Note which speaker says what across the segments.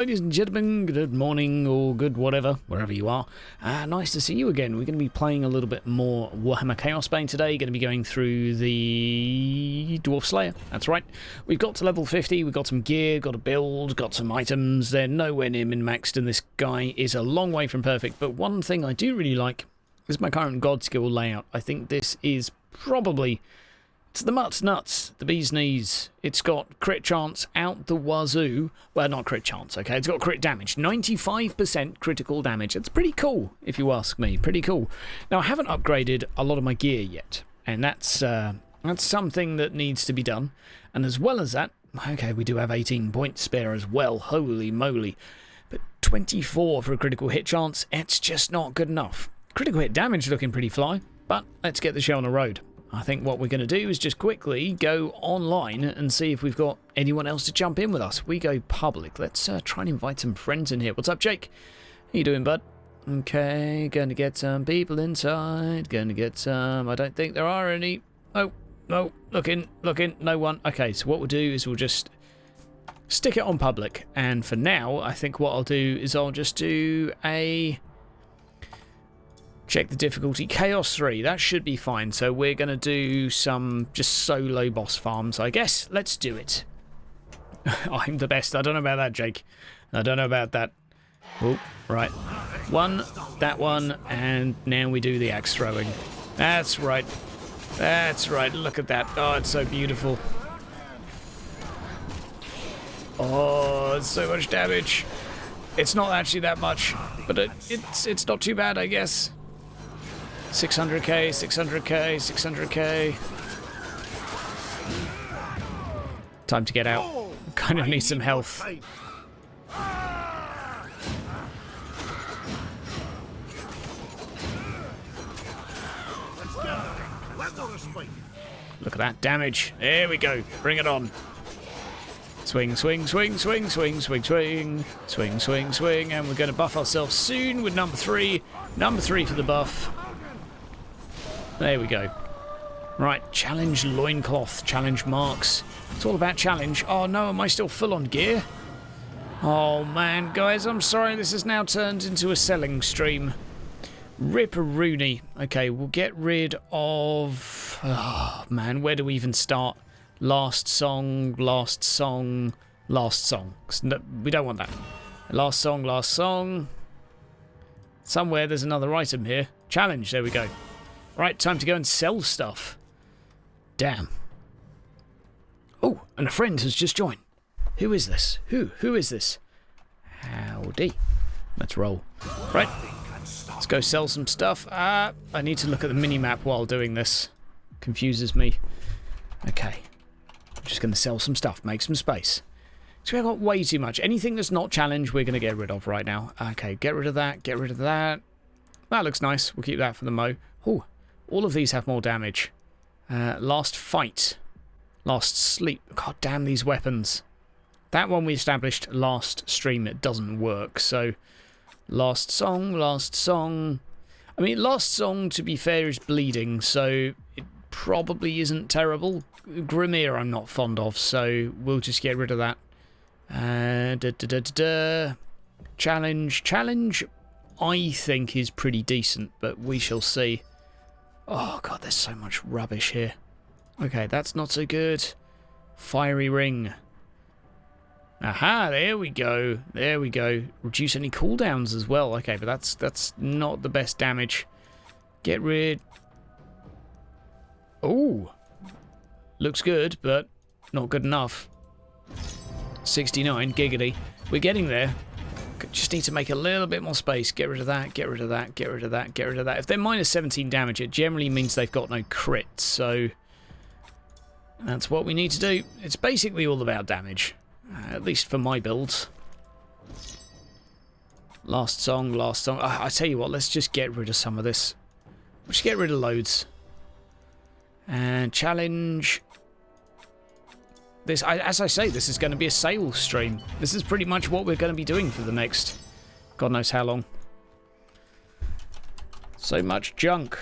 Speaker 1: Ladies and gentlemen, good morning or good whatever, wherever you are. Nice to see you again. We're going to be playing a little bit more Warhammer Chaosbane today. Going to be going through the Dwarf Slayer. That's right. We've got to level 50. We've got some gear, got a build, got some items. They're nowhere near min-maxed, and this guy is a long way from perfect. But one thing I do really like is my current God skill layout. I think this is probably... it's the mutt's nuts, the bee's knees. It's got crit chance out the wazoo. Well, not crit chance, okay? It's got crit damage. 95% critical damage. It's pretty cool, if you ask me. Pretty cool. Now, I haven't upgraded a lot of my gear yet. And that's something that needs to be done. And as well as that, okay, we do have 18 points spare as well. Holy moly. But 24 for a critical hit chance, it's just not good enough. Critical hit damage looking pretty fly. But let's get the show on the road. I think what we're going to do is just quickly go online and see if we've got anyone else to jump in with us. We go public. Let's try and invite some friends in here. What's up, Jake? How you doing, bud? Okay, going to get some people inside. Going to get some... I don't think there are any... Oh, no, looking, no one. Okay, so what we'll do is we'll just stick it on public. And for now, I think what I'll do is I'll just do a... check the difficulty. Chaos 3. That should be fine. So we're going to do some just solo boss farms, I guess. Let's do it. I'm the best. I don't know about that, Jake. I don't know about that. Oh, right. One, that one, and now we do the axe throwing. That's right. That's right. Look at that. Oh, it's so beautiful. Oh, it's so much damage. It's not actually that much, but it's not too bad, I guess. 600k, 600k, 600k. Time to get out. Kind of need some health. Look at that damage. There we go. Bring it on. Swing, swing, swing, swing, swing, swing, swing. Swing, swing, swing. And we're going to buff ourselves soon with number 3. Number 3 for the buff. There we go. Right, challenge loincloth, challenge marks. It's all about challenge. Oh no, am I still full on gear? Oh man, guys, I'm sorry. This has now turned into a selling stream. Ripperoonie. Okay, we'll get rid of... oh man, where do we even start? Last song, last song, last song. No, we don't want that. Last song, last song. Somewhere there's another item here. Challenge, there we go. Right, time to go and sell stuff. Damn. Oh, and a friend has just joined. Who is this? Who is this? Howdy. Let's roll. Right, let's go sell some stuff. I need to look at the mini-map while doing this. Confuses me. Okay. I'm just going to sell some stuff, make some space. So we've got way too much. Anything that's not challenge, we're going to get rid of right now. Okay, get rid of that, get rid of that. That looks nice. We'll keep that for the mo. Oh. All of these have more damage. Last fight. Last sleep. God damn these weapons. That one we established last stream. It doesn't work. So, last song, last song. I mean, last song, to be fair, is bleeding. So, it probably isn't terrible. Grimir I'm not fond of. So, we'll just get rid of that. Challenge. Challenge, I think, is pretty decent. But we shall see. Oh, God, there's so much rubbish here. Okay, that's not so good. Fiery ring. Aha, there we go. There we go. Reduce any cooldowns as well. Okay, but that's not the best damage. Get rid... oh. Looks good, but not good enough. 69, giggity. We're getting there. Just need to make a little bit more space. Get rid of that, get rid of that, get rid of that, get rid of that. If they're minus 17 damage, it generally means they've got no crit, so that's what we need to do. It's basically all about damage, at least for my builds. Last song, last song. I tell you what, let's just get rid of some of this. We'll just get rid of loads. And challenge... this, as I say, this is going to be a sales stream. This is pretty much what we're going to be doing for the next God knows how long. So much junk.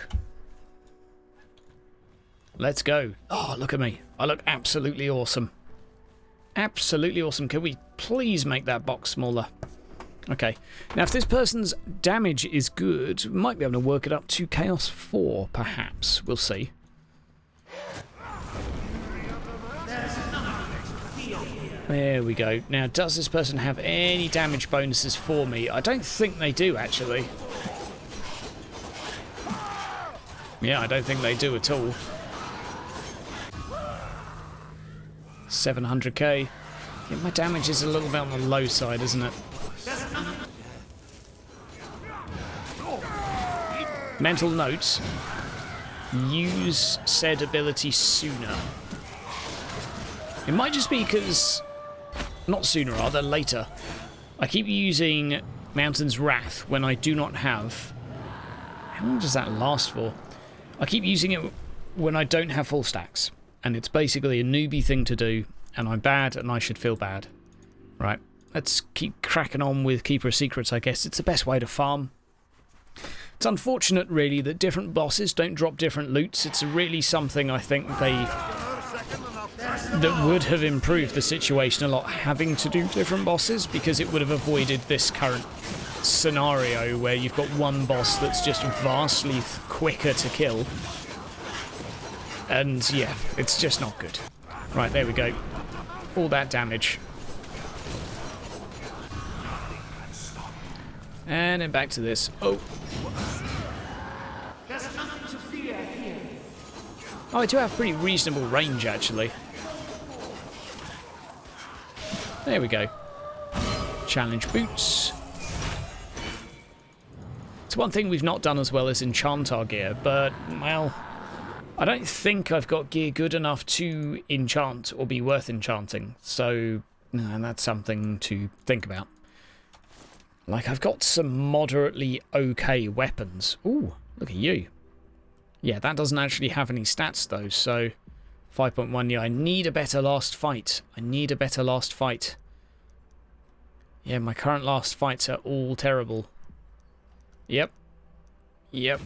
Speaker 1: Let's go. Oh, look at me. I look absolutely awesome. Absolutely awesome. Can we please make that box smaller? Okay. Now, if this person's damage is good, we might be able to work it up to Chaos 4, perhaps. We'll see. There we go. Now, does this person have any damage bonuses for me? I don't think they do, actually. Yeah, I don't think they do at all. 700k. Yeah, my damage is a little bit on the low side, isn't it? Mental notes. Use said ability sooner. It might just be because... Not sooner, rather later. I keep using Mountain's Wrath when I do not have... How long does that last for? I keep using it when I don't have full stacks. And it's basically a newbie thing to do. And I'm bad and I should feel bad. Right. Let's keep cracking on with Keeper of Secrets, I guess. It's the best way to farm. It's unfortunate, really, that different bosses don't drop different loots. It's really something I think that would have improved the situation a lot, having to do different bosses, because it would have avoided this current scenario where you've got one boss that's just vastly quicker to kill. And yeah, it's just not good. Right, there we go. All that damage. And then back to this. Oh. Oh, I do have pretty reasonable range, actually. There we go. Challenge boots. It's one thing we've not done as well as enchant our gear, but, well, I don't think I've got gear good enough to enchant or be worth enchanting. So, that's something to think about. Like, I've got some moderately okay weapons. Ooh, look at you. Yeah, that doesn't actually have any stats, though, so... 5.1, yeah, I need a better last fight. I need a better last fight. Yeah, my current last fights are all terrible. Yep. Yep.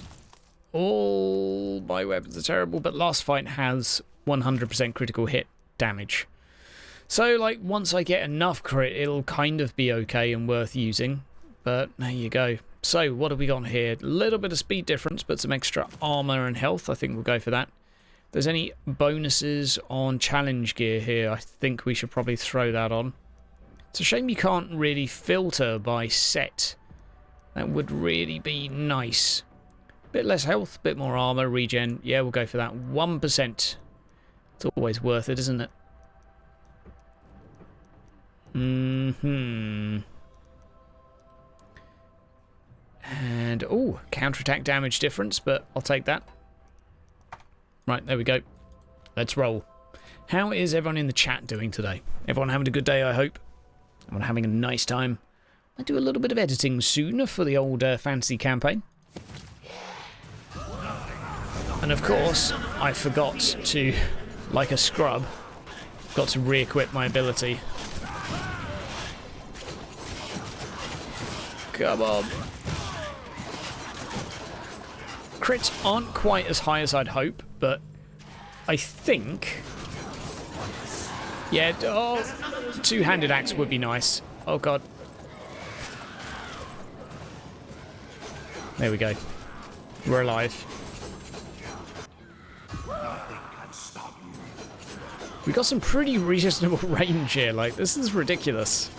Speaker 1: All my weapons are terrible, but last fight has 100% critical hit damage. So, like, once I get enough crit, it'll kind of be okay and worth using. But there you go. So, what have we got here? A little bit of speed difference, but some extra armor and health. I think we'll go for that. If there's any bonuses on challenge gear here, I think we should probably throw that on. It's a shame you can't really filter by set. That would really be nice. Bit less health, bit more armor, regen. Yeah, we'll go for that. 1%. It's always worth it, isn't it? And, oh, counterattack damage difference, but I'll take that. Right, there we go. Let's roll. How is everyone in the chat doing today? Everyone having a good day, I hope? Everyone having a nice time? I do a little bit of editing soon for the old fantasy campaign. And of course, I forgot to, like a scrub, got to re-equip my ability. Come on. Crits aren't quite as high as I'd hope, but I think... Yeah, oh, two-handed axe would be nice. Oh, God. There we go. We're alive. We got some pretty reasonable range here. Like, this is ridiculous.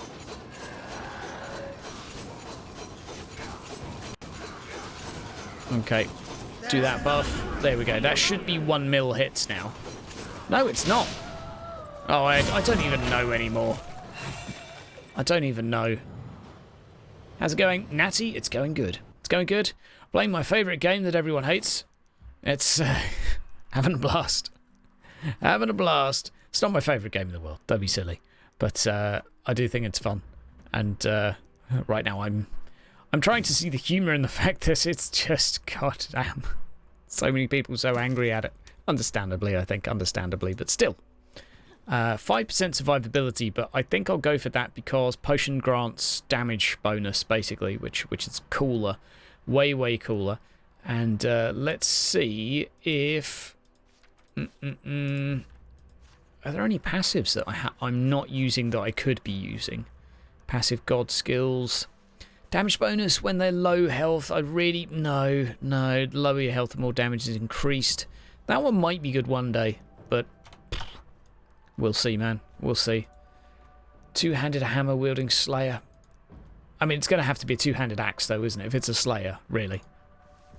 Speaker 1: Okay. Do that buff. There we go. That should be 1 mil hits now. No, it's not. Oh, I don't even know anymore. I don't even know. How's it going? Natty, it's going good. It's going good. Playing my favourite game that everyone hates. It's having a blast. Having a blast. It's not my favourite game in the world. Don't be silly. But I do think it's fun. And right now I'm trying to see the humour in the fact that it's just, goddamn, so many people so angry at it. Understandably, I think. Understandably, but still. 5% survivability, but I think I'll go for that because potion grants damage bonus, basically, which is cooler. Way, way cooler. And let's see if... Are there any passives that I'm not using that I could be using? Passive god skills. Damage bonus when they're low health. I really... No. Lower your health, the more damage is increased. That one might be good one day, but... We'll see, man. We'll see. Two-handed hammer wielding slayer. I mean, it's going to have to be a two-handed axe, though, isn't it? If it's a slayer, really.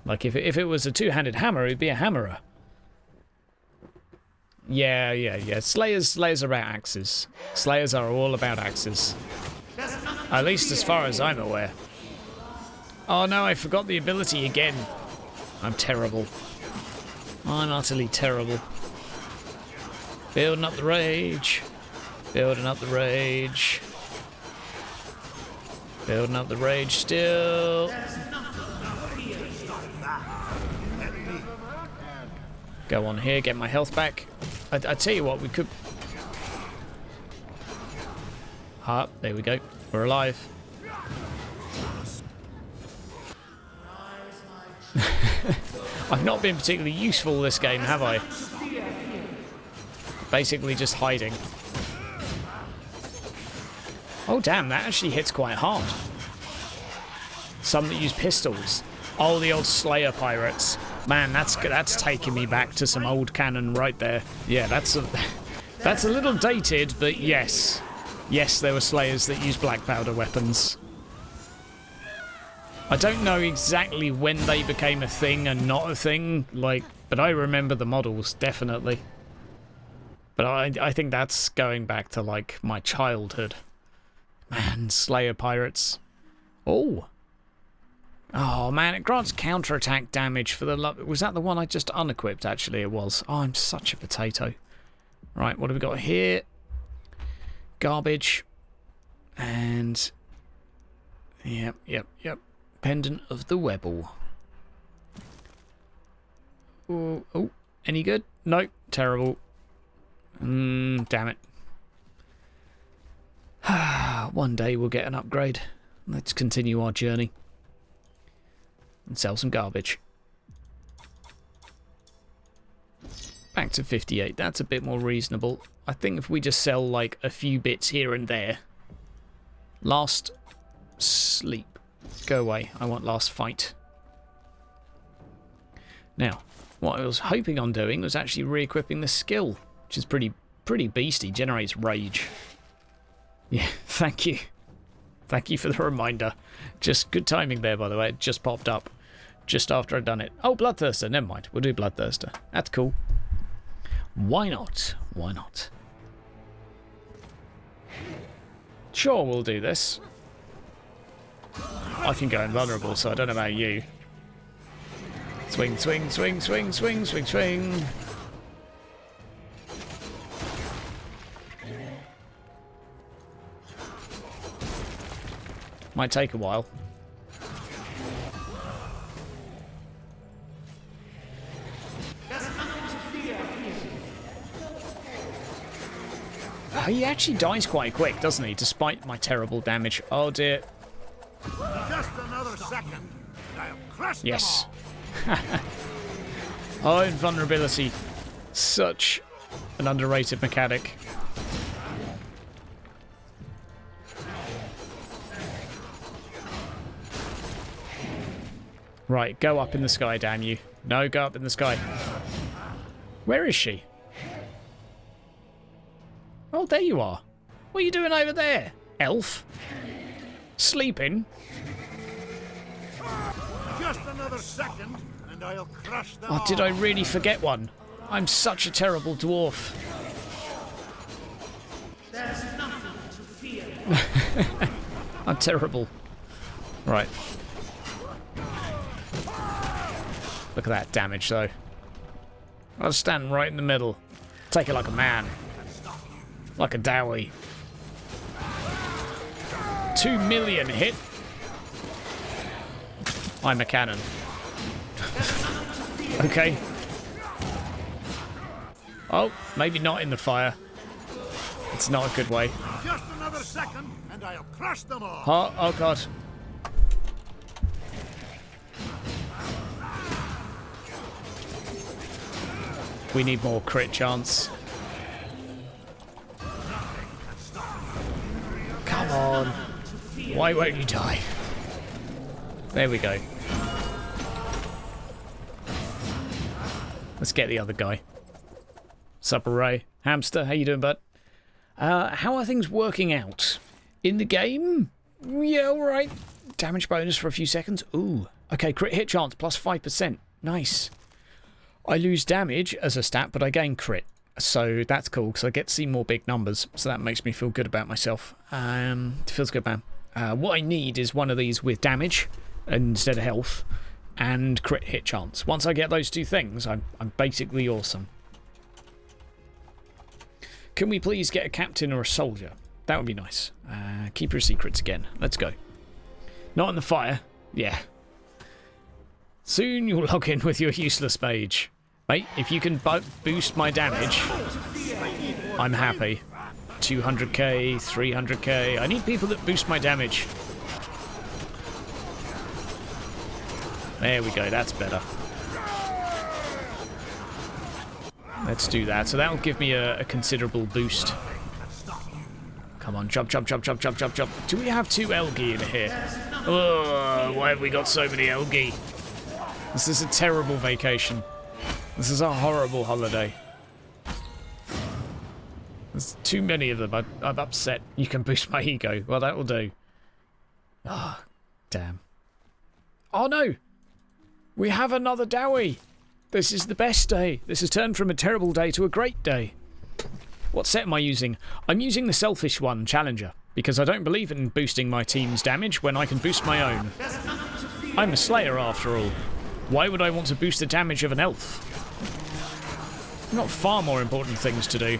Speaker 1: Like, if it was a two-handed hammer, it'd be a hammerer. Yeah. Slayers are about axes. Slayers are all about axes. At least as far as I'm aware. Oh no, I forgot the ability again. I'm terrible. I'm utterly terrible. Building up the rage. Building up the rage. Building up the rage still. Go on here, get my health back. I tell you what, we could... Ah, there we go. We're alive. I've not been particularly useful this game, have I? Basically just hiding. Oh damn, that actually hits quite hard. Some that use pistols. Oh, the old Slayer pirates. Man, that's taking me back to some old canon right there. Yeah, that's a little dated, but yes. Yes, there were Slayers that used black powder weapons. I don't know exactly when they became a thing and not a thing, like, but I remember the models, definitely. But I think that's going back to, like, my childhood. Man, Slayer pirates. Oh. Oh, man, it grants counterattack damage for the... Was that the one I just unequipped? Actually, it was. Oh, I'm such a potato. Right, what have we got here? Garbage. And... Yep. Pendant of the Webble. Oh, any good? Nope, terrible. Damn it. One day we'll get an upgrade. Let's continue our journey. And sell some garbage. Back to 58. That's a bit more reasonable. I think if we just sell like a few bits here and there. Last sleep. Go away. I want last fight. Now, what I was hoping on doing was actually re-equipping the skill, which is pretty beasty. Generates rage. Yeah, thank you. Thank you for the reminder. Just good timing there, by the way. It just popped up just after I'd done it. Oh, Bloodthirster. Never mind. We'll do Bloodthirster. That's cool. Why not? Why not? Sure, we'll do this. I can go invulnerable, so I don't know about you. Swing, swing, swing, swing, swing, swing, swing. Might take a while. Oh, he actually dies quite quick, doesn't he? Despite my terrible damage. Oh dear.
Speaker 2: Just another second. I'll crush
Speaker 1: yes. Oh, invulnerability. Such an underrated mechanic. Right, go up in the sky, damn you. No, go up in the sky. Where is she? Oh, there you are. What are you doing over there, elf? Sleeping?
Speaker 2: Just another second, and I'll crush them.
Speaker 1: Oh, did I really forget one? I'm such a terrible dwarf.
Speaker 3: There's nothing to fear.
Speaker 1: I'm terrible. Right. Look at that damage, though. I'll stand right in the middle. Take it like a man. Like a dowie. 2 million hit. I'm a cannon. Okay. Oh, maybe not in the fire. It's not a good way.
Speaker 2: Just another second, and I'll crush them all.
Speaker 1: Oh god. We need more crit chance. Come on. Why won't you die? There we go. Let's get the other guy. Sup, Ray? Hamster, how you doing, bud? How are things working out? In the game? Yeah, alright. Damage bonus for a few seconds. Ooh. Okay, crit hit chance, plus 5%. Nice. I lose damage as a stat, but I gain crit. So that's cool, because I get to see more big numbers. So that makes me feel good about myself. It feels good, man. What I need is one of these with damage instead of health, and crit hit chance. Once I get those two things, I'm basically awesome. Can we please get a captain or a soldier? That would be nice. Keep your secrets again. Let's go. Not in the fire. Yeah. Soon you'll log in with your useless mage. Mate, if you can boost my damage, I'm happy. 200k, 300k. I need people that boost my damage. There we go, that's better. Let's do that. So that'll give me a considerable boost. Come on, jump, jump, jump, jump, jump, jump, jump. Do we have 2 Elgi in here? Oh, why have we got so many Elgi? This is a terrible vacation. This is a horrible holiday. There's too many of them. I'm upset. You can boost my ego. Well, that will do. Ah, oh, damn. Oh, no. We have another Dowie. This is the best day. This has turned from a terrible day to a great day. What set am I using? I'm using the selfish one, Challenger, because I don't believe in boosting my team's damage when I can boost my own. I'm a Slayer after all. Why would I want to boost the damage of an elf? I've got far more important things to do.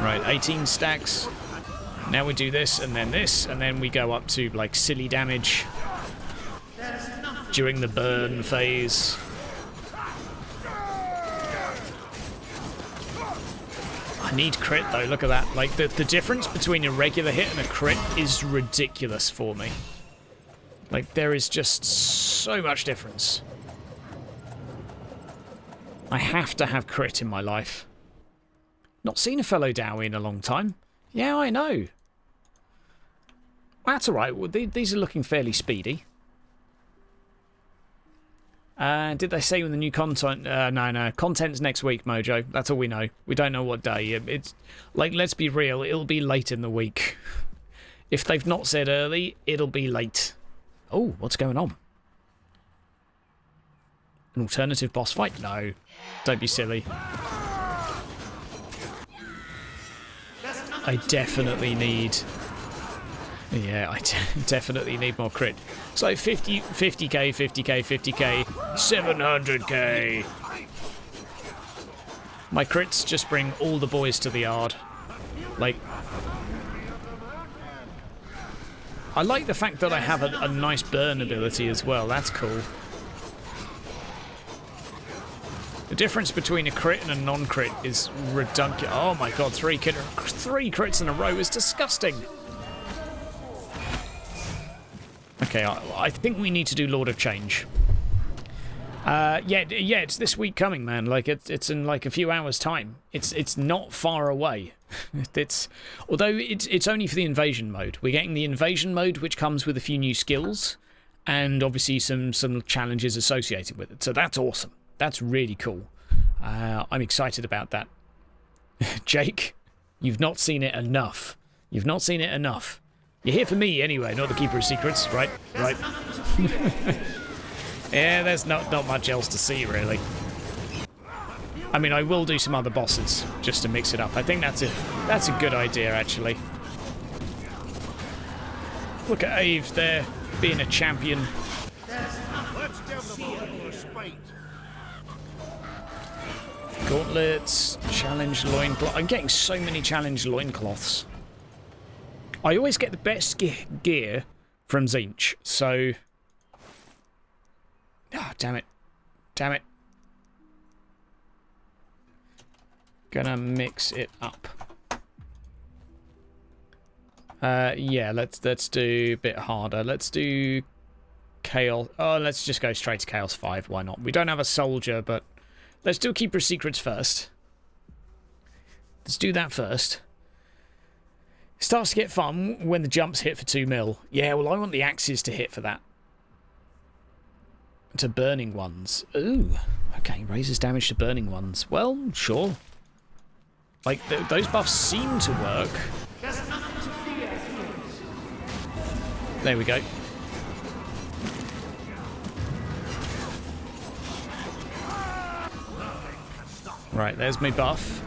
Speaker 1: Right, 18 stacks. Now we do this, and then we go up to, like, silly damage during the burn phase. I need crit, though. Look at that. Like, the difference between a regular hit and a crit is ridiculous for me. Like, there is just so much difference. I have to have crit in my life. Not seen a fellow Dowie in a long time. Yeah, I know. That's alright. Well, these are looking fairly speedy. Did they say when the new content... no. Content's next week, Mojo. That's all we know. We don't know what day. It's like, let's be real. It'll be late in the week. If they've not said early, it'll be late. Oh, what's going on? An alternative boss fight? No. Don't be silly. I definitely need... Yeah, I definitely need more crit. So 50k, 50k, 50k, 700k. My crits just bring all the boys to the yard. Like... I like the fact that I have a nice burn ability as well. That's cool. The difference between a crit and a non-crit is redundant. Oh my god, 3 crits in a row is disgusting. Okay, I think we need to do Lord of Change. Yeah, it's this week coming, man. Like it's in like a few hours' time. It's not far away. Although it's only for the invasion mode. We're getting the invasion mode, which comes with a few new skills, and obviously some challenges associated with it. So that's awesome. That's really cool. I'm excited about that. Jake, you've not seen it enough. You've not seen it enough. You're here for me anyway, not the Keeper of Secrets, right? Right. Yeah, there's not much else to see, really. I mean, I will do some other bosses, just to mix it up. I think that's a good idea, actually. Look at Ave there, being a champion.
Speaker 2: Let's give them a little respite.
Speaker 1: Gauntlets, challenge loincloth. I'm getting so many challenge loincloths. I always get the best gear from Tzeentch, so... Ah, damn it. Damn it. Gonna mix it up. Yeah, let's do a bit harder. Let's do Chaos. Oh, let's just go straight to Chaos 5. Why not? We don't have a soldier, but let's do Keeper of Secrets first. Let's do that first. Starts to get fun when the jumps hit for 2 mil. Yeah, well, I want the axes to hit for that. To burning ones. Ooh. Okay, raises damage to burning ones. Well, sure. Like, those buffs seem to work. There we go. Right, there's my buff.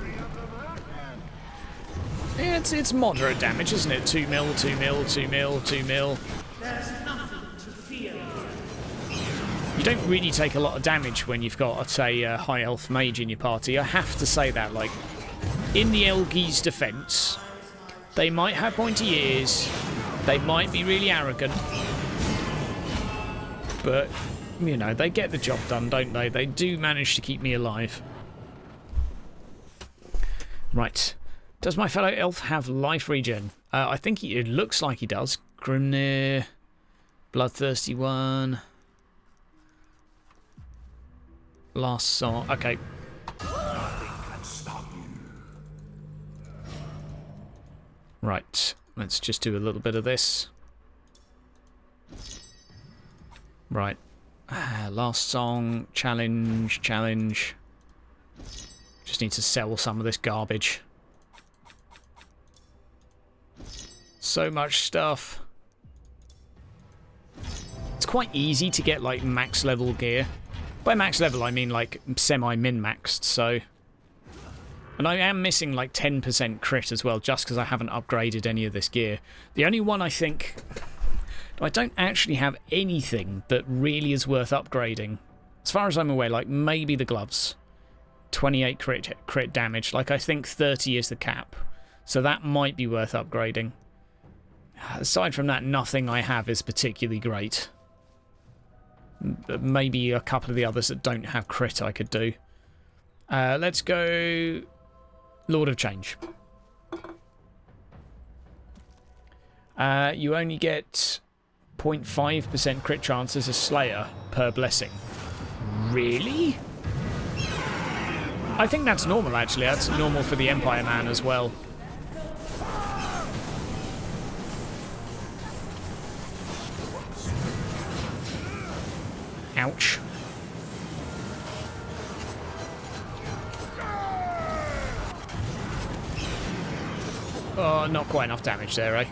Speaker 1: Yeah, it's moderate damage, isn't it? 2 mil, 2 mil, 2 mil, 2 mil.
Speaker 3: There's nothing to fear.
Speaker 1: You don't really take a lot of damage when you've got, say, a high health mage in your party. I have to say that, like, in the Elgi's defense, they might have pointy ears, they might be really arrogant, but, you know, they get the job done, don't they? They do manage to keep me alive. Right. Does my fellow elf have life regen? I think it looks like he does. Grimnir, Bloodthirsty one. Last song. Okay. Right. Let's just do a little bit of this. Right. Last song. Challenge. Challenge. Just need to sell some of this garbage. So much stuff. It's quite easy to get like max level gear. By max level I mean like semi-min-maxed, so... And I am missing like 10% crit as well, just because I haven't upgraded any of this gear. The only one I think... I don't actually have anything that really is worth upgrading. As far as I'm aware, like maybe the gloves. 28 crit damage. Like I think 30 is the cap. So that might be worth upgrading. Aside from that, nothing I have is particularly great. Maybe a couple of the others that don't have crit I could do. Let's go Lord of Change. You only get 0.5% crit chance as a Slayer per blessing. Really? I think that's normal, actually. That's normal for the Empire Man as well. Ouch. Oh, not quite enough damage there, eh?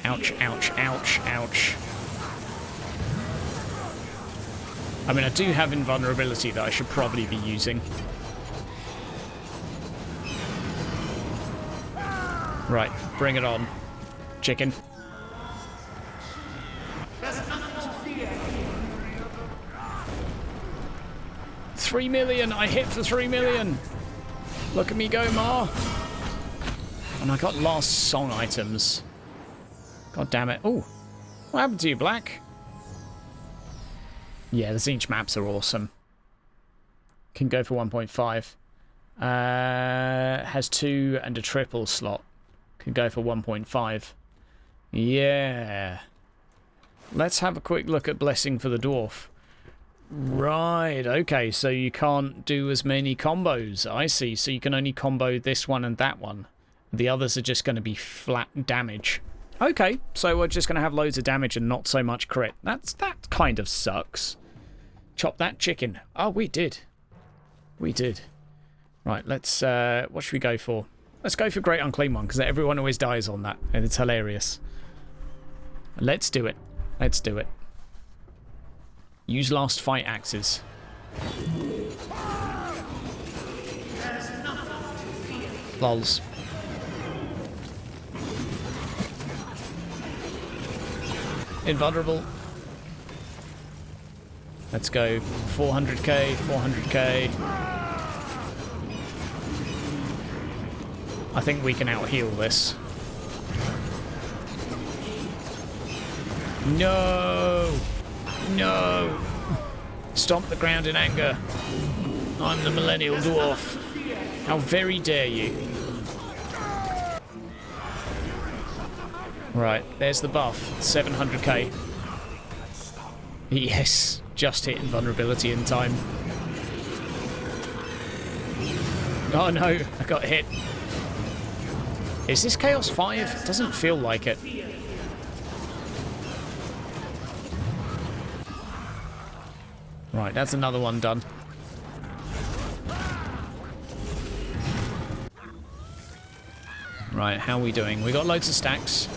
Speaker 1: Ouch, ouch, ouch, ouch. I mean, I do have invulnerability that I should probably be using. Right, bring it on, chicken. 3 million! I hit for 3 million! Look at me go, Ma! And I got last song items. God damn it. Oh, what happened to you, Black? Yeah, the Zinch maps are awesome. Can go for 1.5. Has 2 and a triple slot. Can go for 1.5. Yeah. Let's have a quick look at Blessing for the Dwarf. Right, okay, so you can't do as many combos. I see, so you can only combo this one and that one. The others are just going to be flat damage. Okay, so we're just going to have loads of damage and not so much crit. That kind of sucks. Chop that chicken. Oh, we did. We did. Right, let's... what should we go for? Let's go for Great Unclean One, because everyone always dies on that, and it's hilarious. Let's do it. Let's do it. Use last fight axes. Lols. Invulnerable. Let's go 400k, 400k. I think we can out-heal this. No! No! Stomp the ground in anger. I'm the Millennial Dwarf. How very dare you. Right, there's the buff. 700k. Yes, just hit invulnerability in time. Oh no, I got hit. Is this Chaos 5? It doesn't feel like it. Right, that's another one done. Right, how are we doing? We got loads of stacks.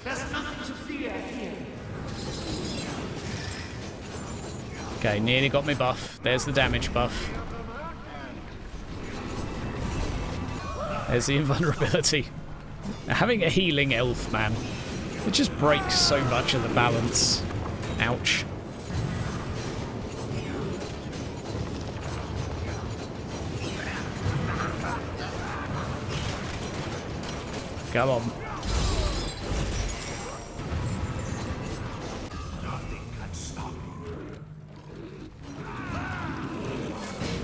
Speaker 3: There's nothing to fear here.
Speaker 1: Okay, nearly got my buff. There's the damage buff. There's the invulnerability. Having a healing elf, man, it just breaks so much of the balance. Ouch. Come on.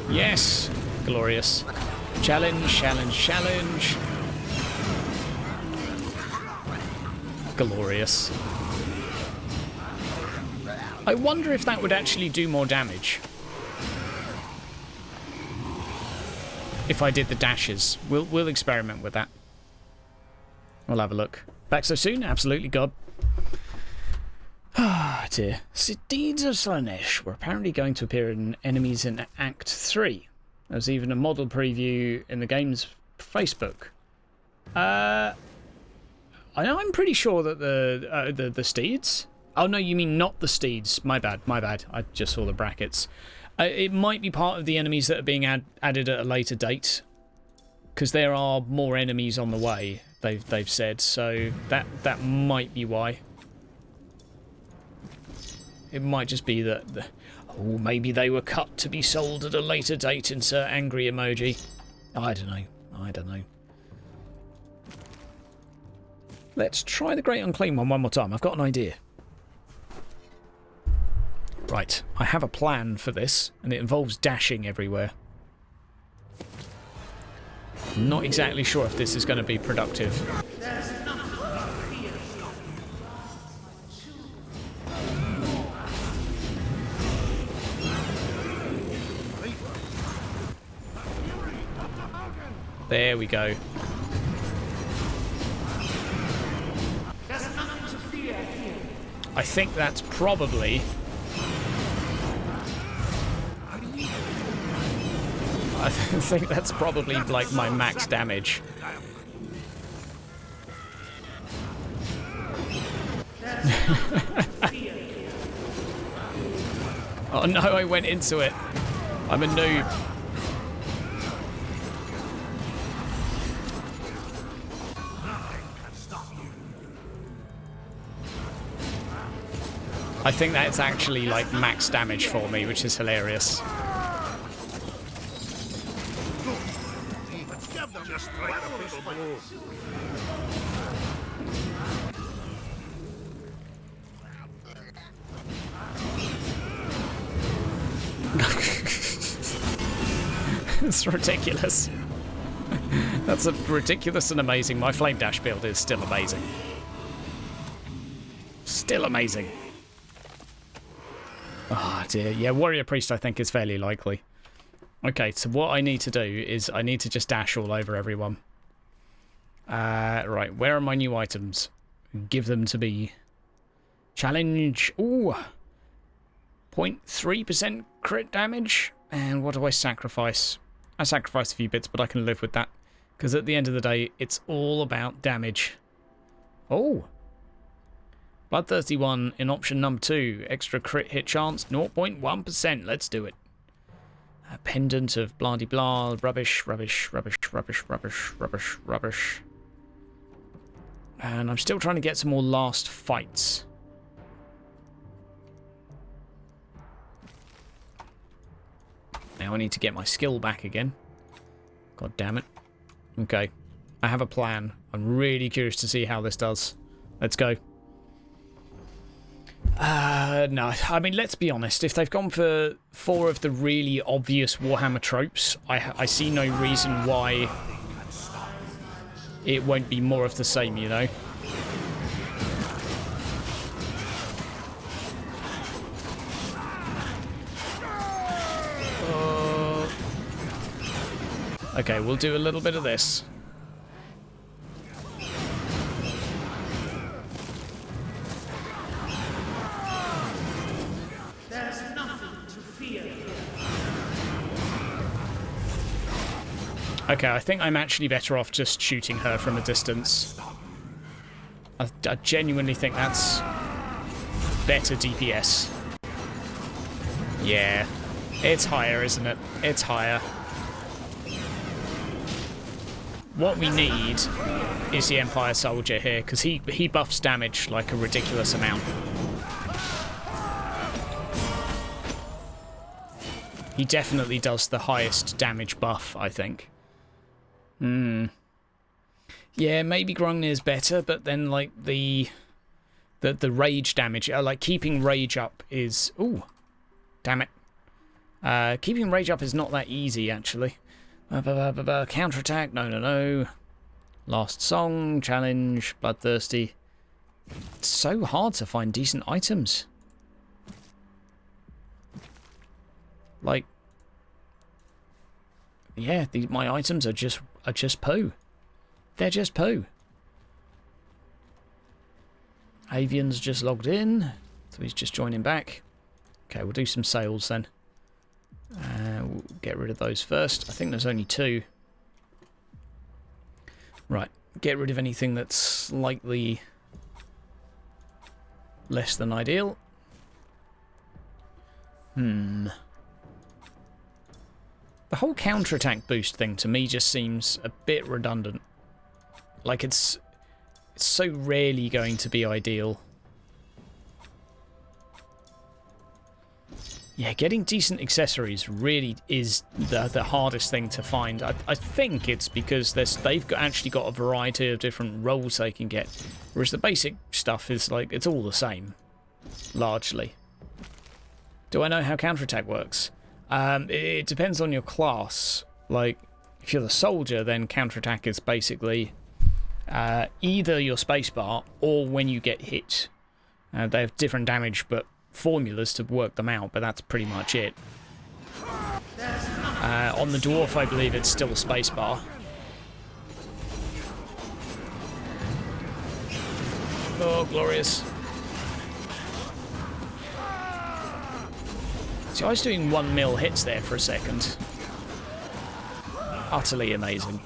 Speaker 1: Yes! Glorious. Challenge, challenge, challenge. Glorious. I wonder if that would actually do more damage. If I did the dashes. We'll experiment with that. We'll have a look. Back so soon? Absolutely, God. Ah, dear. Deeds of Slanesh were apparently going to appear in enemies in Act 3. There was even a model preview in the game's Facebook. I'm pretty sure that the steeds... Oh, no, you mean not the steeds. My bad, my bad. I just saw the brackets. It might be part of the enemies that are being added at a later date. Because there are more enemies on the way, they've said. So that might be why. It might just be that... Oh, maybe they were cut to be sold at a later date. Insert angry emoji. I don't know. I don't know. Let's try the Great Unclean one more time. I've got an idea. Right. I have a plan for this, and it involves dashing everywhere. I'm not exactly sure if this is going to be productive. There we go. I think that's probably... I think that's probably like my max damage. Oh no, I went into it. I'm a noob. I think that's actually like max damage for me, which is hilarious. It's ridiculous. That's a ridiculous and amazing. My flame dash build is still amazing. Still amazing. Oh dear. Yeah, Warrior Priest I think is fairly likely. Okay, so what I need to do is I need to just dash all over everyone. Right, where are my new items? Give them to me. Challenge. Ooh. 0.3% crit damage. And what do I sacrifice? I sacrifice a few bits, but I can live with that. Because at the end of the day, it's all about damage. Oh. Bloodthirsty one in option number 2. Extra crit hit chance, 0.1%. Let's do it. A pendant of blah-de-blah. Rubbish, rubbish, rubbish, rubbish, rubbish, rubbish, rubbish. And I'm still trying to get some more last fights. Now I need to get my skill back again. God damn it. Okay. I have a plan. I'm really curious to see how this does. Let's go. No, I mean, let's be honest. If they've gone for 4 of the really obvious Warhammer tropes, I see no reason why it won't be more of the same, you know? Okay, we'll do a little bit of this.
Speaker 3: There's nothing to fear.
Speaker 1: Okay, I think I'm actually better off just shooting her from a distance. I genuinely think that's better DPS. Yeah, it's higher, isn't it? It's higher. What we need is the Empire Soldier here, because he buffs damage like a ridiculous amount. He definitely does the highest damage buff, I think. Yeah, maybe Grungnir's better, but then like the rage damage, like keeping rage up is... Ooh, damn it. Keeping rage up is not that easy, actually. Counterattack, no. Last song, challenge, bloodthirsty. It's so hard to find decent items. Like, yeah, my items are just poo. They're just poo. Avian's just logged in, so he's just joining back. Okay, we'll do some sales then. We'll get rid of those first. I think there's only 2. Right, get rid of anything that's slightly less than ideal. The whole counterattack boost thing to me just seems a bit redundant. Like it's so rarely going to be ideal. Yeah, getting decent accessories really is the hardest thing to find. I think it's because they've actually got a variety of different roles they can get, whereas the basic stuff is like, it's all the same, largely. Do I know how counterattack works? It depends on your class. Like, if you're the soldier, then counterattack is basically either your spacebar or when you get hit. They have different damage, but formulas to work them out, but that's pretty much it. On the Dwarf, I believe it's still a spacebar. Oh, glorious. See, I was doing 1 mil hits there for a second. Utterly amazing.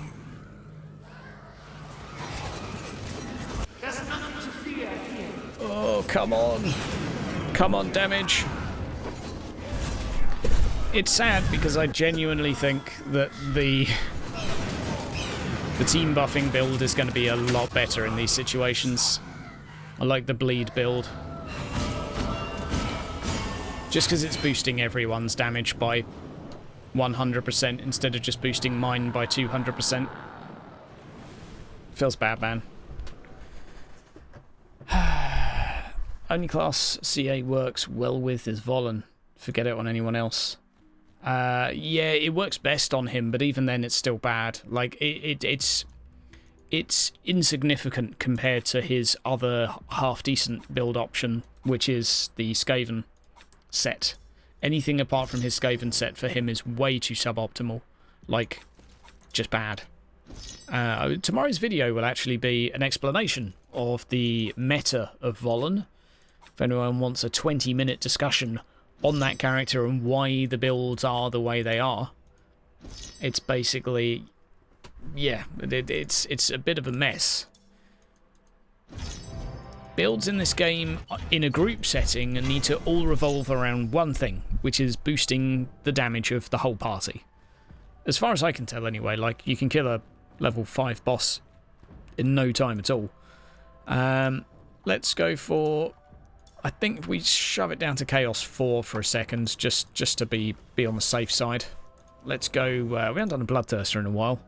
Speaker 3: There's nothing to fear here.
Speaker 1: Oh, come on. Come on, damage. It's sad because I genuinely think that the team buffing build is going to be a lot better in these situations. I like the bleed build. Just because it's boosting everyone's damage by 100% instead of just boosting mine by 200%. Feels bad, man. Only class CA works well with is Volan. Forget it on anyone else. Yeah, it works best on him, but even then it's still bad. Like, it's insignificant compared to his other half-decent build option, which is the Skaven set. Anything apart from his Skaven set for him is way too suboptimal. Like, just bad. Tomorrow's video will actually be an explanation of the meta of Volan. If anyone wants a 20-minute discussion on that character and why the builds are the way they are, it's basically, yeah, it's a bit of a mess. Builds in this game in a group setting need to all revolve around one thing, which is boosting the damage of the whole party. As far as I can tell anyway, like, you can kill a level 5 boss in no time at all. Let's go for... I think if we shove it down to Chaos 4 for a second, just to be on the safe side. Let's go... we haven't done a Bloodthirster in a while.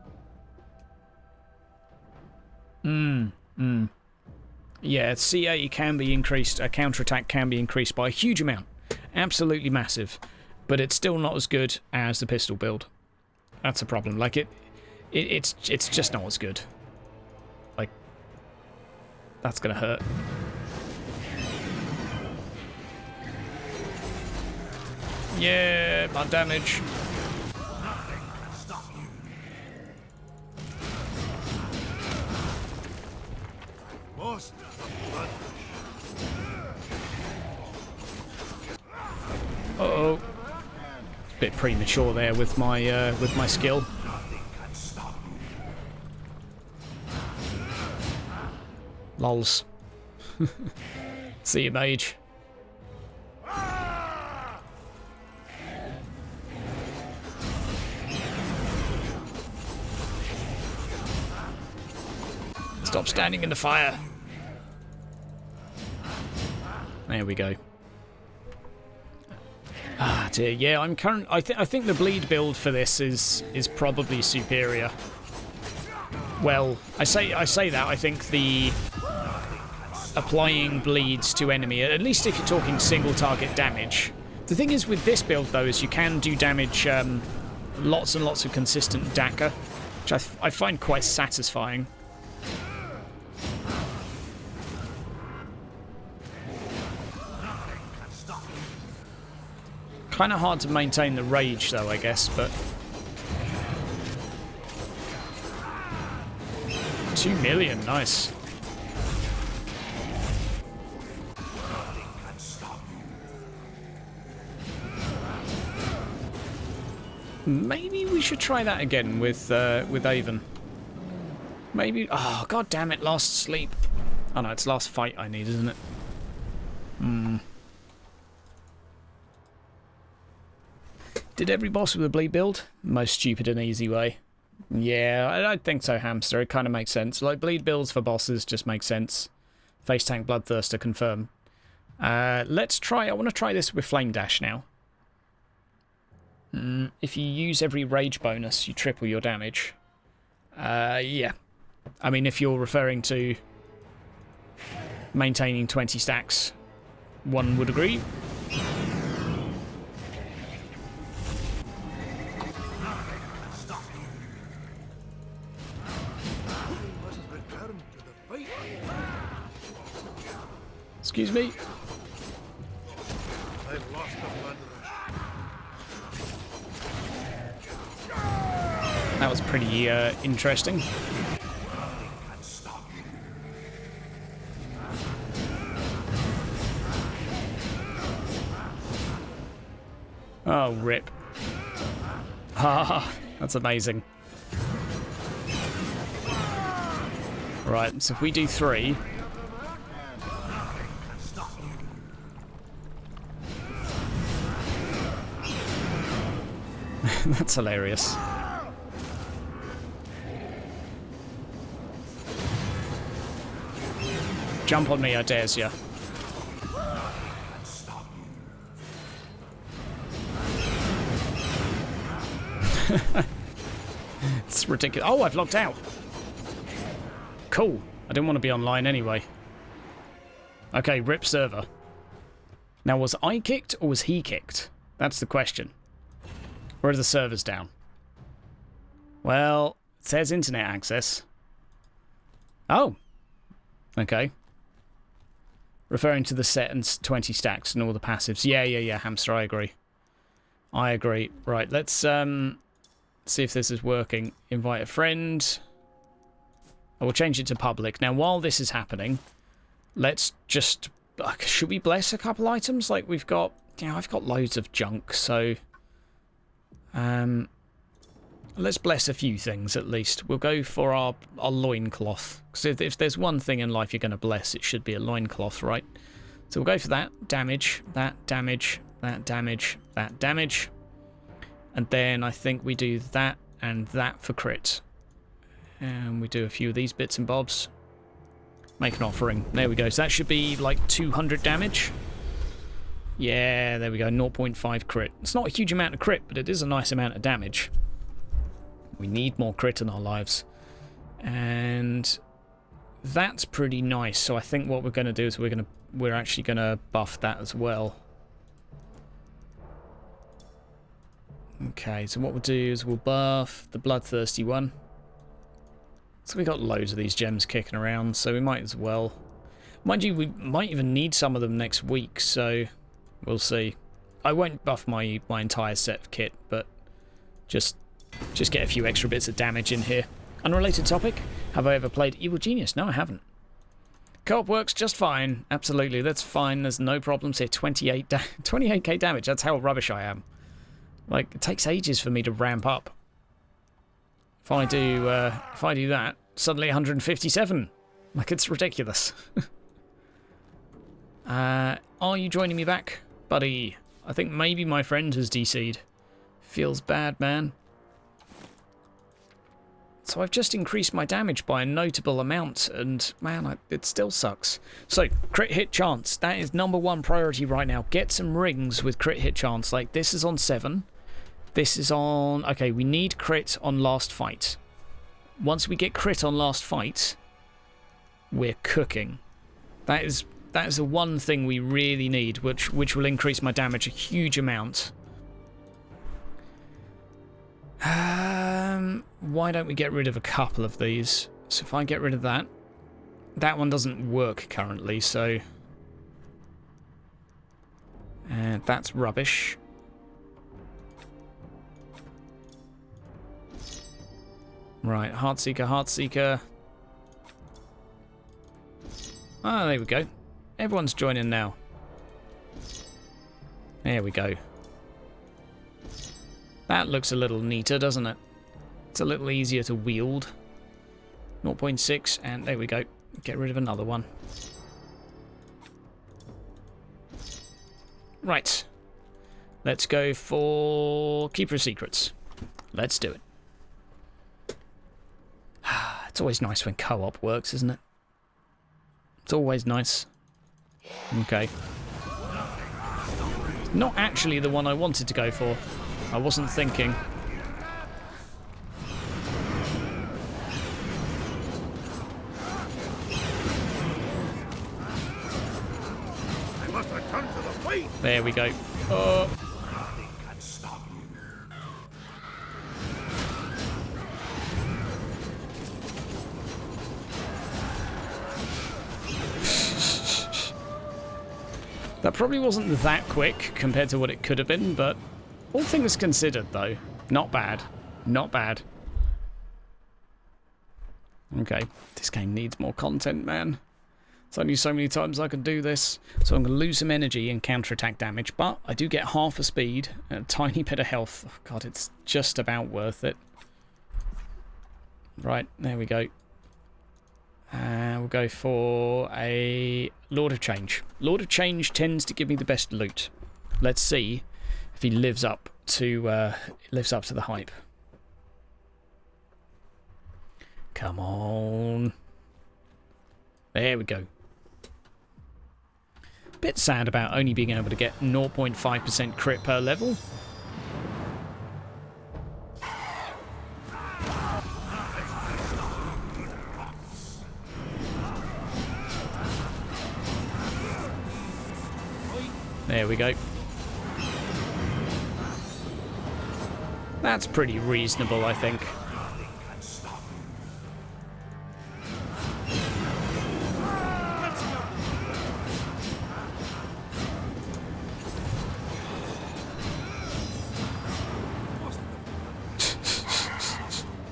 Speaker 1: Yeah, CA can be increased, counterattack can be increased by a huge amount. Absolutely massive. But it's still not as good as the pistol build. That's a problem. Like, it's just not as good. Like, that's gonna hurt. Yeah, my damage.
Speaker 2: lost the blood.
Speaker 1: Uh-oh. Bit premature there with my skill. Lols. See you, mage. Stop standing in the fire. There we go. Ah dear, yeah, I think the bleed build for this is probably superior. Well, I say that. I think the applying bleeds to enemy, at least if you're talking single target damage. The thing is with this build though is you can do damage, lots and lots of consistent DACA, which I find quite satisfying. Kind of hard to maintain the rage though, I guess, but 2 million, nice. Maybe we should try that again with Avon. Maybe. Oh god damn it! Last sleep. Oh no, it's last fight I need, isn't it? Did every boss with a bleed build? Most stupid and easy way. Yeah, I don't think so, Hamster. It kind of makes sense. Like, bleed builds for bosses just make sense. Face tank Bloodthirster confirm. Let's try... I want to try this with Flame Dash now. If you use every rage bonus, you triple your damage. Yeah. I mean, if you're referring to maintaining 20 stacks, one would agree. Excuse me.
Speaker 2: I've lost the blood rush.
Speaker 1: That was pretty interesting. Oh, rip. Ha, that's amazing. Right, so if we do 3... That's hilarious. Jump on me, I dares ya. It's ridiculous. Oh, I've logged out. Cool. I didn't want to be online anyway. Okay, rip server. Now, was I kicked or was he kicked? That's the question. Or are the servers down? Well, it says internet access. Oh. Okay. Referring to the set and 20 stacks and all the passives. Yeah, Hamster, I agree. I agree. Right, let's see if this is working. Invite a friend. I will change it to public. Now, while this is happening, let's just... should we bless a couple items? Like, we've got... Yeah, I've got loads of junk, so... let's bless a few things at least. We'll go for our loincloth. Because if there's one thing in life you're going to bless, it should be a loincloth, right? So we'll go for that. Damage, that damage, that damage, that damage. And then I think we do that and that for crit. And we do a few of these bits and bobs. Make an offering. There we go. So that should be like 200 damage. Yeah, there we go. 0.5 crit. It's not a huge amount of crit, but it is a nice amount of damage. We need more crit in our lives. And that's pretty nice. So I think what we're going to do is we're actually going to buff that as well. Okay, so what we'll do is we'll buff the bloodthirsty one. So we got loads of these gems kicking around, so we might as well. Mind you, we might even need some of them next week, so we'll see. I won't buff my entire set of kit, but just get a few extra bits of damage in here. Unrelated topic, have I ever played Evil Genius? No, I haven't. Co-op works just fine. Absolutely, that's fine. There's no problems here. 28k damage. That's how rubbish I am. Like, it takes ages for me to ramp up. If I do that, suddenly 157. Like, it's ridiculous. Are you joining me back, buddy? I think maybe my friend has DC'd. Feels bad, man. So I've just increased my damage by a notable amount, and man, it still sucks. So, crit hit chance. That is #1 priority right now. Get some rings with crit hit chance. Like, this is on 7. This is on... Okay, we need crit on last fight. Once we get crit on last fight, we're cooking. That is the one thing we really need, which will increase my damage a huge amount. Why don't we get rid of a couple of these? So if I get rid of that, that one doesn't work currently, so that's rubbish. Right, Heartseeker, Heartseeker. Ah, there we go. Everyone's joining now. There we go. That looks a little neater, doesn't it? It's a little easier to wield. 0.6, and there we go. Get rid of another one. Right. Let's go for Keeper of Secrets. Let's do it. It's always nice when co-op works, isn't it? It's always nice. Okay. Not actually the one I wanted to go for. I wasn't thinking.
Speaker 2: I must return to the fight.
Speaker 1: There we go.
Speaker 2: Nothing can stop you.
Speaker 1: That probably wasn't that quick compared to what it could have been, but all things considered, though, not bad. Not bad. Okay, this game needs more content, man. There's only so many times I can do this. So I'm going to lose some energy and counterattack damage, but I do get half a speed and a tiny bit of health. Oh, God, it's just about worth it. Right, there we go. We'll go for a Lord of Change. Lord of Change tends to give me the best loot. Let's see if he lives up to the hype. Come on. There we go. Bit sad about only being able to get 0.5% crit per level. There we go. That's pretty reasonable, I think.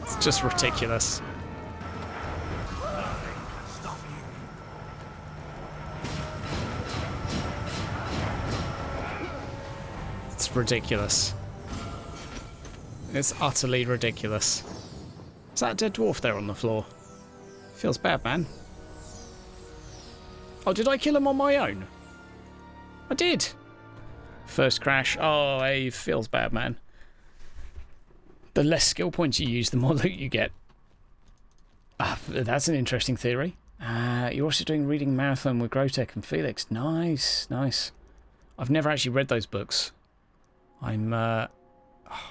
Speaker 1: It's just ridiculous. It's ridiculous. It's utterly ridiculous. Is that a dead dwarf there on the floor? Feels bad, man. Oh, did I kill him on my own? I did. First crash. Oh, hey, feels bad, man. The less skill points you use, the more loot you get. Ah, that's an interesting theory. You're also doing reading marathon with Grotech and Felix. Nice, nice. I've never actually read those books. I'm, oh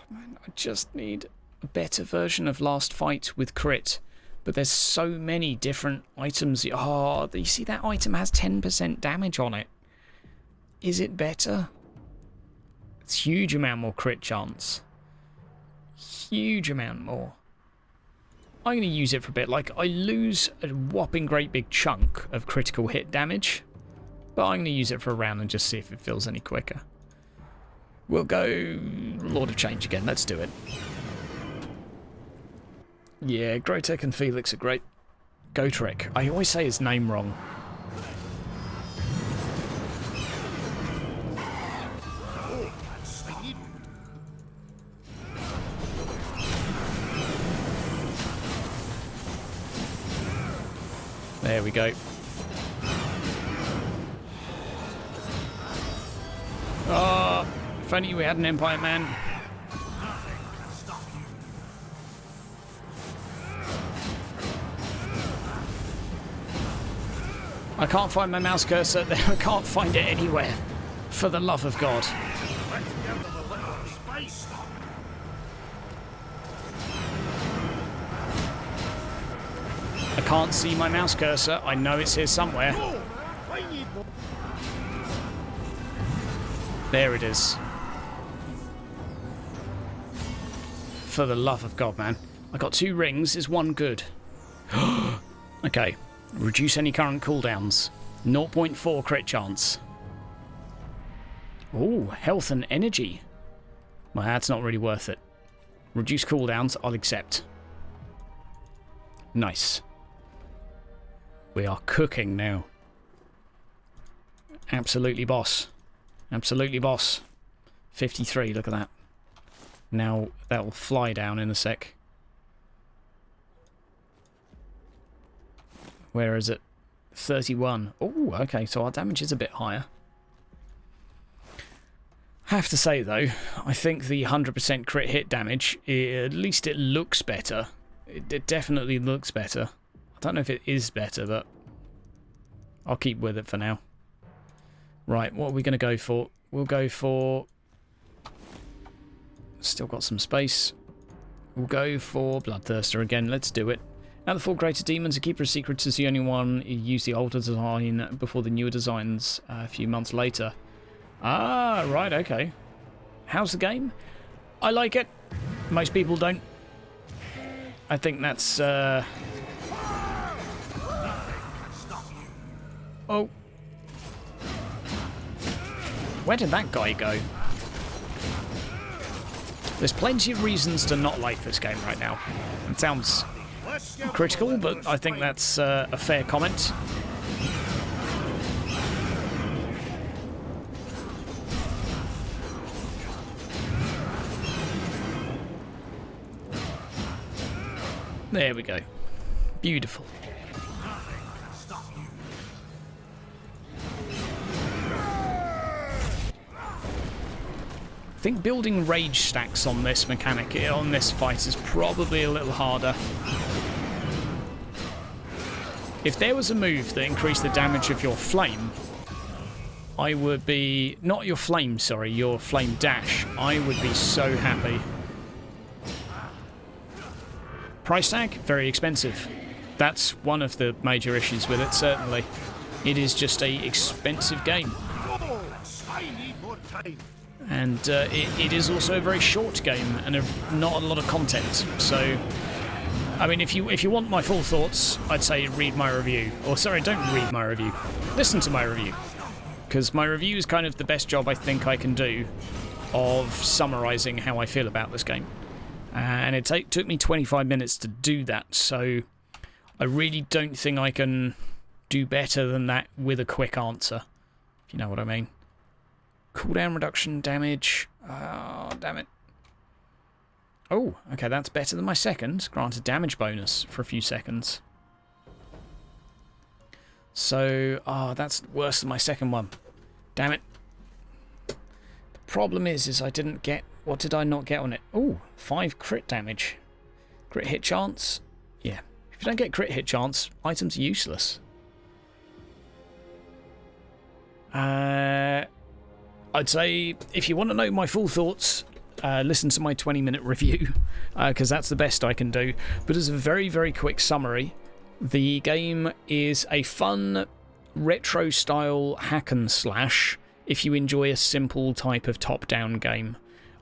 Speaker 1: man, I just need a better version of Last Fight with crit. But there's so many different items. Oh, you see that item has 10% damage on it. Is it better? It's huge amount more crit chance. Huge amount more. I'm going to use it for a bit. Like, I lose a whopping great big chunk of critical hit damage. But I'm going to use it for a round and just see if it feels any quicker. We'll go Lord of Change again. Let's do it. Yeah, Grotech and Felix are great. Gotrek. I always say his name wrong. There we go. Oh, if only we had an Empire Man. I can't find my mouse cursor. I can't find it anywhere. For the love of God.
Speaker 2: Let's give them a little space.
Speaker 1: I can't see my mouse cursor. I know it's here somewhere.
Speaker 2: Oh, I need more.
Speaker 1: There it is. For the love of God, man. I got 2 rings. Is one good? Okay. Reduce any current cooldowns. 0.4 crit chance. Oh, health and energy. Well, that's not really worth it. Reduce cooldowns, I'll accept. Nice. We are cooking now. Absolutely boss. Absolutely boss. 53, look at that. Now that will fly down in a sec. Where is it? 31. Oh, okay, so our damage is a bit higher. Have to say though, I think the 100% crit hit damage, at least it looks better. It definitely looks better. I don't know if it is better, but I'll keep with it for now. Right, what are we going to go for? We'll go for... Still got some space. We'll go for Bloodthirster again. Let's do it. Now the 4 greater demons, a keeper of secrets is the only one who used the older design before the newer designs a few months later. Ah, right, okay. How's the game? I like it. Most people don't. I think that's... Oh. Where did that guy go? There's plenty of reasons to not like this game right now. It sounds critical, but I think that's a fair comment. There we go. Beautiful. I think building rage stacks on this mechanic, on this fight, is probably a little harder. If there was a move that increased the damage of your flame, I would be... Not your flame, sorry, your flame dash. I would be so happy. Price tag? Very expensive. That's one of the major issues with it, certainly. It is just a expensive game.
Speaker 2: I need more time.
Speaker 1: And it is also a very short game and not a lot of content. So, I mean, if you want my full thoughts, I'd say read my review. Or sorry, don't read my review. Listen to my review. Because my review is kind of the best job I think I can do of summarising how I feel about this game. And it took me 25 minutes to do that, so I really don't think I can do better than that with a quick answer, if you know what I mean. Cooldown reduction, damage. Oh, damn it. Oh, okay, that's better than my second. Granted damage bonus for a few seconds. So, that's worse than my second one. Damn it. The problem is I didn't get... What did I not get on it? Oh, 5 crit damage. Crit hit chance? Yeah. If you don't get crit hit chance, items are useless. I'd say if you want to know my full thoughts, listen to my 20-minute review, because that's the best I can do. But as a very, very quick summary, the game is a fun, retro-style hack and slash if you enjoy a simple type of top-down game.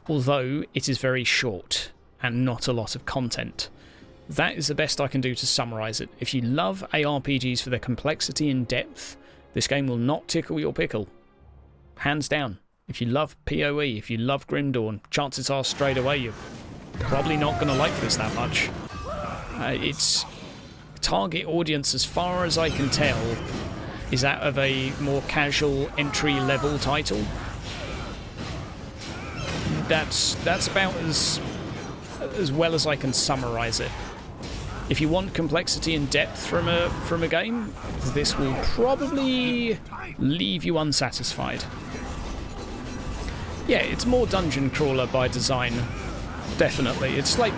Speaker 1: Although it is very short and not a lot of content. That is the best I can do to summarise it. If you love ARPGs for their complexity and depth, this game will not tickle your pickle. Hands down. If you love PoE, if you love Grim Dawn, chances are straight away you're probably not going to like this that much. Its target audience, as far as I can tell, is that of a more casual entry-level title. That's about as well as I can summarise it. if you want complexity and depth from a game, this will probably leave you unsatisfied. Yeah, it's more dungeon crawler by design, definitely. It's like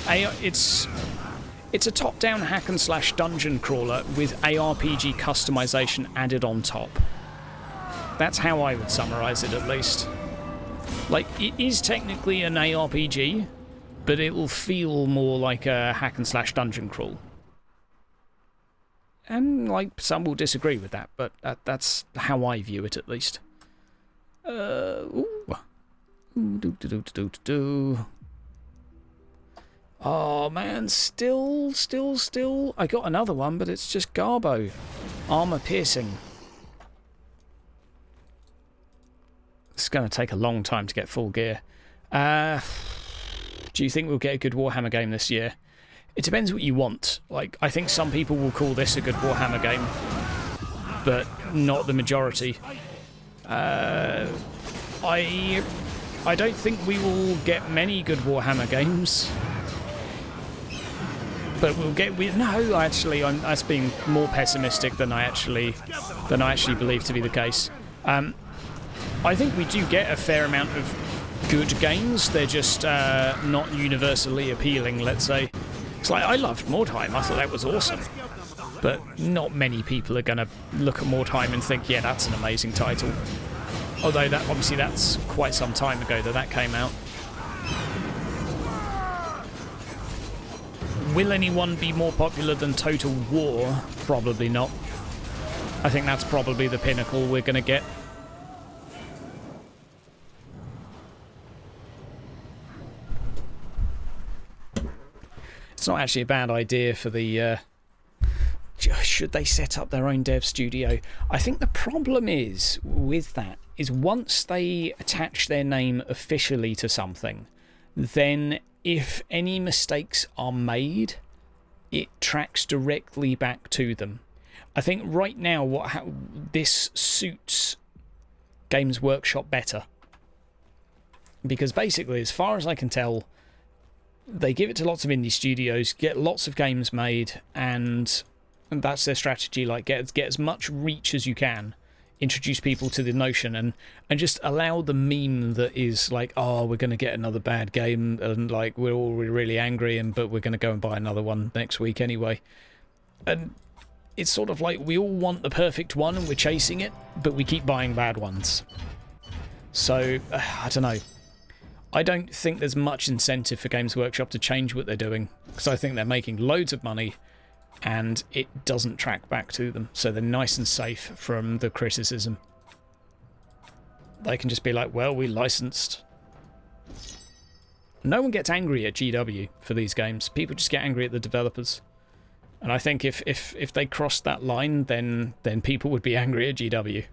Speaker 1: it's a top-down hack and slash dungeon crawler with ARPG customization added on top. That's how I would summarize it, at least. Like, it is technically an ARPG, but it will feel more like a hack and slash dungeon crawl. And, like, some will disagree with that, but that's how I view it, at least. Oh, man, still. I got another one, but it's just Garbo. Armor piercing. It's going to take a long time to get full gear. Do you think we'll get a good Warhammer game this year? It depends what you want. Like, I think some people will call this a good Warhammer game, but not the majority. I don't think we will get many good Warhammer games, but we'll get. No, actually, that's being more pessimistic than I actually believe to be the case. I think we do get a fair amount of good games. They're just not universally appealing, let's say. It's like, I loved Mordheim. I thought that was awesome. But not many people are going to look at Mordheim and think, yeah, that's an amazing title. Although, obviously, that's quite some time ago that came out. Will anyone be more popular than Total War? Probably not. I think that's probably the pinnacle we're going to get. It's not actually a bad idea for the... should they set up their own dev studio? I think the problem is with that is once they attach their name officially to something, then if any mistakes are made, it tracks directly back to them. I think right now this suits Games Workshop better. Because basically, as far as I can tell, they give it to lots of indie studios, get lots of games made, and that's their strategy. Like, get as much reach as you can, introduce people to the notion, and just allow the meme that is like, oh, we're going to get another bad game, and like we're all really angry, but we're going to go and buy another one next week anyway. And it's sort of like we all want the perfect one and we're chasing it, but we keep buying bad ones. So, I don't know. I don't think there's much incentive for Games Workshop to change what they're doing, because I think they're making loads of money and it doesn't track back to them, so they're nice and safe from the criticism. They can just be like, well, we licensed. No one gets angry at GW for these games. People just get angry at the developers. And I think if they crossed that line, then people would be angry at GW.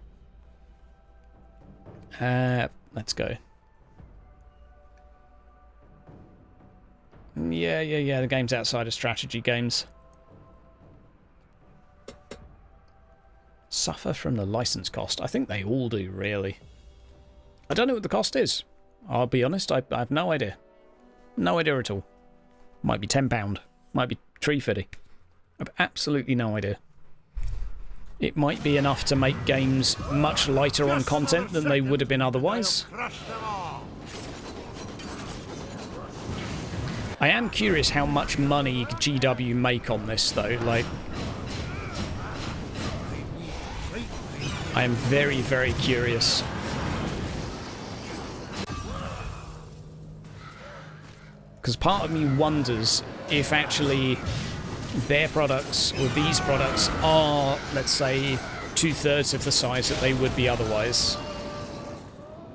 Speaker 1: Let's go. Yeah, the game's outside of strategy games. Suffer from the license cost. I think they all do, really. I don't know what the cost is. I'll be honest, I have no idea. No idea at all. Might be £10. Might be £3.50. I've absolutely no idea. It might be enough to make games much lighter on content than they would have been otherwise. I am curious how much money GW make on this, though. Like, I am very, very curious. Because part of me wonders if actually their products, or these products, are, let's say, 2/3 of the size that they would be otherwise.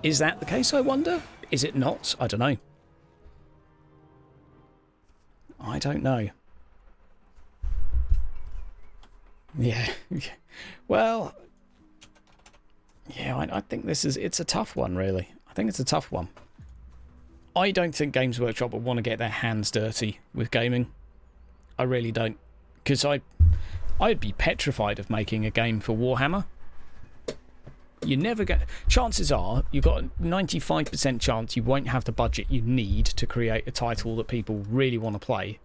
Speaker 1: Is that the case, I wonder? Is it not? I don't know. I don't know. Yeah. Well, yeah, I think it's a tough one, really. I think it's a tough one. I don't think Games Workshop would want to get their hands dirty with gaming. I really don't. Because I'd be petrified of making a game for Warhammer. You never get... Chances are, you've got a 95% chance you won't have the budget you need to create a title that people really want to play.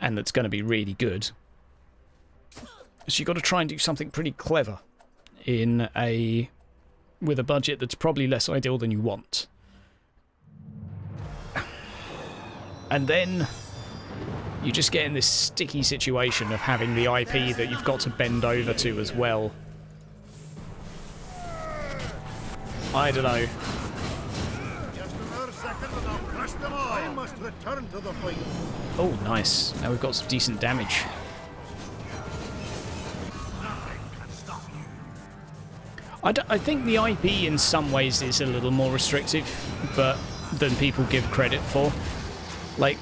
Speaker 1: and that's going to be really good. So you've got to try and do something pretty clever with a budget that's probably less ideal than you want. And then you just get in this sticky situation of having the IP that you've got to bend over to as well. I don't know.
Speaker 2: Just another second and I'll crush them all. I must return to the fight.
Speaker 1: Oh, nice. Now we've got some decent damage. I think the IP in some ways is a little more restrictive than people give credit for. Like,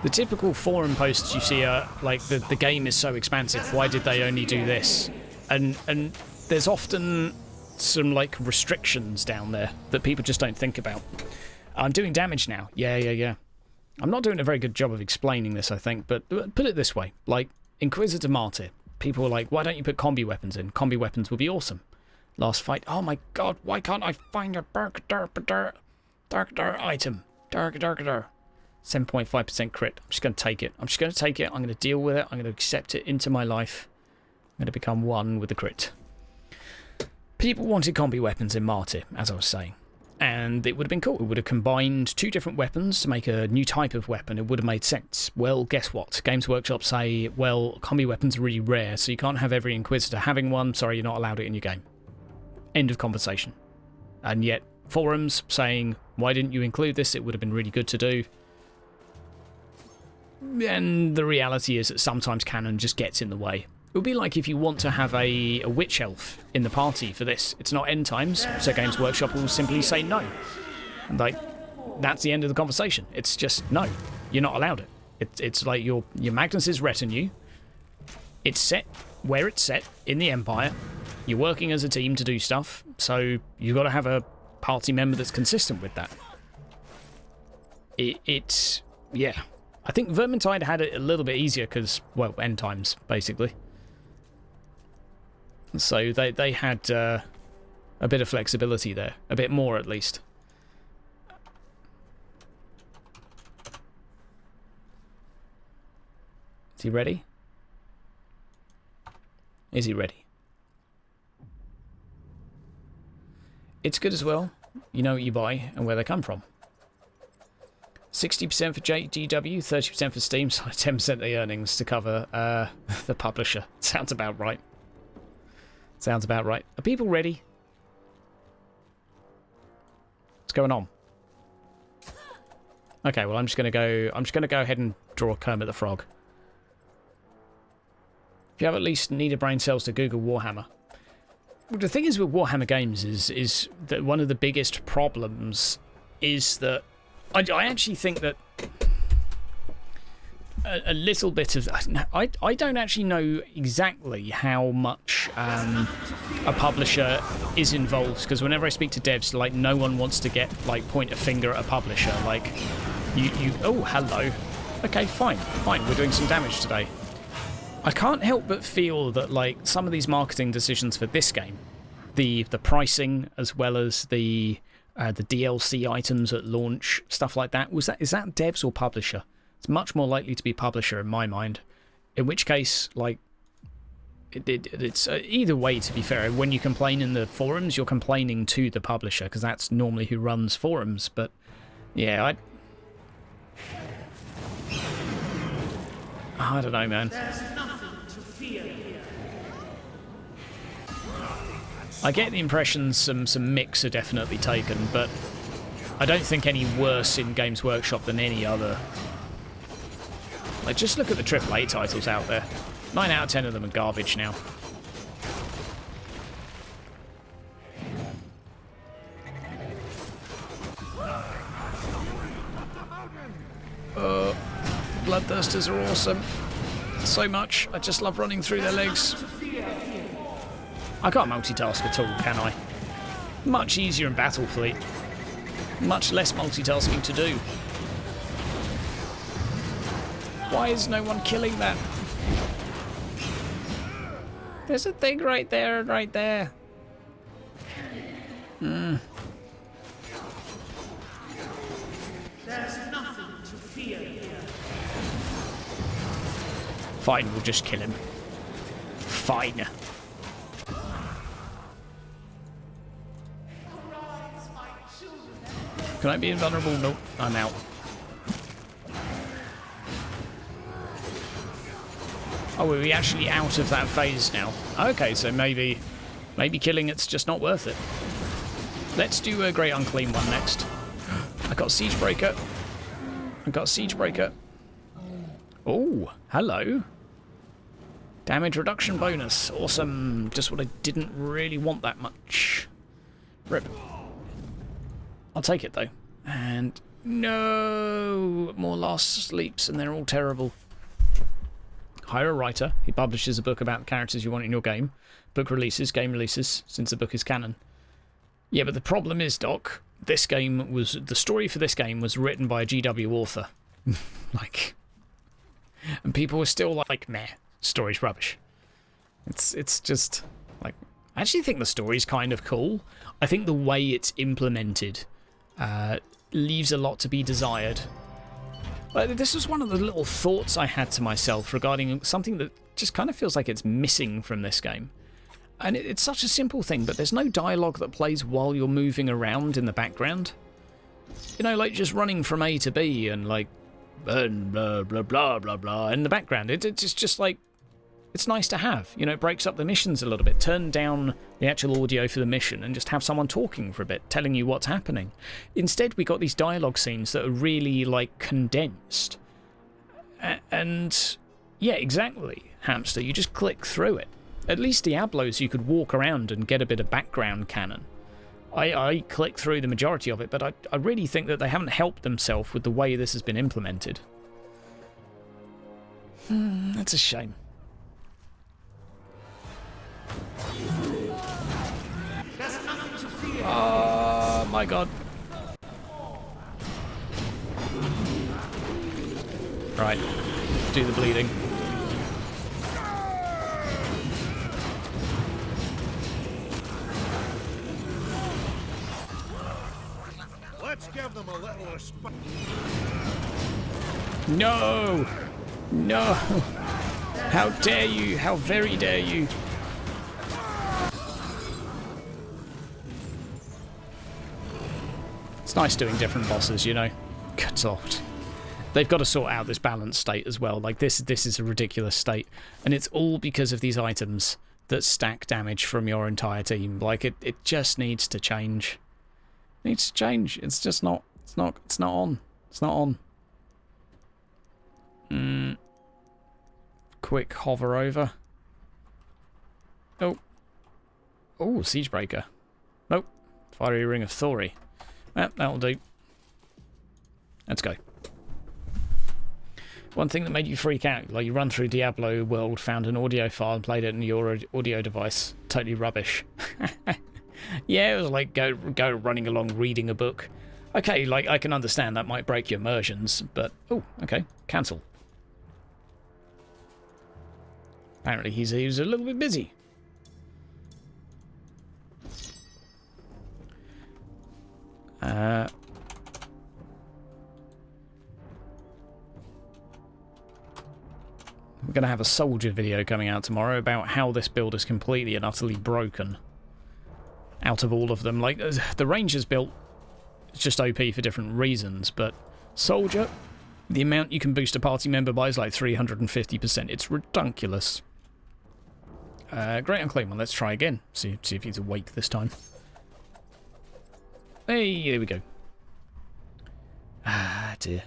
Speaker 1: the typical forum posts you see are like, the game is so expansive, why did they only do this? And there's often some like restrictions down there that people just don't think about. I'm doing damage now. Yeah. I'm not doing a very good job of explaining this, I think, but put it this way. Like, Inquisitor Martyr. People are like, why don't you put combi weapons in? Combi weapons would be awesome. Last fight. Oh my god, why can't I find a dark item? 7.5% crit. I'm just going to take it. I'm going to deal with it. I'm going to accept it into my life. I'm going to become one with the crit. People wanted combi weapons in Martyr, as I was saying. And it would have been cool. It would have combined 2 different weapons to make a new type of weapon. It would have made sense. Well, guess what? Games Workshop say, well, combi weapons are really rare, so you can't have every Inquisitor having one. Sorry, you're not allowed it in your game. End of conversation. And yet, forums saying, why didn't you include this? It would have been really good to do. And the reality is that sometimes canon just gets in the way. It would be like if you want to have a witch elf in the party for this. It's not end times, so Games Workshop will simply say no. And like, that's the end of the conversation. It's just no, you're not allowed it. It's like your Magnus's retinue. It's set where it's set in the Empire. You're working as a team to do stuff, so you've got to have a party member that's consistent with that. It's yeah. I think Vermintide had it a little bit easier because, well, end times basically. So they had a bit of flexibility there. A bit more, at least. Is he ready? Is he ready? It's good as well. You know what you buy and where they come from. 60% for GW, 30% for Steam, so 10% of the earnings to cover the publisher. Sounds about right. Sounds about right. Are people ready? What's going on? Okay, well I'm just gonna go ahead and draw Kermit the Frog. If you have at least needed brain cells to Google Warhammer. Well, the thing is with Warhammer games is that one of the biggest problems is that I actually think that a little bit of... I don't actually know exactly how much a publisher is involved, because whenever I speak to devs, like, no one wants to get, like, point a finger at a publisher. Like, you oh, hello. Okay, fine, we're doing some damage today. I can't help but feel that, like, some of these marketing decisions for this game, the pricing as well as the DLC items at launch, stuff like that, is that devs or publisher? It's much more likely to be publisher in my mind. In which case, like, it's either way, to be fair. When you complain in the forums, you're complaining to the publisher, because that's normally who runs forums. But yeah, I don't know, man.
Speaker 3: There's nothing to fear here.
Speaker 1: I get the impression some mix are definitely taken, but I don't think any worse in Games Workshop than any other. Like, just look at the AAA titles out there. 9 out of 10 of them are garbage now. Bloodthirsters are awesome. So much. I just love running through their legs. I can't multitask at all, can I? Much easier in Battlefleet. Much less multitasking to do. Why is no one killing that? There's a thing right there, right there.
Speaker 3: There's nothing to fear here.
Speaker 1: Fine, we'll just kill him. Fine. Can I be invulnerable? Nope, I'm out. Oh, are we actually out of that phase now? Okay, so maybe killing it's just not worth it. Let's do a Great Unclean one next. I got Siegebreaker. Oh, hello. Damage reduction bonus. Awesome. Just what I didn't really want that much. Rip. I'll take it though. And no, more last sleeps and they're all terrible. Hire a writer. He publishes a book about the characters you want in your game. Book releases, game releases, since the book is canon. Yeah, but the problem is, Doc, the story for this game was written by a GW author. Like, and people were still like, meh, story's rubbish. It's just like, I actually think the story's kind of cool. I think the way it's implemented leaves a lot to be desired. But this was one of the little thoughts I had to myself regarding something that just kind of feels like it's missing from this game. And it's such a simple thing, but there's no dialogue that plays while you're moving around in the background. You know, like just running from A to B and like, and blah, blah, blah, blah, blah, in the background. It's just like, it's nice to have. You know, it breaks up the missions a little bit. Turn down the actual audio for the mission and just have someone talking for a bit, telling you what's happening. Instead, we got these dialogue scenes that are really, like, condensed. And, yeah, exactly, Hamster. You just click through it. At least Diablos, you could walk around and get a bit of background canon. I click through the majority of it, but I really think that they haven't helped themselves with the way this has been implemented. That's a shame. Oh my god. Right, do the bleeding.
Speaker 2: Let's give them a little respect.
Speaker 1: No! No! How dare you! How very dare you! It's nice doing different bosses, you know. Good lord. They've got to sort out this balance state as well. Like, this is a ridiculous state. And it's all because of these items that stack damage from your entire team. Like, it just needs to change. It needs to change. It's just not... It's not on. It's not on. Quick hover over. Oh. Oh, Siegebreaker. Nope. Fiery Ring of Thori. Well, that'll do. Let's go. One thing that made you freak out, like you run through Diablo world, found an audio file and played it in your audio device. Totally rubbish. Yeah, it was like go running along reading a book. Okay, like I can understand that might break your immersions, but oh, okay, cancel. Apparently he was a little bit busy. We're going to have a soldier video coming out tomorrow about how this build is completely and utterly broken. Out of all of them, like the Rangers built, it's just OP for different reasons, but soldier, the amount you can boost a party member by is like 350%. It's ridiculous. Great Unclean one. Let's try again. See if he's awake this time. Hey, there we go. Ah, dear.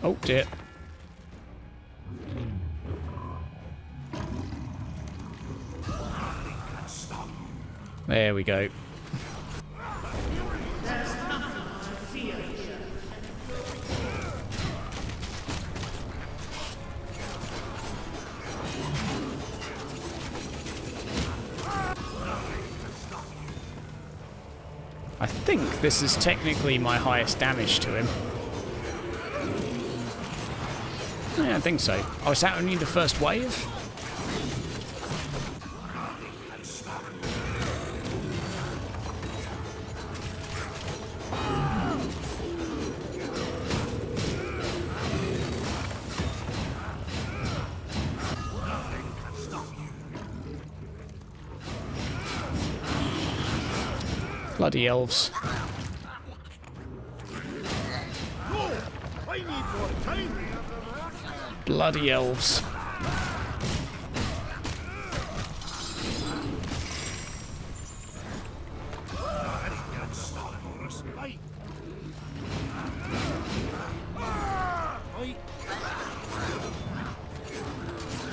Speaker 1: Oh, dear. There we go. I think this is technically my highest damage to him. Yeah, I think so. Oh, is that only the first wave? Bloody elves.
Speaker 2: No! I need more time!
Speaker 1: Bloody elves.
Speaker 2: Respite!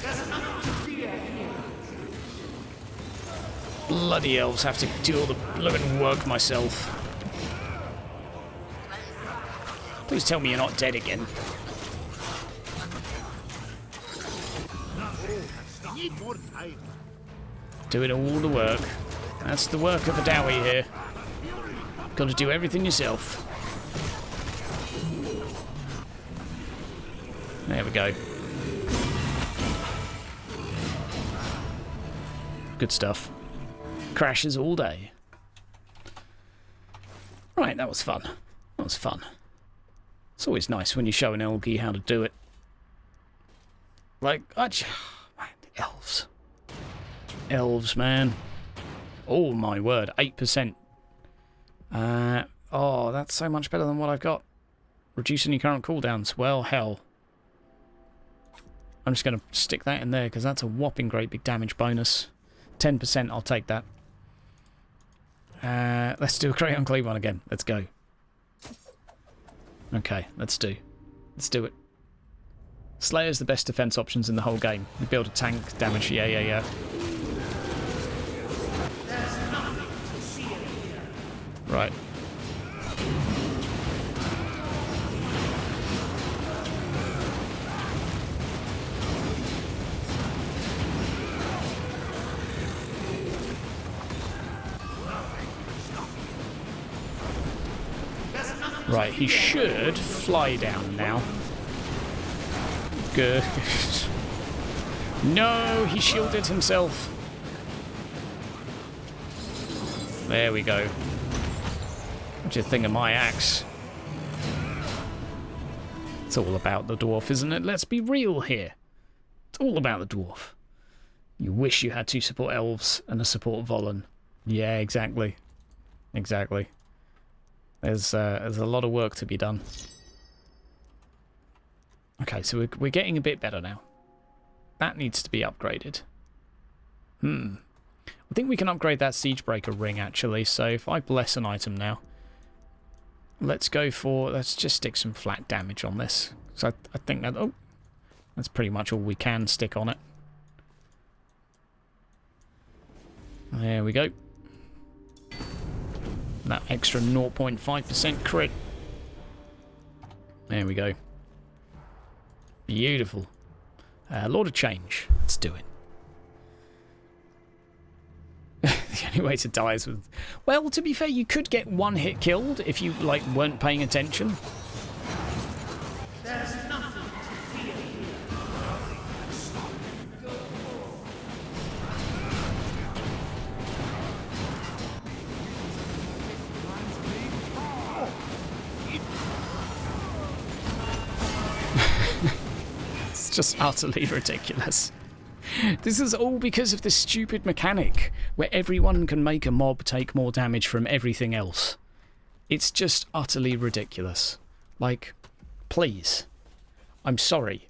Speaker 3: There's nothing to fear here.
Speaker 1: Bloody elves, have to do all the blooming work myself. Please tell me you're not dead again.
Speaker 2: I need more time!
Speaker 1: Doing all the work. That's the work of a dowie here. Got to do everything yourself. There we go. Good stuff. Crashes all day. Right, that was fun. That was fun. It's always nice when you show an Elgie how to do it. Like, man, elves. Elves, man. Oh my word, 8%. Oh, that's so much better than what I've got. Reducing your current cooldowns. Well, hell. I'm just going to stick that in there because that's a whopping great big damage bonus. 10%, I'll take that. Let's do a Crayon Clay one again. Let's go. Okay, let's do it. Slayer's the best defense options in the whole game. You build a tank, damage, yeah. Right. Right, he should fly down now. Good. No, he shielded himself. There we go. What do you think of my axe? It's all about the dwarf, isn't it? Let's be real here. It's all about the dwarf. You wish you had 2 support elves and a support Volan. Yeah, exactly. Exactly. There's a lot of work to be done. Okay, so we're getting a bit better now. That needs to be upgraded. I think we can upgrade that Siegebreaker ring, actually. So if I bless an item now, let's just stick some flat damage on this. So I think that, that's pretty much all we can stick on it. There we go. That extra 0.5% crit. There we go. Beautiful. Lord of Change. Let's do it. The only way to die is with... Well, to be fair, you could get one hit killed if you, like, weren't paying attention.
Speaker 3: There's nothing to fear here.
Speaker 1: It's just utterly ridiculous. This is all because of this stupid mechanic where everyone can make a mob take more damage from everything else. It's just utterly ridiculous. Like, please. I'm sorry.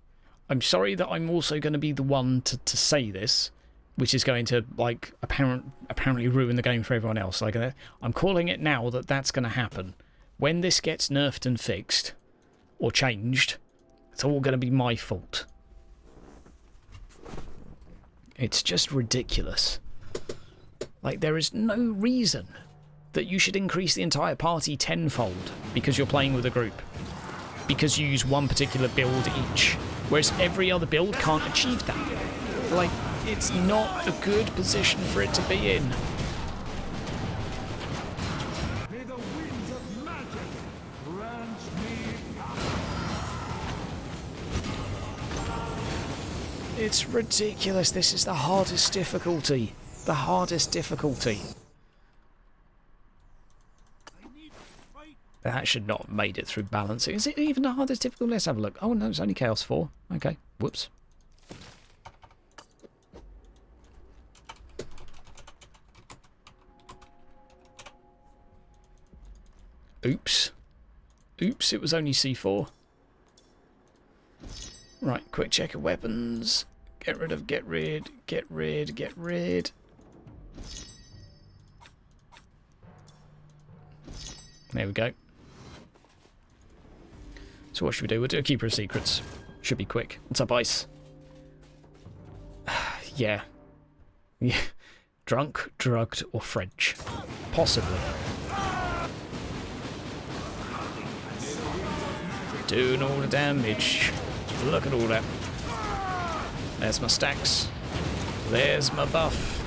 Speaker 1: I'm sorry that I'm also going to be the one to say this, which is going to, like, apparently ruin the game for everyone else. Like, I'm calling it now that that's going to happen. When this gets nerfed and fixed, or changed, it's all going to be my fault. It's just ridiculous. Like, there is no reason that you should increase the entire party tenfold because you're playing with a group. Because you use one particular build each. Whereas every other build can't achieve that. Like, it's not a good position for it to be in.
Speaker 2: May the winds of magic grant me
Speaker 1: It's ridiculous. This is the hardest difficulty. the hardest difficulty. That should not have made it through balancing. Is it even the hardest difficulty? Let's have a look. Oh no, it's only Chaos 4. Okay, whoops. Oops. Oops, it was only C4. Right, quick check of weapons. Get rid of, get rid, get rid, get rid. There we go. So what should we do? We'll do a Keeper of Secrets. Should be quick. What's up, Ice? Yeah. Yeah. Drunk, drugged, or French. Possibly. Doing all the damage. Look at all that. There's my stacks. There's my buff.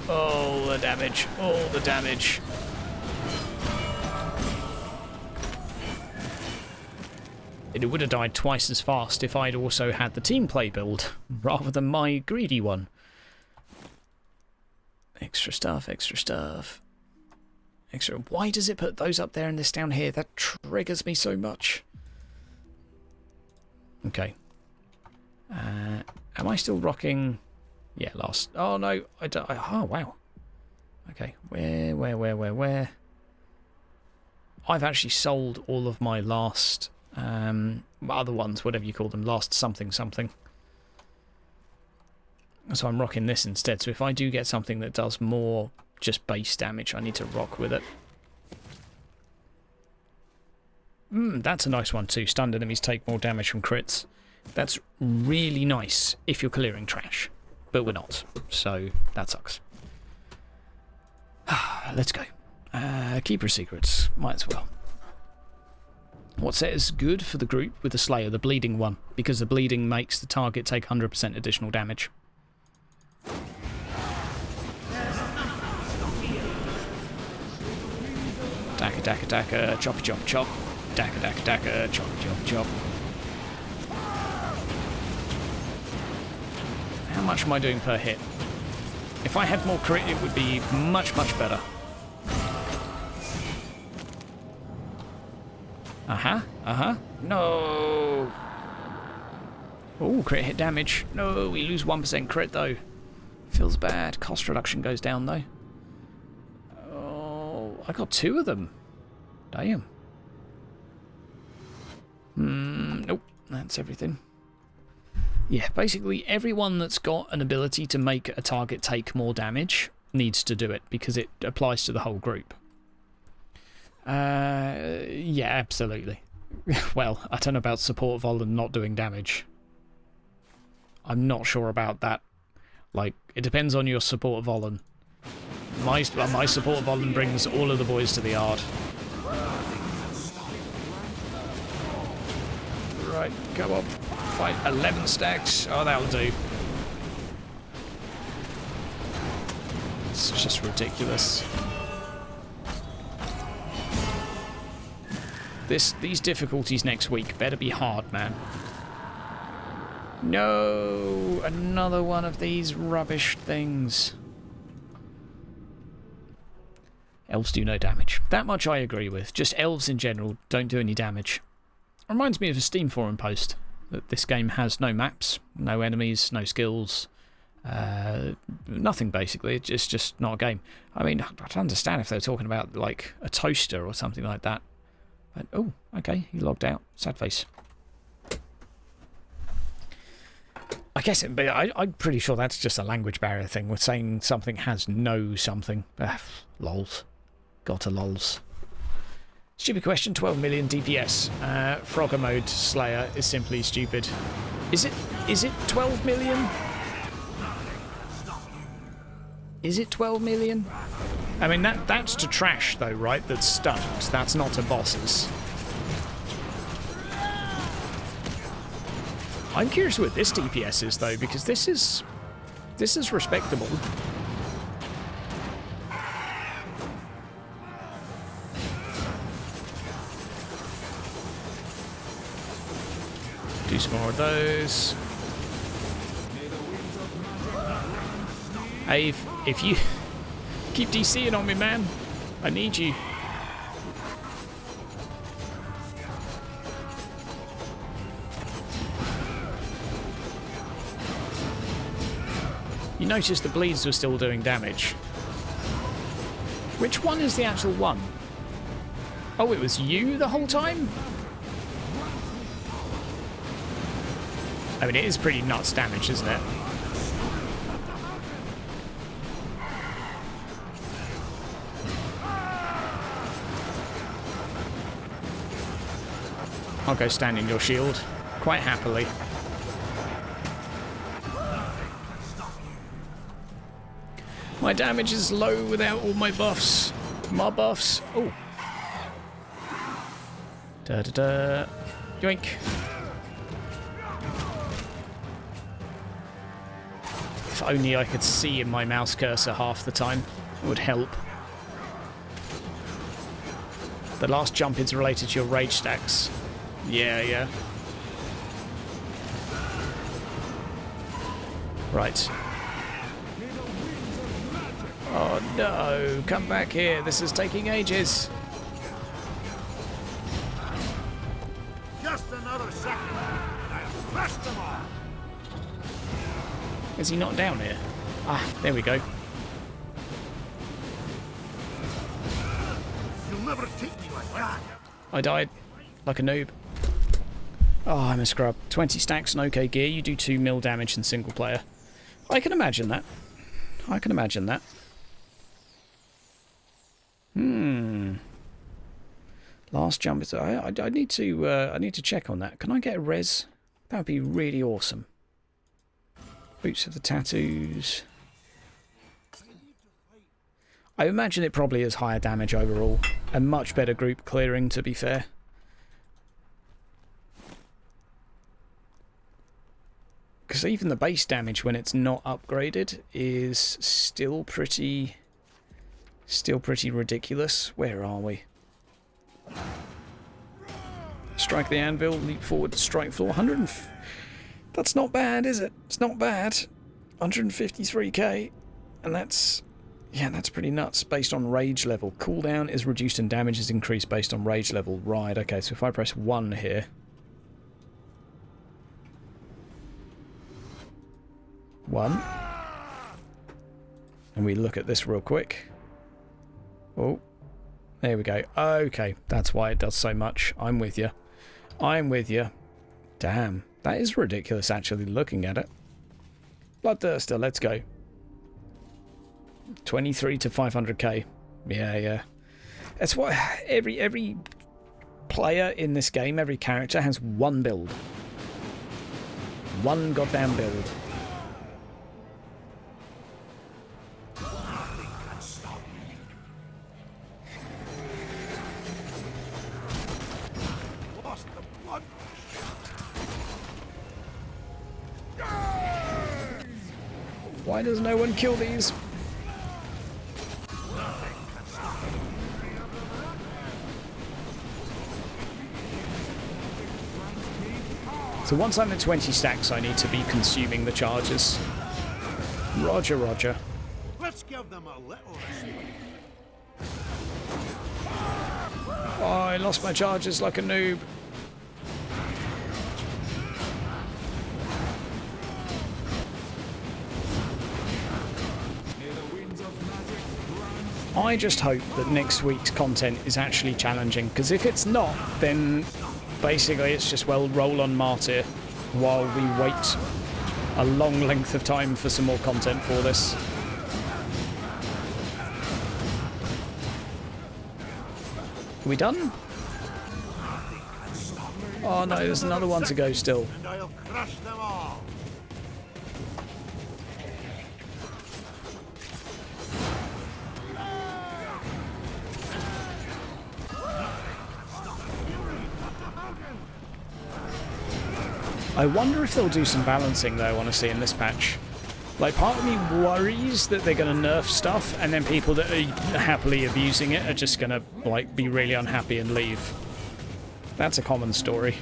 Speaker 1: All the damage. All the damage. It would have died twice as fast if I'd also had the team play build, rather than my greedy one. Extra stuff, extra stuff. Extra. Why does it put those up there and this down here? That triggers me so much. Okay. Am I still rocking? Yeah, last. Oh no, I don't. Oh wow. Okay, where? I've actually sold all of my last, other ones, whatever you call them, last something. So I'm rocking this instead. So if I do get something that does more just base damage, I need to rock with it. That's a nice one too. Stunned enemies take more damage from crits. That's really nice if you're clearing trash. But we're not. So that sucks. Let's go. Keeper of Secrets. Might as well. What set is good for the group with the Slayer? The bleeding one. Because the bleeding makes the target take 100% additional damage. Daka daka daka, chop chop chop. Daka daka daka, chop chop chop. How much am I doing per hit? If I had more crit, it would be much better. No! Oh, crit hit damage. No, we lose 1% crit though. Feels bad. Cost reduction goes down though. Oh, I got 2 of them. Damn. Nope, that's everything. Yeah, basically everyone that's got an ability to make a target take more damage needs to do it because it applies to the whole group. Yeah, absolutely. Well, I don't know about support Volan not doing damage. I'm not sure about that. Like, it depends on your support Volan. My support Volan brings all of the boys to the yard. Right, come on. Fight 11 stacks. Oh, that'll do. It's just ridiculous. These difficulties next week better be hard, man. No! Another one of these rubbish things. Elves do no damage. That much I agree with. Just elves in general don't do any damage. Reminds me of a Steam forum post. That this game has no maps, no enemies, no skills. Nothing basically. It's just not a game. I mean, I'd understand if they were talking about like a toaster or something like that. But, oh, okay, he logged out. Sad face. I guess but I'm pretty sure that's just a language barrier thing. We're saying something has no something. Lols. Got a lols. Stupid question, 12 million DPS. Frogger mode Slayer is simply stupid. Is it 12 million? Is it 12 million? I mean, that's to trash, though, right? That's stunned. That's not to bosses. I'm curious what this DPS is, though, because this is respectable. Do some more of those. Hey, if you keep DCing on me, man, I need you. You noticed the bleeds were still doing damage. Which one is the actual one? Oh, it was you the whole time? I mean, it is pretty nuts damage, isn't it? I'll go stand in your shield, quite happily. My damage is low without all my buffs. My buffs. Oh. Da da da. Yoink. If only I could see in my mouse cursor half the time, it would help. The last jump is related to your rage stacks. Yeah, yeah. Right. Oh no, come back here. This is taking ages.
Speaker 2: Just another second. I'll crush them all.
Speaker 1: Is he not down here? Ah, there we go.
Speaker 2: You'll never take me like that.
Speaker 1: I died like a noob. Oh, I'm a scrub. 20 stacks and okay gear. You do 2 mil damage in single player. I can imagine that. I can imagine that. Last jump is. I need to check on that. Can I get a res? That would be really awesome. Boots of the tattoos. I imagine it probably is higher damage overall. A much better group clearing, to be fair. Because even the base damage when it's not upgraded is still pretty ridiculous. Where are we? Strike the anvil, leap forward, strike floor. That's not bad, is it? It's not bad. 153k, and that's pretty nuts based on rage level. Cooldown is reduced and damage is increased based on rage level. Right, okay, so if I press 1 here. 1. And we look at this real quick. Oh, there we go. Okay, that's why it does so much. I'm with you. I'm with you. Damn, that is ridiculous actually looking at it. Bloodthirster, let's go. 23 to 500k. Yeah. That's what every player in this game, every character has one build. One goddamn build. Why does no one kill these? So once I'm at 20 stacks, I need to be consuming the charges. Roger, roger.
Speaker 2: Let's give them a little respect.
Speaker 1: Oh, I lost my charges like a noob. I just hope that next week's content is actually challenging, because if it's not, then basically it's just, well, roll on Martyr while we wait a long length of time for some more content for this. Are we done? Oh no, there's another one to go still.
Speaker 2: And I'll crush them all.
Speaker 1: I wonder if they'll do some balancing though, honestly, in this patch. Like, part of me worries that they're going to nerf stuff, and then people that are happily abusing it are just going to, like, be really unhappy and leave. That's a common story.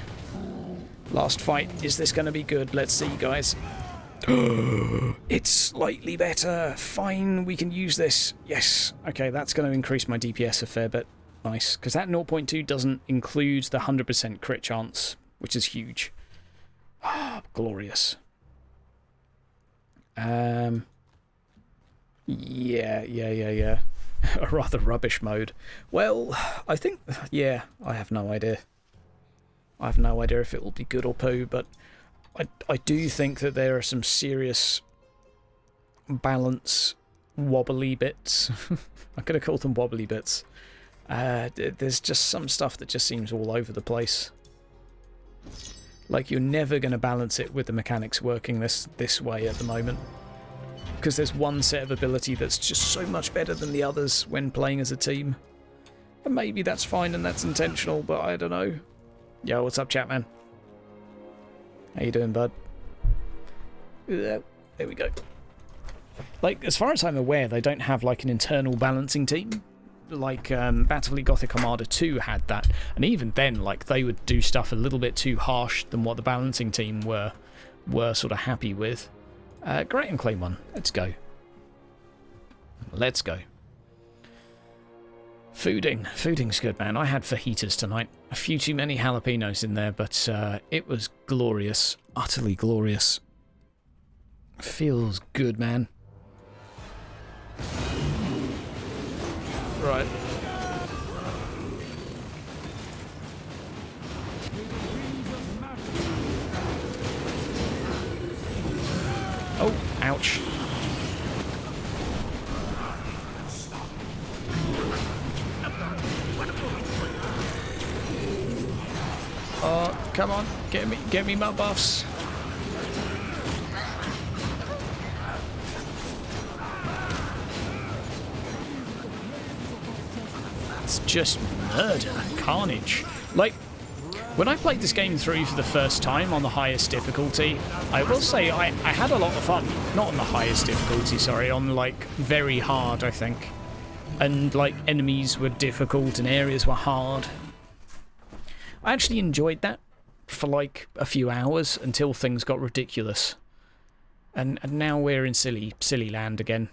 Speaker 1: Last fight. Is this going to be good? Let's see, guys. It's slightly better. Fine, we can use this. Yes. Okay, that's going to increase my DPS a fair bit. Nice. Because that 0.2 doesn't include the 100% crit chance, which is huge. Ah, glorious. Yeah. A rather rubbish mode. Well, I think... Yeah, I have no idea. I have no idea if it will be good or poo, but I do think that there are some serious balance wobbly bits. I'm going to call them wobbly bits. There's just some stuff that just seems all over the place. Like, you're never going to balance it with the mechanics working this way at the moment. Because there's one set of ability that's just so much better than the others when playing as a team. And maybe that's fine and that's intentional, but I don't know. Yo, what's up, chat man? How you doing, bud? There we go. Like, as far as I'm aware, they don't have like an internal balancing team. Like, Battlefleet Gothic Armada 2 had that. And even then, like, they would do stuff a little bit too harsh than what the balancing team were sort of happy with. Great and claim one. Let's go. Let's go. Fooding. Fooding's good, man. I had fajitas tonight. A few too many jalapenos in there, but it was glorious. Utterly glorious. Feels good, man. Right. Oh, ouch. Oh, come on, get me my buffs. It's just murder, carnage. Like, when I played this game through for the first time on the highest difficulty, I will say I had a lot of fun. Not on the highest difficulty, sorry, on like very hard, I think. And like enemies were difficult and areas were hard. I actually enjoyed that for like a few hours until things got ridiculous. And now we're in silly land again.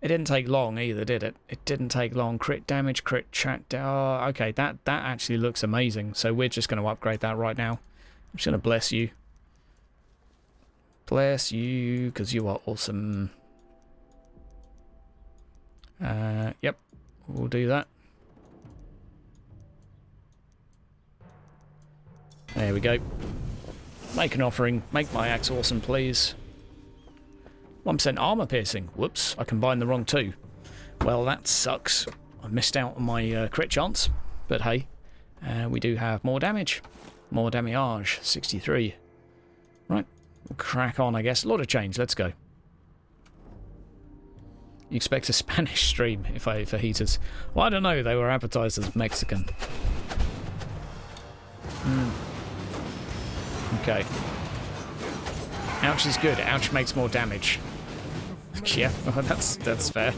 Speaker 1: It didn't take long either, did it? It didn't take long. Crit damage, crit chat. Oh, okay, that actually looks amazing. So we're just going to upgrade that right now. I'm just going to bless you. Bless you, because you are awesome. Yep, we'll do that. There we go. Make an offering. Make my axe awesome, please. 1% armor piercing. Whoops, I combined the wrong two. Well, that sucks. I missed out on my crit chance. But hey, we do have more damage. More damage. 63. Right, we'll crack on, I guess. A lot of change. Let's go. You expect a Spanish stream if I ate fajitas? Well, I don't know. They were advertised as Mexican. Okay. Ouch is good. Ouch makes more damage. Yeah, well, that's fair.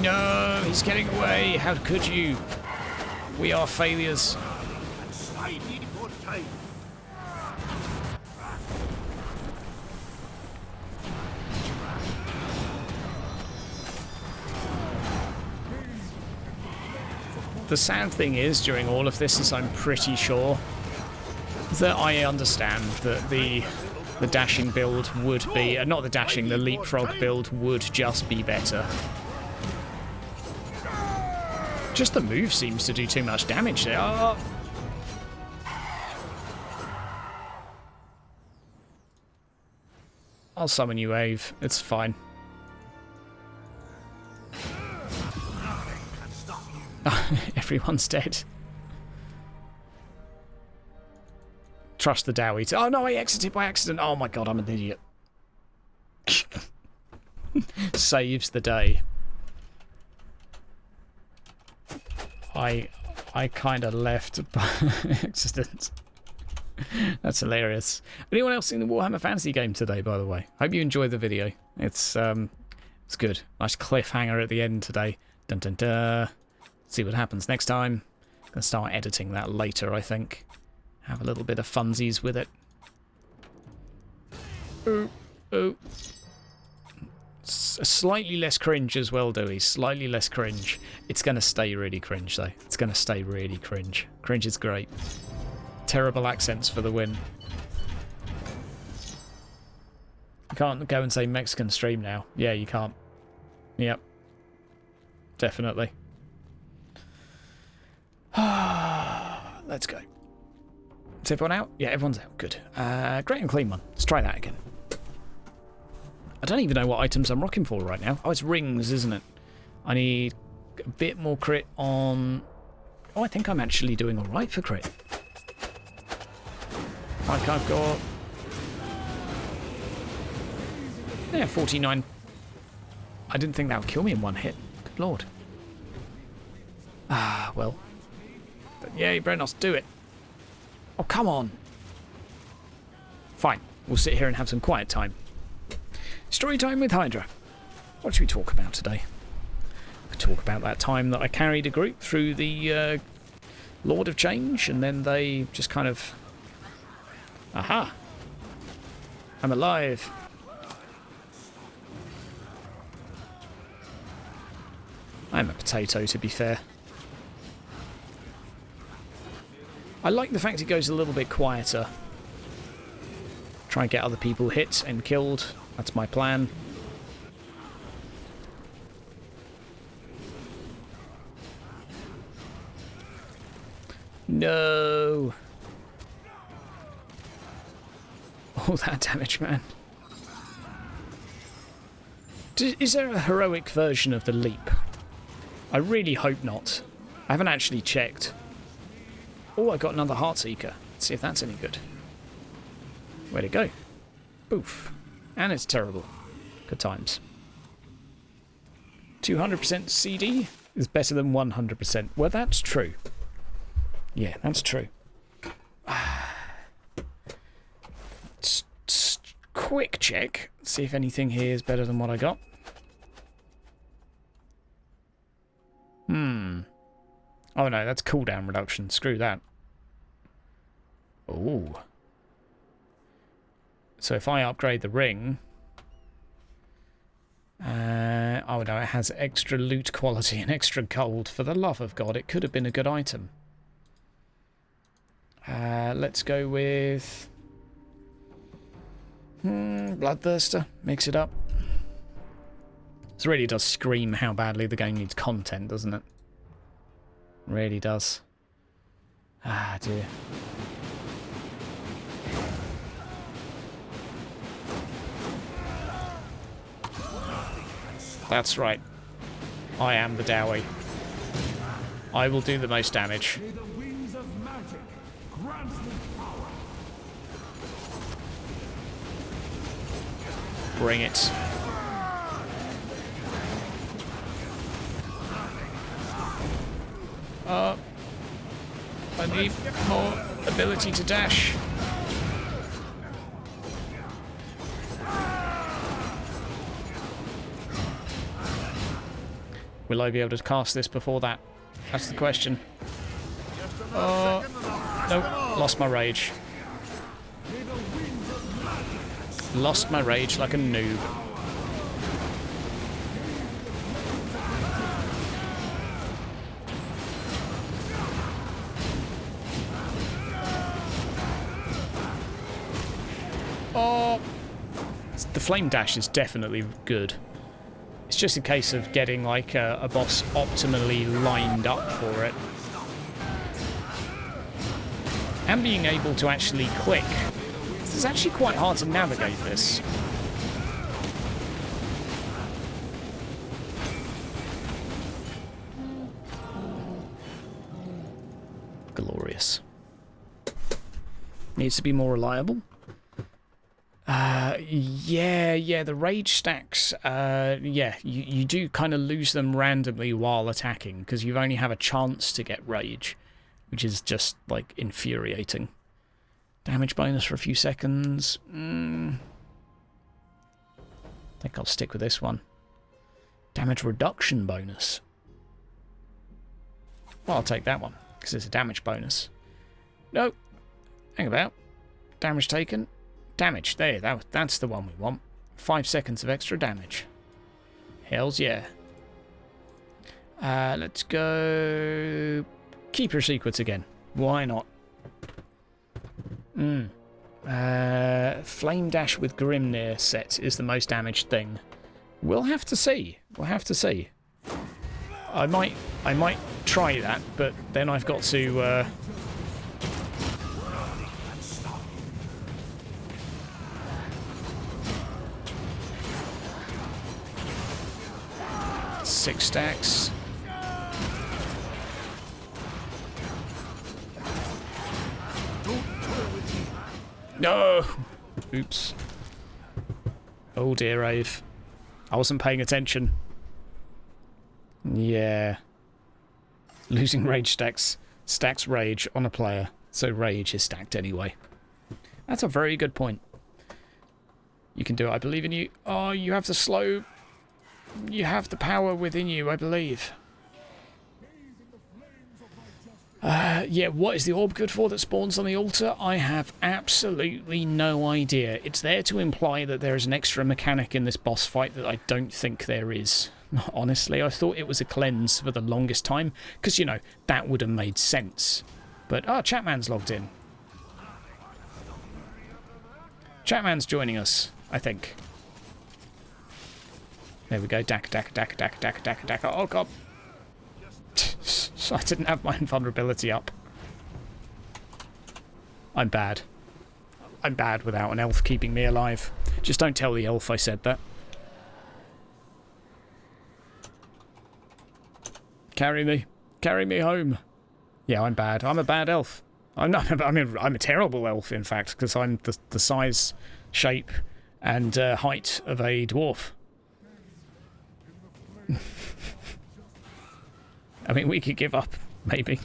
Speaker 1: No, he's getting away. How could you? We are failures. The sad thing is, during all of this, is I'm pretty sure that I understand that the dashing build would be... not the dashing, the leapfrog build would just be better. Just the move seems to do too much damage there. Oh. I'll summon you, Ave. It's fine. Everyone's dead. Trust the Dowie. Oh no, I exited by accident. Oh my god, I'm an idiot. Saves the day. I kind of left by accident. That's hilarious. Anyone else in the Warhammer Fantasy game today, by the way? Hope you enjoyed the video. It's good. Nice cliffhanger at the end today. Dun dun dun. See what happens next time. Gonna start editing that later, I think. Have a little bit of funsies with it. Ooh, ooh. Slightly less cringe as well, Dewey. Slightly less cringe. It's going to stay really cringe, though. It's going to stay really cringe. Cringe is great. Terrible accents for the win. You can't go and say Mexican stream now. Yeah, you can't. Yep. Definitely. Let's go. Is everyone out? Yeah, everyone's out. Good. Great and clean one. Let's try that again. I don't even know what items I'm rocking for right now. Oh, it's rings, isn't it? I need a bit more crit on... Oh, I think I'm actually doing alright for crit. Like I've got... Yeah, 49. I didn't think that would kill me in one hit. Good lord. Ah, well. But yeah, Brenos, do it. Oh, come on. Fine. We'll sit here and have some quiet time. Story time with Hydra. What should we talk about today? We could talk about that time that I carried a group through the Lord of Change, and then they just kind of... Aha! I'm alive. I'm a potato, to be fair. I like the fact it goes a little bit quieter. Try and get other people hit and killed. That's my plan. No. All that damage, man. Is there a heroic version of the leap? I really hope not. I haven't actually checked. Oh, I got another Heartseeker. Let's see if that's any good. Where'd it go? Boof. And it's terrible. Good times. 200% CD is better than 100%. Well, that's true. Yeah, that's true. Quick check. See if anything here is better than what I got. Oh no, that's cooldown reduction. Screw that. Ooh. So if I upgrade the ring... oh no, it has extra loot quality and extra gold. For the love of God, it could have been a good item. Let's go with... Bloodthirster. Mix it up. This really does scream how badly the game needs content, doesn't it? Really does. Ah, dear. That's right. I am the Dowie. I will do the most damage.
Speaker 3: May the wings of magic grant me power.
Speaker 1: Bring it. I need more ability to dash. Will I be able to cast this before that? That's the question. Oh, nope, lost my rage. Lost my rage like a noob. Oh, the flame dash is definitely good. It's just a case of getting like a boss optimally lined up for it. And being able to actually click. It's actually quite hard to navigate this. Glorious. Needs to be more reliable. Yeah, the rage stacks, yeah, you do kind of lose them randomly while attacking, because you only have a chance to get rage, which is just, like, infuriating. Damage bonus for a few seconds. I think I'll stick with this one. Damage reduction bonus. Well, I'll take that one. Because it's a damage bonus. No. Hang about. Damage taken. Damage. There, that's the one we want. 5 seconds of extra damage. Hells yeah. Let's go... Keeper Secrets again. Why not? Flame Dash with Grimnir set is the most damaged thing. We'll have to see. We'll have to see. I might try that, but then I've got to... 6 stacks. No! Oops. Oh dear, Ave. I wasn't paying attention. Yeah. Losing rage stacks rage on a player, so rage is stacked anyway. That's a very good point. You can do it, I believe in you. Oh, you have the slow... You have the power within you, I believe. Yeah, what is the orb good for that spawns on the altar? I have absolutely no idea. It's there to imply that there is an extra mechanic in this boss fight that I don't think there is. Honestly, I thought it was a cleanse for the longest time, because, you know, that would have made sense. But, Chatman's logged in. Chatman's joining us, I think. There we go. Daka. Oh, God. I didn't have my invulnerability up. I'm bad. I'm bad without an elf keeping me alive. Just don't tell the elf I said that. Carry me. Carry me home. Yeah, I'm bad. I'm a bad elf. I'm not. I mean, I'm a terrible elf, in fact, because I'm the size, shape, and height of a dwarf. I mean, we could give up, maybe.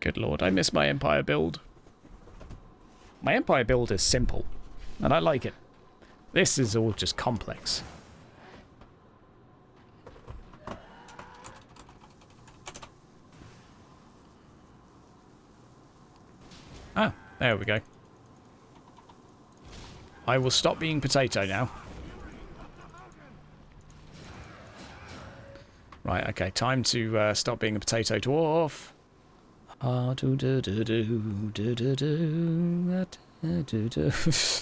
Speaker 1: Good lord, I miss my Empire build. My Empire build is simple, and I like it. This is all just complex. Ah, there we go. I will stop being potato now. Right, okay, time to stop being a potato dwarf.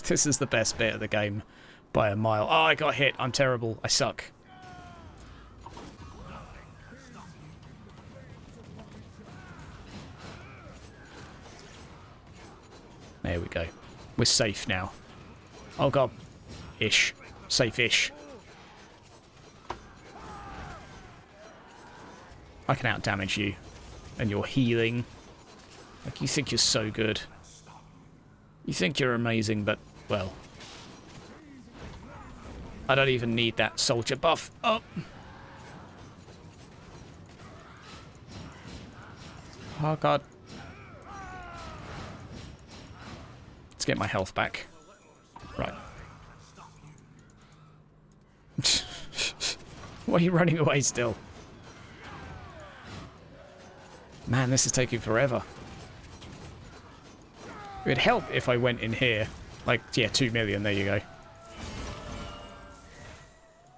Speaker 1: This is the best bit of the game by a mile. Oh, I got hit. I'm terrible. I suck. There we go. We're safe now. Oh, God. Ish. Safe-ish. I can out-damage you. And you're healing. Like, you think you're so good. You think you're amazing, but, well... I don't even need that soldier buff. Oh! Oh, God. Let's get my health back. Right. Why are you running away still? Man, this is taking forever. It would help if I went in here. Like, yeah, 2 million, there you go.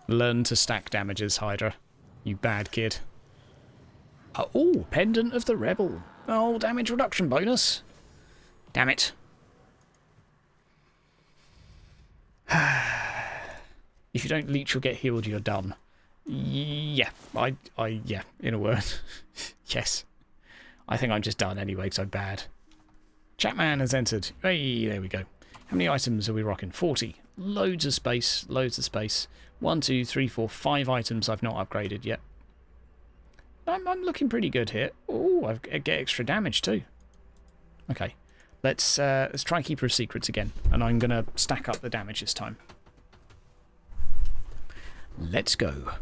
Speaker 1: Learn to stack damages, Hydra. You bad kid. Oh, Pendant of the Rebel. Oh, damage reduction bonus. Damn it. If you don't leech or get healed, you're done. Yeah, yeah, in a word. Yes. I think I'm just done anyway, because I'm bad. Chatman has entered. Hey, there we go. How many items are we rocking? 40. Loads of space, loads of space. 1, 2, 3, 4, 5 items I've not upgraded yet. I'm looking pretty good here. Oh, I get extra damage too. Okay, let's try Keeper of Secrets again, and I'm gonna stack up the damage this time. Let's go.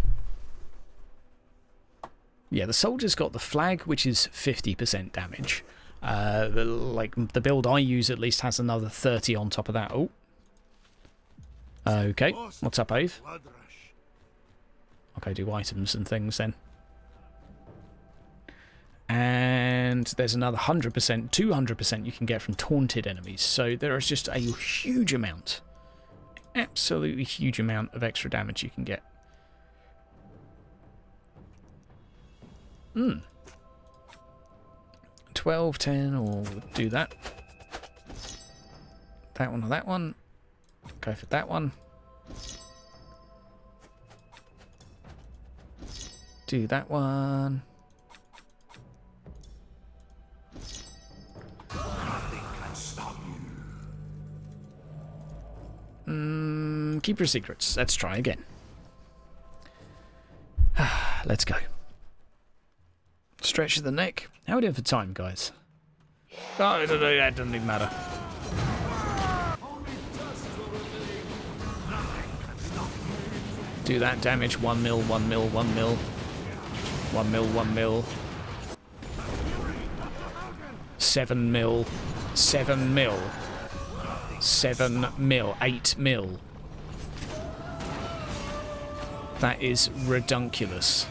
Speaker 1: Yeah, the soldier's got the flag, which is 50% damage. Like, the build I use at least has another 30 on top of that. Oh. Okay, what's up, Ave? Okay, do items and things then. And there's another 100%, 200% you can get from taunted enemies. So there is just a huge amount, absolutely huge amount of extra damage you can get. 12, 10, or do that. That one or that one. Go for that one. Do that one. Keep your secrets. Let's try again. Let's go. Stretch of the neck. How are we doing for time, guys? Oh, that doesn't even matter. Do that damage. 1 mil, 1 mil, 1 mil. 1 mil, 1 mil. 7 mil. 7 mil. 7 mil. 8 mil. That is redunculous.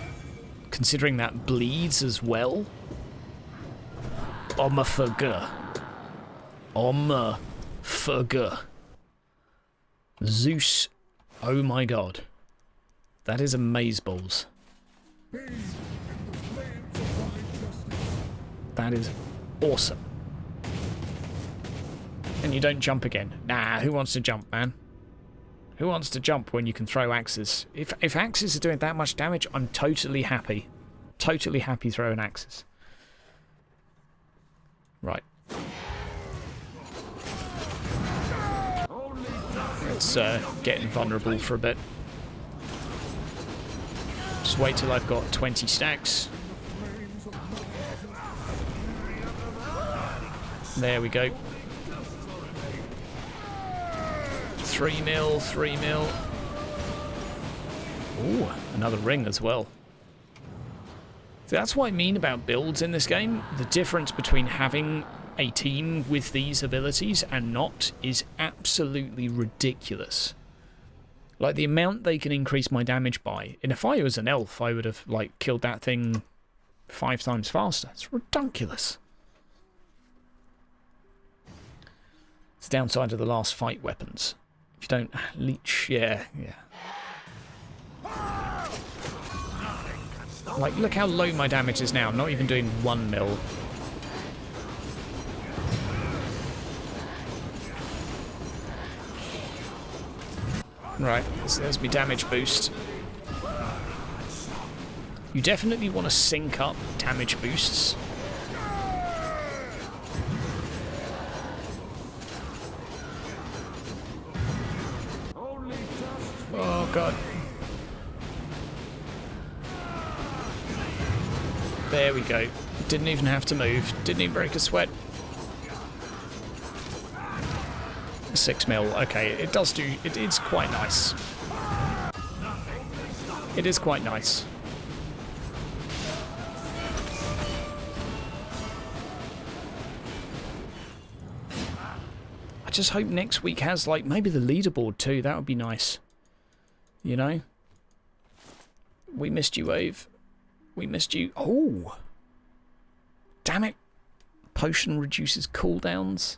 Speaker 1: Considering that bleeds as well. Omafugger. Omafugger. Zeus. Oh my god. That is amazeballs. That is awesome. And you don't jump again. Nah, who wants to jump, man? Who wants to jump when you can throw axes? If axes are doing that much damage, I'm totally happy. Totally happy throwing axes. Right. Let's get invulnerable for a bit. Just wait till I've got 20 stacks. There we go. 3 mil, 3 mil. Ooh, another ring as well. So that's what I mean about builds in this game. The difference between having a team with these abilities and not is absolutely ridiculous. Like, the amount they can increase my damage by. And if I was an elf, I would have, like, killed that thing 5 times faster. It's ridiculous. It's the downside of the last fight weapons. If you don't leech, yeah. Like, look how low my damage is now. I'm not even doing 1 mil. Right, there's my damage boost. You definitely want to sync up damage boosts. Oh god. There we go. Didn't even have to move. Didn't even break a sweat. 6 mil. Okay, it does do... It's quite nice. It is quite nice. I just hope next week has, like, maybe the leaderboard too. That would be nice. You know? We missed you, Wave. We missed you. Oh! Damn it. Potion reduces cooldowns.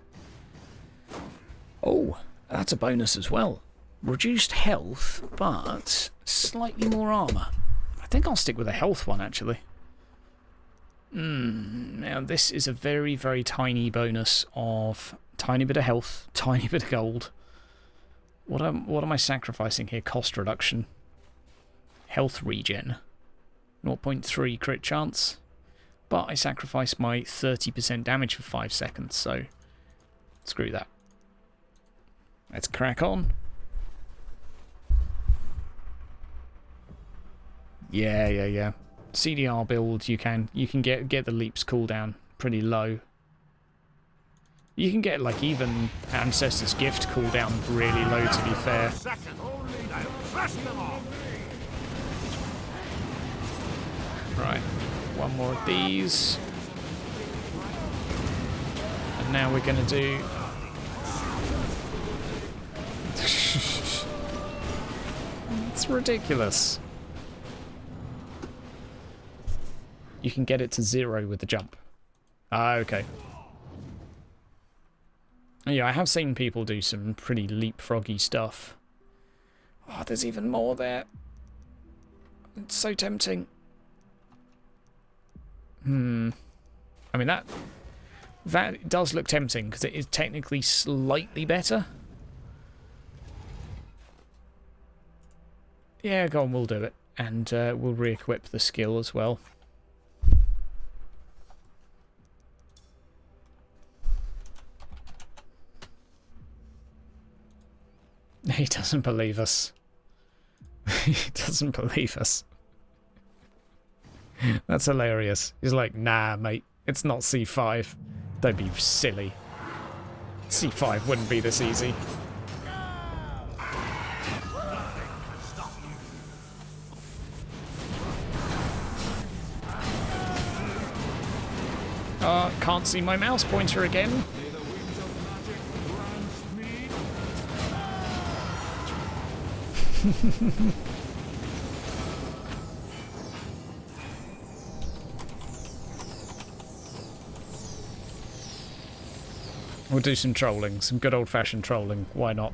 Speaker 1: Oh, that's a bonus as well. Reduced health, but slightly more armor. I think I'll stick with a health one, actually. Now, this is a very, very tiny bonus of tiny bit of health, tiny bit of gold. What am I sacrificing here? Cost reduction. Health regen. 0.3 crit chance. But I sacrificed my 30% damage for 5 seconds, so screw that. Let's crack on. Yeah. CDR build, you can get the leaps cooldown pretty low. You can get, like, even Ancestor's Gift cooldown really low, to be fair. Right, one more of these. And now we're going to do... It's ridiculous. You can get it to 0 with the jump. Ah, okay. Yeah, I have seen people do some pretty leapfroggy stuff. Oh, there's even more there. It's so tempting. I mean, that does look tempting because it is technically slightly better. Yeah, go on, we'll do it. And we'll re-equip the skill as well. He doesn't believe us. He doesn't believe us. That's hilarious. He's like, nah, mate, it's not C5. Don't be silly. C5 wouldn't be this easy. Can't see my mouse pointer again. We'll do some trolling, some good old-fashioned trolling. Why not?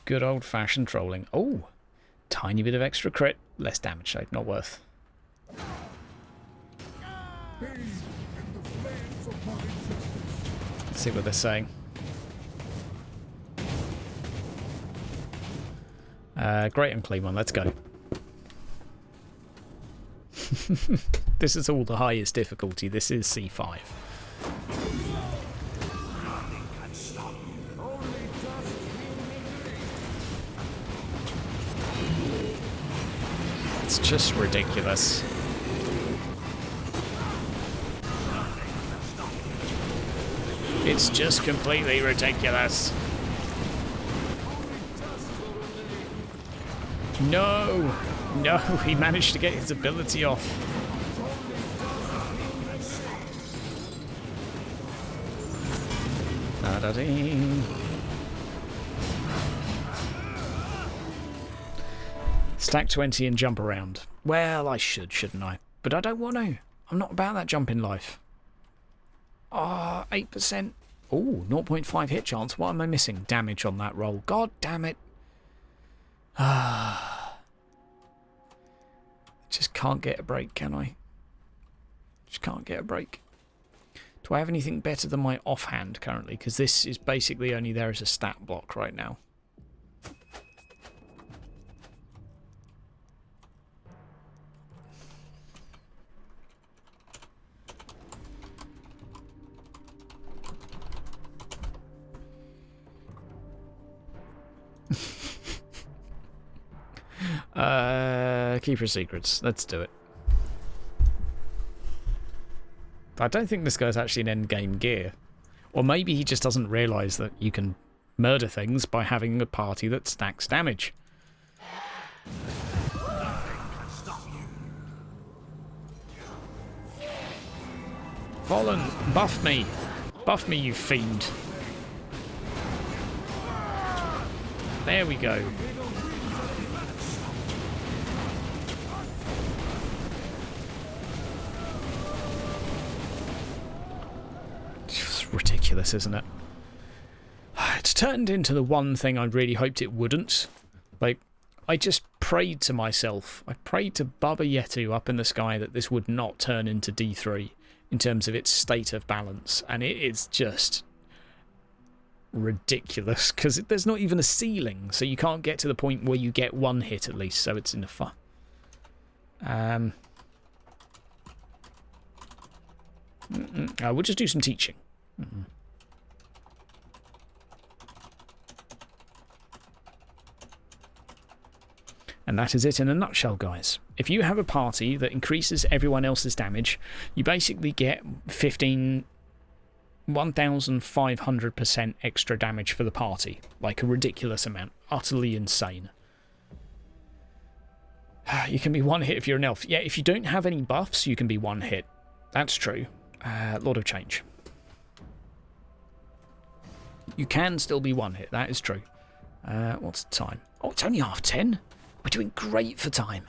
Speaker 1: Good old-fashioned trolling. Oh, tiny bit of extra crit, less damage though, not worth. Let's see what they're saying. Great and clean one, let's go. This is all the highest difficulty, this is C5. It's just ridiculous. It's just completely ridiculous. No! No, he managed to get his ability off. Da-da-ding. Stack 20 and jump around. Well, I should, shouldn't I? But I don't want to. I'm not about that jump in life. Ah, 8%. Oh, 0.5 hit chance. What am I missing? Damage on that roll. God damn it. Ah. Just can't get a break, can I? Just can't get a break. Do I have anything better than my offhand currently? Because this is basically only there as a stat block right now. Keeper Secrets. Let's do it. I don't think this guy's actually an endgame gear. Or maybe he just doesn't realise that you can murder things by having a party that stacks damage. Fallen, buff me. Buff me, you fiend. There we go. Ridiculous, isn't it? It's turned into the one thing I really hoped it wouldn't. Like, I just prayed to myself. I prayed to Baba Yetu up in the sky that this would not turn into D3 in terms of its state of balance. And it is just ridiculous because there's not even a ceiling. So you can't get to the point where you get one hit at least. So it's in the fun. We'll just do some teaching. And that is it in a nutshell, guys. If you have a party that increases everyone else's damage, you basically get 1,500% extra damage for the party. Like a ridiculous amount. Utterly insane. You can be one hit if you're an elf. Yeah, if you don't have any buffs, you can be one hit. That's true. Lot of change. You can still be one hit, that is true. What's the time? Oh, it's only 10:30. We're doing great for time.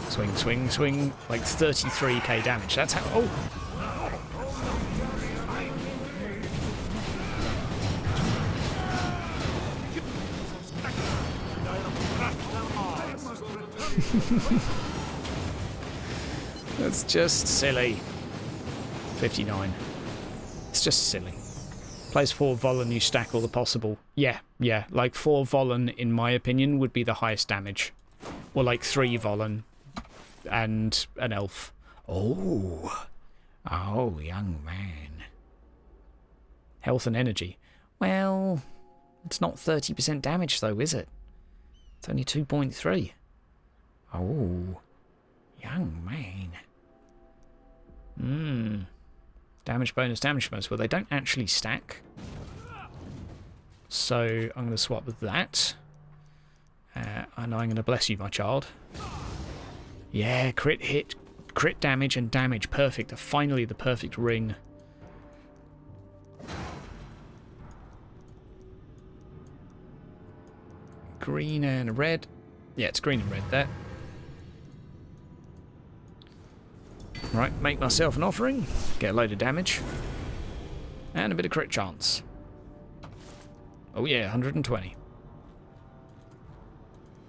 Speaker 1: Swing, swing, swing. Like 33k damage. That's how... Oh! That's just silly. 59. It's just silly. Plays 4 Volan, you stack all the possible. Yeah, like 4 Volan, in my opinion, would be the highest damage. Or like 3 Volan and an elf. Oh, young man. Health and energy. Well, it's not 30% damage though, is it? It's only 2.3. Oh, young man. Damage bonus, damage bonus. Well, they don't actually stack. So I'm going to swap with that. And I'm going to bless you, my child. Yeah, crit hit, crit damage and damage. Perfect. Finally the perfect ring. Green and red. Yeah, it's green and red there. Right, make myself an offering, get a load of damage, and a bit of crit chance. Oh yeah, 120.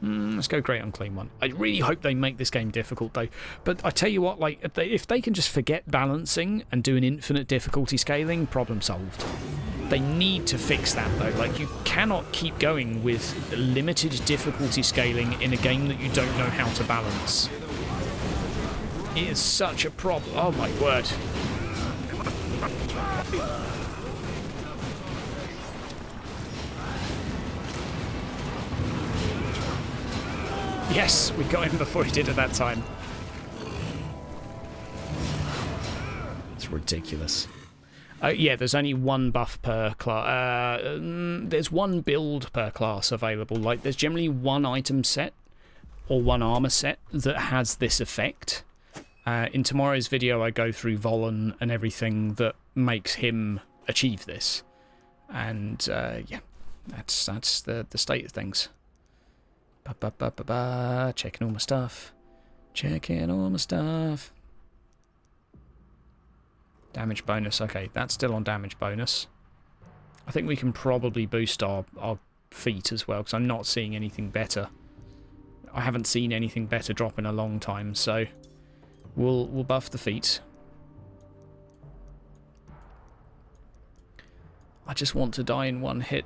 Speaker 1: Let's go great on clean one. I really hope they make this game difficult though. But I tell you what, like if they can just forget balancing and do an infinite difficulty scaling, problem solved. They need to fix that though. Like you cannot keep going with limited difficulty scaling in a game that you don't know how to balance. It is such a problem. Oh my word. Yes, we got him before he did at that time. It's ridiculous. Yeah, there's only one buff per class. There's one build per class available. Like, there's generally one item set or one armor set that has this effect. In tomorrow's video, I go through Volan and everything that makes him achieve this. And, yeah, that's the state of things. Checking all my stuff. Checking all my stuff. Damage bonus. Okay, that's still on damage bonus. I think we can probably boost our feet as well, because I'm not seeing anything better. I haven't seen anything better drop in a long time, so we'll buff the feet. I just want to die in one hit.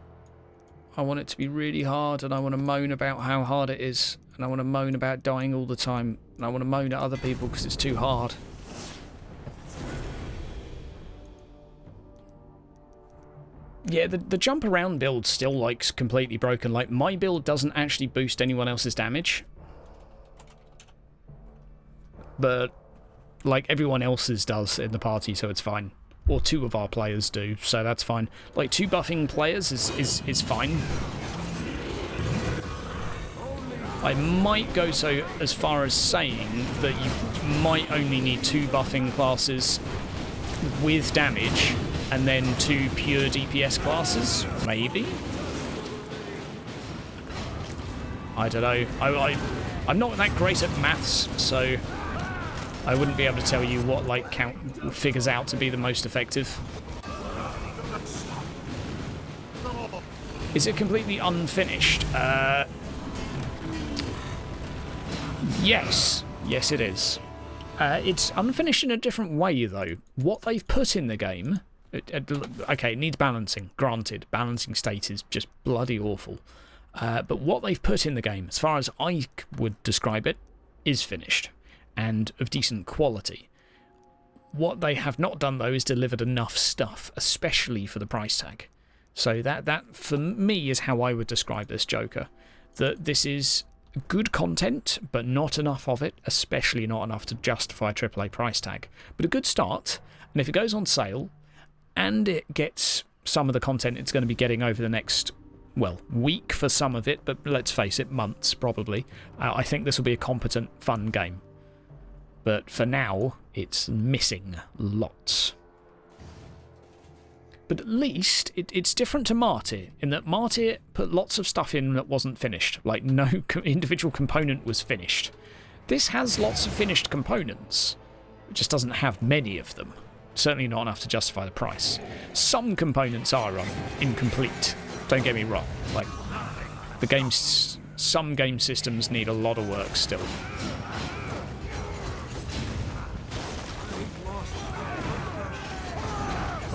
Speaker 1: I want it to be really hard, and I want to moan about how hard it is, and I want to moan about dying all the time, and I want to moan at other people because it's too hard. Yeah, the jump around build still like's completely broken. Like, my build doesn't actually boost anyone else's damage, but like everyone else's does in the party, so it's fine. Or 2 of our players do, so that's fine. Like, 2 buffing players is fine. I might go so as far as saying that you might only need 2 buffing classes with damage, and then 2 pure DPS classes, maybe? I don't know. I'm not that great at maths, so I wouldn't be able to tell you what like count figures out to be the most effective. Is it completely unfinished? Yes. Yes, it is. It's unfinished in a different way, though. What they've put in the game... okay, it needs balancing. Granted, balancing state is just bloody awful. But what they've put in the game, as far as I would describe it, is finished. And of decent quality. What they have not done, though, is delivered enough stuff, especially for the price tag. So that for me, is how I would describe this Joker. That this is good content, but not enough of it, especially not enough to justify a AAA price tag. But a good start, and if it goes on sale, and it gets some of the content it's going to be getting over the next, well, week for some of it, but let's face it, months probably, I think this will be a competent, fun game. But for now, It's missing lots. But at least it's different to Martyr, in that Martyr put lots of stuff in that wasn't finished. Like, no individual component was finished. This has lots of finished components. It just doesn't have many of them. Certainly not enough to justify the price. Some components are incomplete. Don't get me wrong. Like, some game systems need a lot of work still.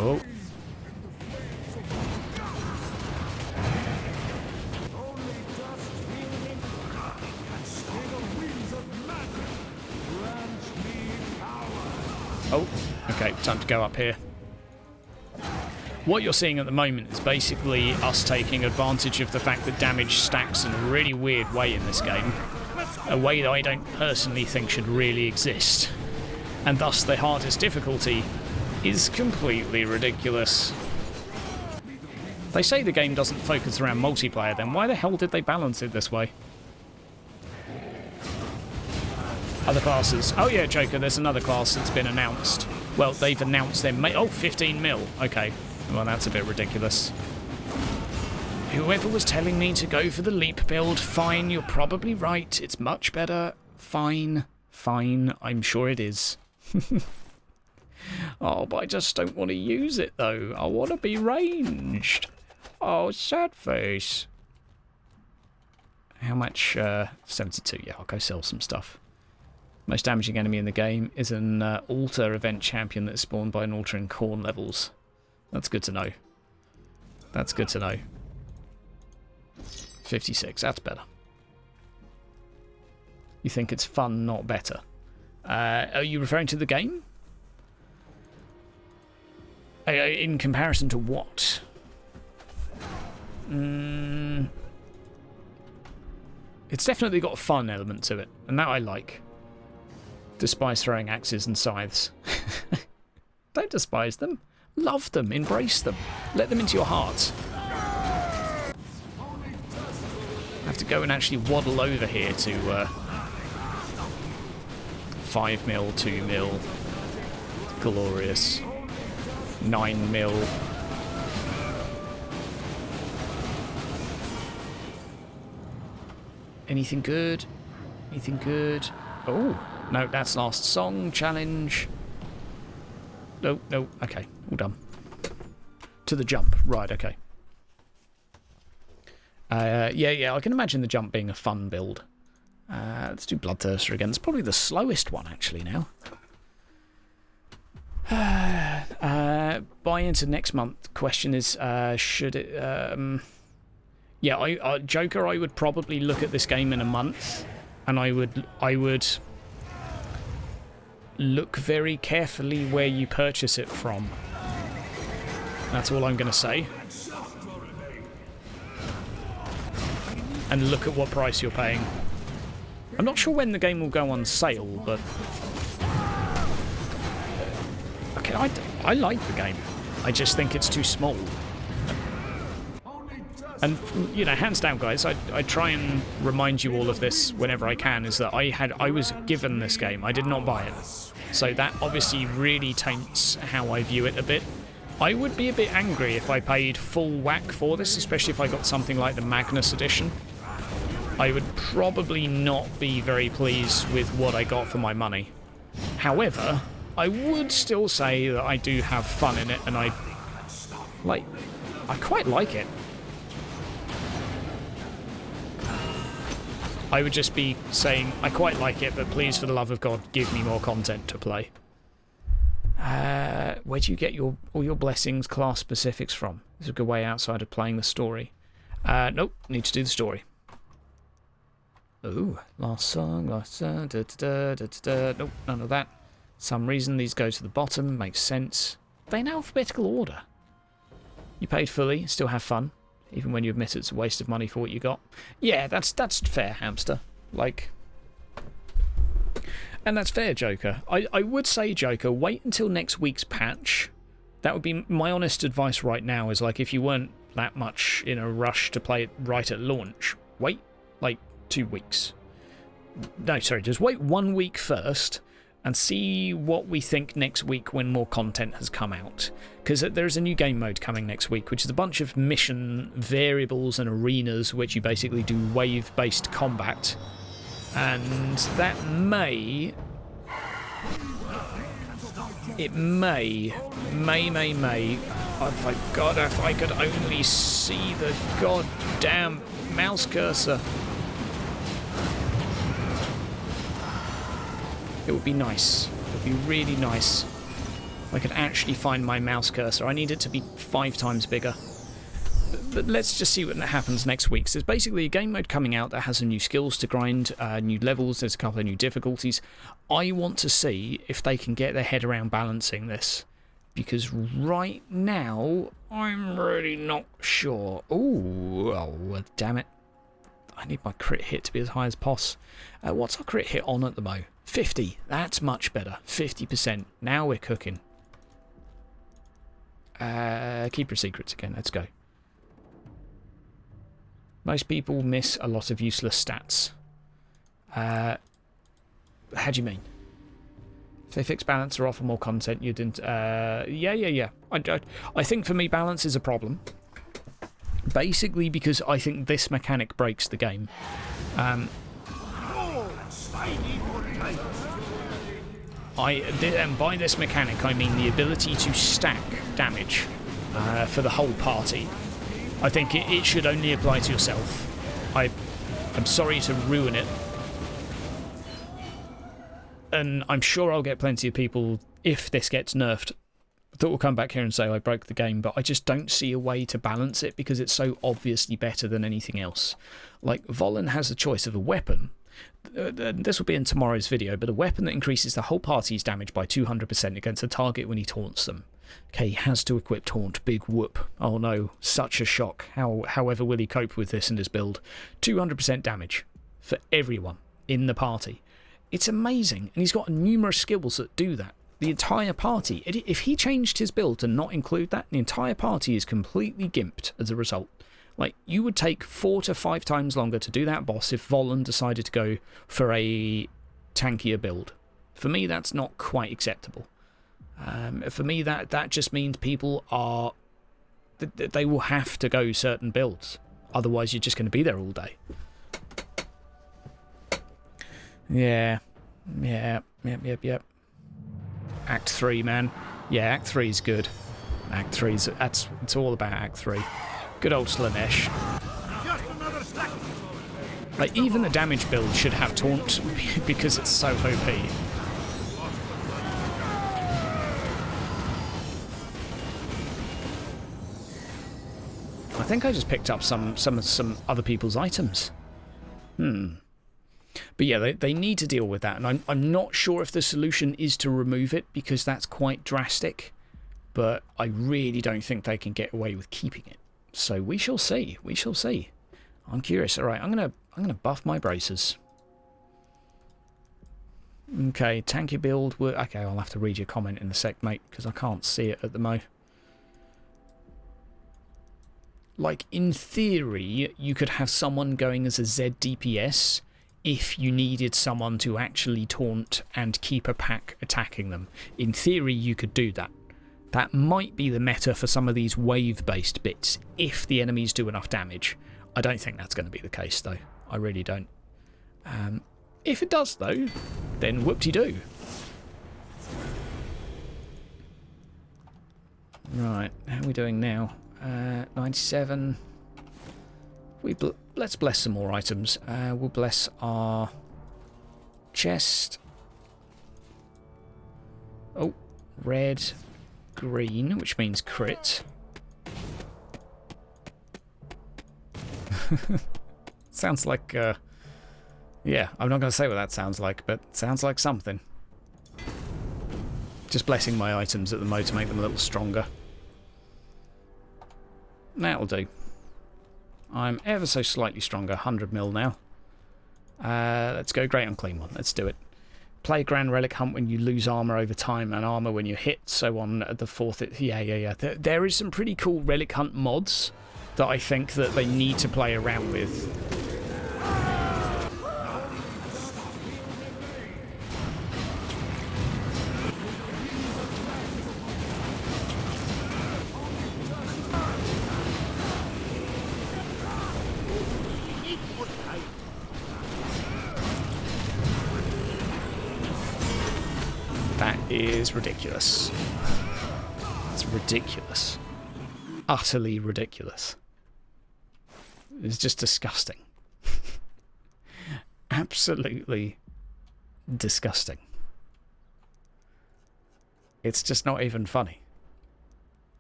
Speaker 1: Oh. Oh, okay, time to go up here. What you're seeing at the moment is basically us taking advantage of the fact that damage stacks in a really weird way in this game. A way that I don't personally think should really exist. And thus the hardest difficulty is completely ridiculous. They say the game doesn't focus around multiplayer, then why the hell did they balance it this way? Other classes. Oh yeah, Joker, there's another class that's been announced. Well, they've announced their... Oh, 15 mil. Okay. Well, that's a bit ridiculous. Whoever was telling me to go for the leap build, fine, you're probably right. It's much better. Fine. Fine. I'm sure it is. Oh, but I just don't want to use it, though. I want to be ranged. Oh, sad face. How much? 72. Yeah, I'll go sell some stuff. Most damaging enemy in the game is an altar event champion that's spawned by an altar in corn levels. That's good to know. That's good to know. 56, that's better. You think it's fun, not better. Are you referring to the game? In comparison to what? It's definitely got a fun element to it, and that I like. Despise throwing axes and scythes. Don't despise them. Love them. Embrace them. Let them into your heart. I have to go and actually waddle over here to 5 mil, 2 mil. Glorious. 9 mil. Anything good? Anything good? Oh, no, that's last song challenge. No, no, okay, all done. To the jump, right, okay. Yeah, I can imagine the jump being a fun build. Let's do Bloodthirster again. It's probably the slowest one, actually, now. Buy into next month. Question is, should it... yeah, Joker, I would probably look at this game in a month, and I would look very carefully where you purchase it from. That's all I'm going to say. And look at what price you're paying. I'm not sure when the game will go on sale, but... Okay, I like the game. I just think it's too small. And, you know, hands down, guys, I try and remind you all of this whenever I can, is that I was given this game. I did not buy it. So that obviously really taints how I view it a bit. I would be a bit angry if I paid full whack for this, especially if I got something like the Magnus edition. I would probably not be very pleased with what I got for my money. However, I would still say that I do have fun in it, and I quite like it. I would just be saying, I quite like it, but please, for the love of God, give me more content to play. Where do you get all your blessings class specifics from? There's a good way outside of playing the story. Nope, need to do the story. Ooh, last song, da da da da da. Nope, none of that. Some reason these go to the bottom, makes sense. They're in alphabetical order. You paid fully, still have fun. Even when you admit it's a waste of money for what you got. Yeah, that's fair, hamster. Like... And that's fair, Joker. I would say, Joker, wait until next week's patch. That would be my honest advice right now, is like, if you weren't that much in a rush to play it right at launch, wait, like, 2 weeks. No, sorry, just wait 1 week first. and see what we think next week when more content has come out. Because there's a new game mode coming next week, which is a bunch of mission variables and arenas which you basically do wave-based combat. And that may... It may... Oh my god, if I could only see the goddamn mouse cursor. It would be nice. It would be really nice if I could actually find my mouse cursor. I need it to be 5 times bigger. But let's just see what happens next week. So there's basically a game mode coming out that has some new skills to grind, new levels, there's a couple of new difficulties. I want to see if they can get their head around balancing this. Because right now, I'm really not sure. Ooh, oh, damn it. I need my crit hit to be as high as poss. What's our crit hit on at the mo? 50. That's much better. 50%. Now we're cooking. Keep your secrets again. Let's go. Most people miss a lot of useless stats. How do you mean? If they fix balance or offer more content, you didn't... yeah. I think for me, balance is a problem. Basically because I think this mechanic breaks the game. And by this mechanic, I mean the ability to stack damage for the whole party. I think it should only apply to yourself. I'm sorry to ruin it. And I'm sure I'll get plenty of people, if this gets nerfed, that will come back here and say I broke the game, but I just don't see a way to balance it because it's so obviously better than anything else. Like, Volin has the choice of a weapon. This will be in tomorrow's video, but a weapon that increases the whole party's damage by 200% against a target when he taunts them. Okay, he has to equip Taunt. Big whoop. Oh no, such a shock. However will he cope with this in his build? 200% damage for everyone in the party. It's amazing, and he's got numerous skills that do that. The entire party, if he changed his build to not include that, the entire party is completely gimped as a result. Like, you would take 4 to 5 times longer to do that boss if Volin decided to go for a tankier build. For me, that's not quite acceptable. For me, that just means people are... They will have to go certain builds. Otherwise, you're just going to be there all day. Yeah. Yep. Act 3, man. Yeah, Act 3 is good. Act 3's... It's all about Act 3. Good old Slanesh. Like, even the damage build should have Taunt because it's so OP. I think I just picked up some other people's items. But yeah, they need to deal with that, and I'm not sure if the solution is to remove it because that's quite drastic. But I really don't think they can get away with keeping it. So we shall see. We shall see. I'm curious. All right, I'm gonna buff my bracers. Okay, tanky build. Okay, I'll have to read your comment in a sec, mate, because I can't see it at the mo. Like, in theory, you could have someone going as a Z DPS if you needed someone to actually taunt and keep a pack attacking them. In theory, you could do that. That might be the meta for some of these wave-based bits, if the enemies do enough damage. I don't think that's going to be the case, though. I really don't. If it does, though, then whoop-de-doo. Right, how are we doing now? 97. Let's bless some more items. We'll bless our chest. Oh, red, green, which means crit. Sounds like, yeah, I'm not going to say what that sounds like, but it sounds like something. Just blessing my items at the moment to make them a little stronger. That'll do. I'm ever so slightly stronger, 100 mil now. Let's go Great Unclean One. Let's do it. Play Grand Relic Hunt when you lose armor over time and armor when you hit, so on the 4th. Yeah. There is some pretty cool Relic Hunt mods that I think that they need to play around with. is ridiculous. It's ridiculous. Utterly ridiculous. It's just disgusting. Absolutely disgusting. It's just not even funny.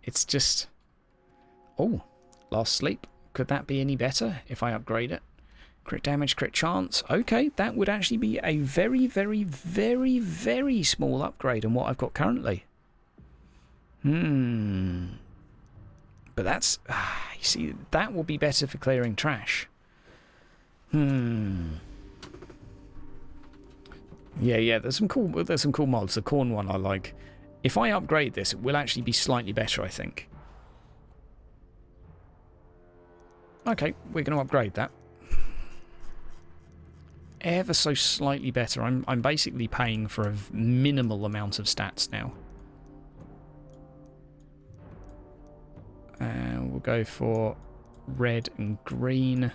Speaker 1: It's just... Oh, last sleep. Could that be any better if I upgrade it? Crit damage, crit chance. Okay, that would actually be a very, very, very, very small upgrade on what I've got currently. But that's... you see, that will be better for clearing trash. Yeah, there's some cool mods. The corn one I like. If I upgrade this, it will actually be slightly better, I think. Okay, we're going to upgrade that. Ever so slightly better. I'm basically paying for a minimal amount of stats now. We'll go for red and green.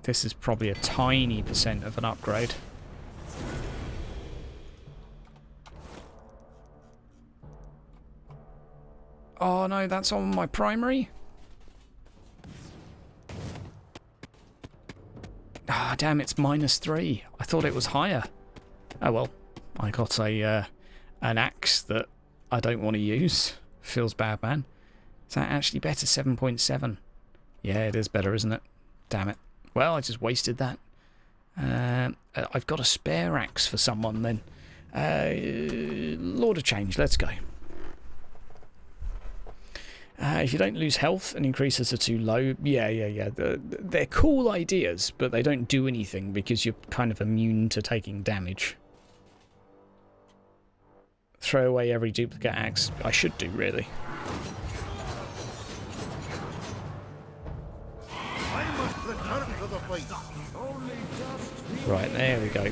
Speaker 1: This is probably a tiny % of an upgrade. Oh no, that's on my primary? Ah, damn, it's -3. I thought it was higher. Oh well, I got an axe that I don't want to use. Feels bad, man. Is that actually better? 7.7. Yeah, it is better, isn't it? Damn it. Well, I just wasted that. I've got a spare axe for someone then. Lord of Change, let's go. If you don't lose health and increases are too low, yeah. They're cool ideas, but they don't do anything because you're kind of immune to taking damage. Throw away every duplicate axe. I should do, really.
Speaker 2: I must return to the fight.
Speaker 1: Right, there we go.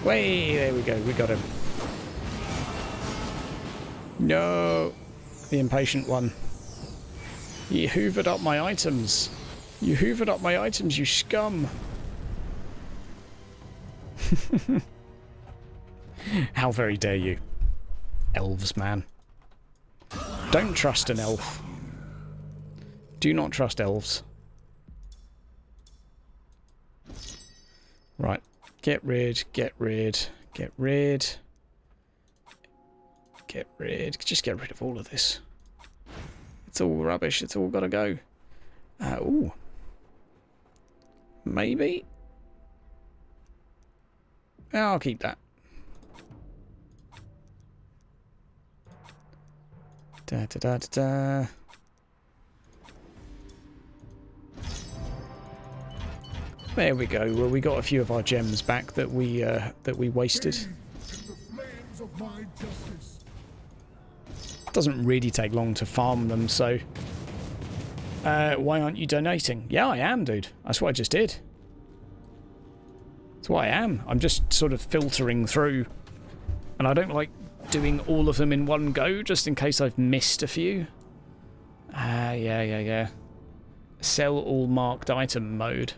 Speaker 1: Way, there we go, we got him. No, the impatient one. You hoovered up my items. You hoovered up my items, you scum. How very dare you. Elves, man. Don't trust an elf. Do not trust elves. Right. Get rid. Just get rid of all of this. It's all rubbish. It's all got to go. Ooh. Maybe. I'll keep that. Da. There we go. Well, we got a few of our gems back that we wasted. Doesn't really take long to farm them, so why aren't you donating? Yeah, I am, dude. That's what I just did. That's what I am. I'm just sort of filtering through, and I don't like doing all of them in one go, just in case I've missed a few. Yeah. Sell all marked item mode.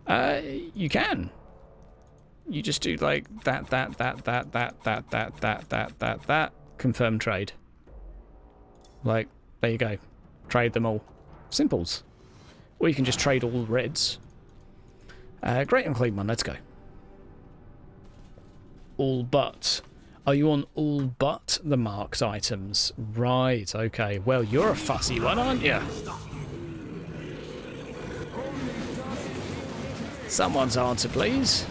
Speaker 1: You can. You just do like that. Confirm trade. Like, there you go. Trade them all. Simples. Or you can just trade all reds. Great and clean one, let's go. All but. Are you on all but the marked items? Right, okay. Well, you're a fussy one, aren't you? Someone's answer, please.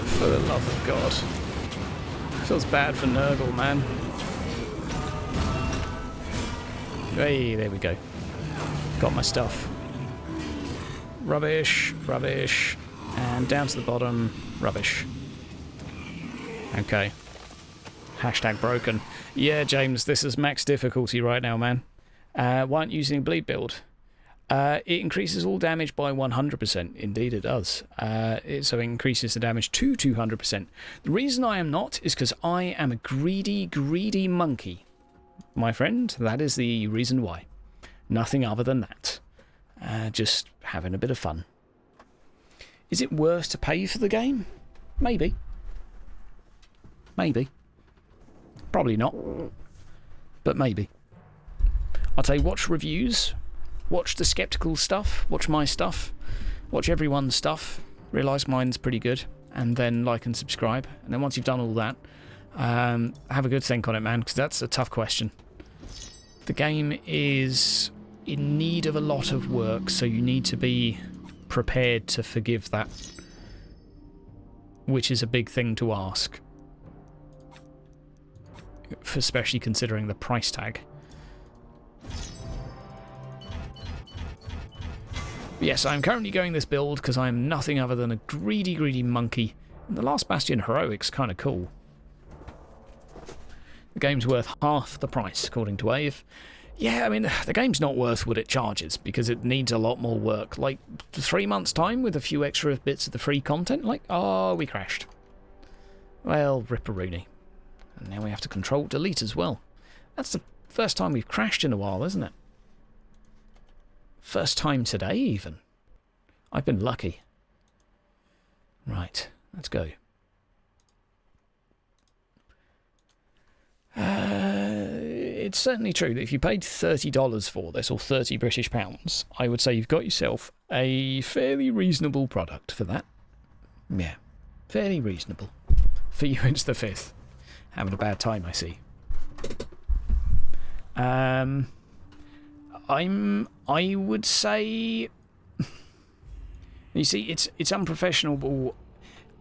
Speaker 1: For the love of God. Feels bad for Nurgle, man. Hey, there we go. Got my stuff. Rubbish. And down to the bottom. Rubbish. Okay. Hashtag broken. Yeah, James, this is max difficulty right now, man. Why aren't you using bleed build? It increases all damage by 100%. Indeed, it does. So it increases the damage to 200%. The reason I am not is because I am a greedy, greedy monkey. My friend, that is the reason why. Nothing other than that. Just having a bit of fun. Is it worth to pay for the game? Maybe. Maybe. Probably not. But maybe. I'll tell you, watch reviews. Watch the skeptical stuff. Watch my stuff. Watch everyone's stuff. Realise mine's pretty good. And then like and subscribe. And then once you've done all that, have a good think on it, man, because that's a tough question. The game is in need of a lot of work, so you need to be prepared to forgive that, which is a big thing to ask, especially considering the price tag. Yes, I'm currently going this build because I'm nothing other than a greedy, greedy monkey. And the Last Bastion Heroic's kind of cool. The game's worth half the price, according to Wave. Yeah, I mean, the game's not worth what it charges because it needs a lot more work. Like, 3 months' time with a few extra bits of the free content, like, oh, we crashed. Well, ripperoonie. And now we have to control-delete as well. That's the first time we've crashed in a while, isn't it? First time today, even. I've been lucky. Right, let's go. It's certainly true that if you paid $30 for this, or 30 British pounds, I would say you've got yourself a fairly reasonable product for that. Yeah, fairly reasonable. For you, it's the 5th. Having a bad time, I see. I would say, you see, it's unprofessional.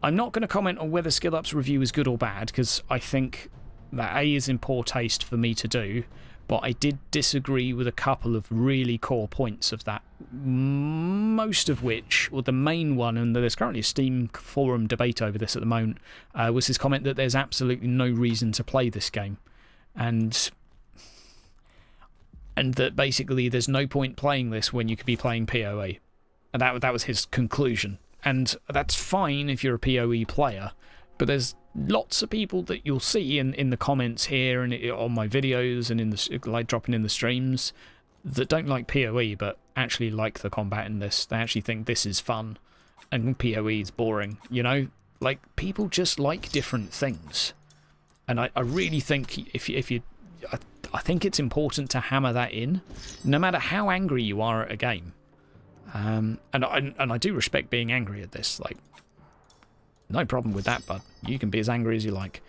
Speaker 1: I'm not going to comment on whether Skill Up's review is good or bad, because I think that A is in poor taste for me to do, but I did disagree with a couple of really core points of that, most of which, or the main one, and there's currently a Steam forum debate over this at the moment, was his comment that there's absolutely no reason to play this game, and that basically there's no point playing this when you could be playing PoE. And that was his conclusion. And that's fine if you're a PoE player, but there's lots of people that you'll see in the comments here and on my videos and in the like dropping in the streams that don't like PoE but actually like the combat in this. They actually think this is fun and PoE is boring, you know? Like, people just like different things. And I really think if you I think it's important to hammer that in, no matter how angry you are at a game. And I do respect being angry at this. Like, no problem with that, bud. You can be as angry as you like.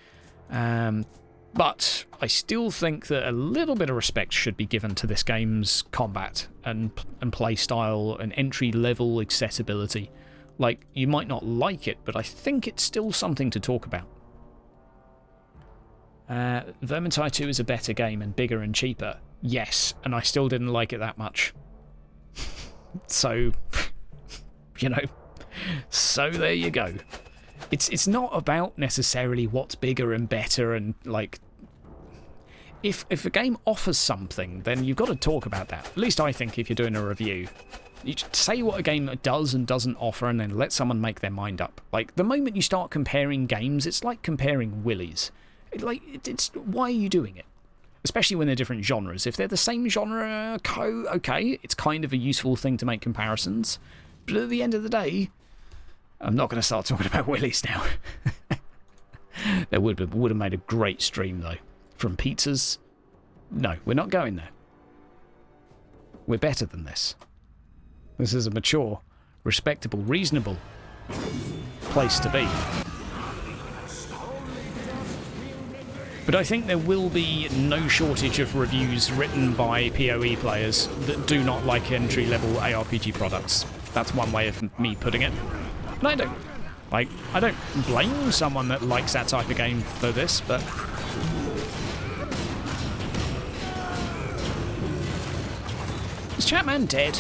Speaker 1: But I still think that a little bit of respect should be given to this game's combat and play style and entry-level accessibility. Like, you might not like it, but I think it's still something to talk about. Vermintide 2 is a better game and bigger and cheaper. Yes, and I still didn't like it that much. So, you know, so there you go. It's not about necessarily what's bigger and better and, like, if a game offers something, then you've got to talk about that. At least I think if you're doing a review. You say what a game does and doesn't offer and then let someone make their mind up. Like, the moment you start comparing games, it's like comparing willies. It's why are you doing it? Especially when they're different genres. If they're the same genre, okay, it's kind of a useful thing to make comparisons. But at the end of the day, I'm not going to start talking about willies now. That would have made a great stream, though. From pizzas? No, we're not going there. We're better than this. This is a mature, respectable, reasonable place to be. But I think there will be no shortage of reviews written by PoE players that do not like entry-level ARPG products. That's one way of me putting it. And I don't blame someone that likes that type of game for this, but is Chatman dead?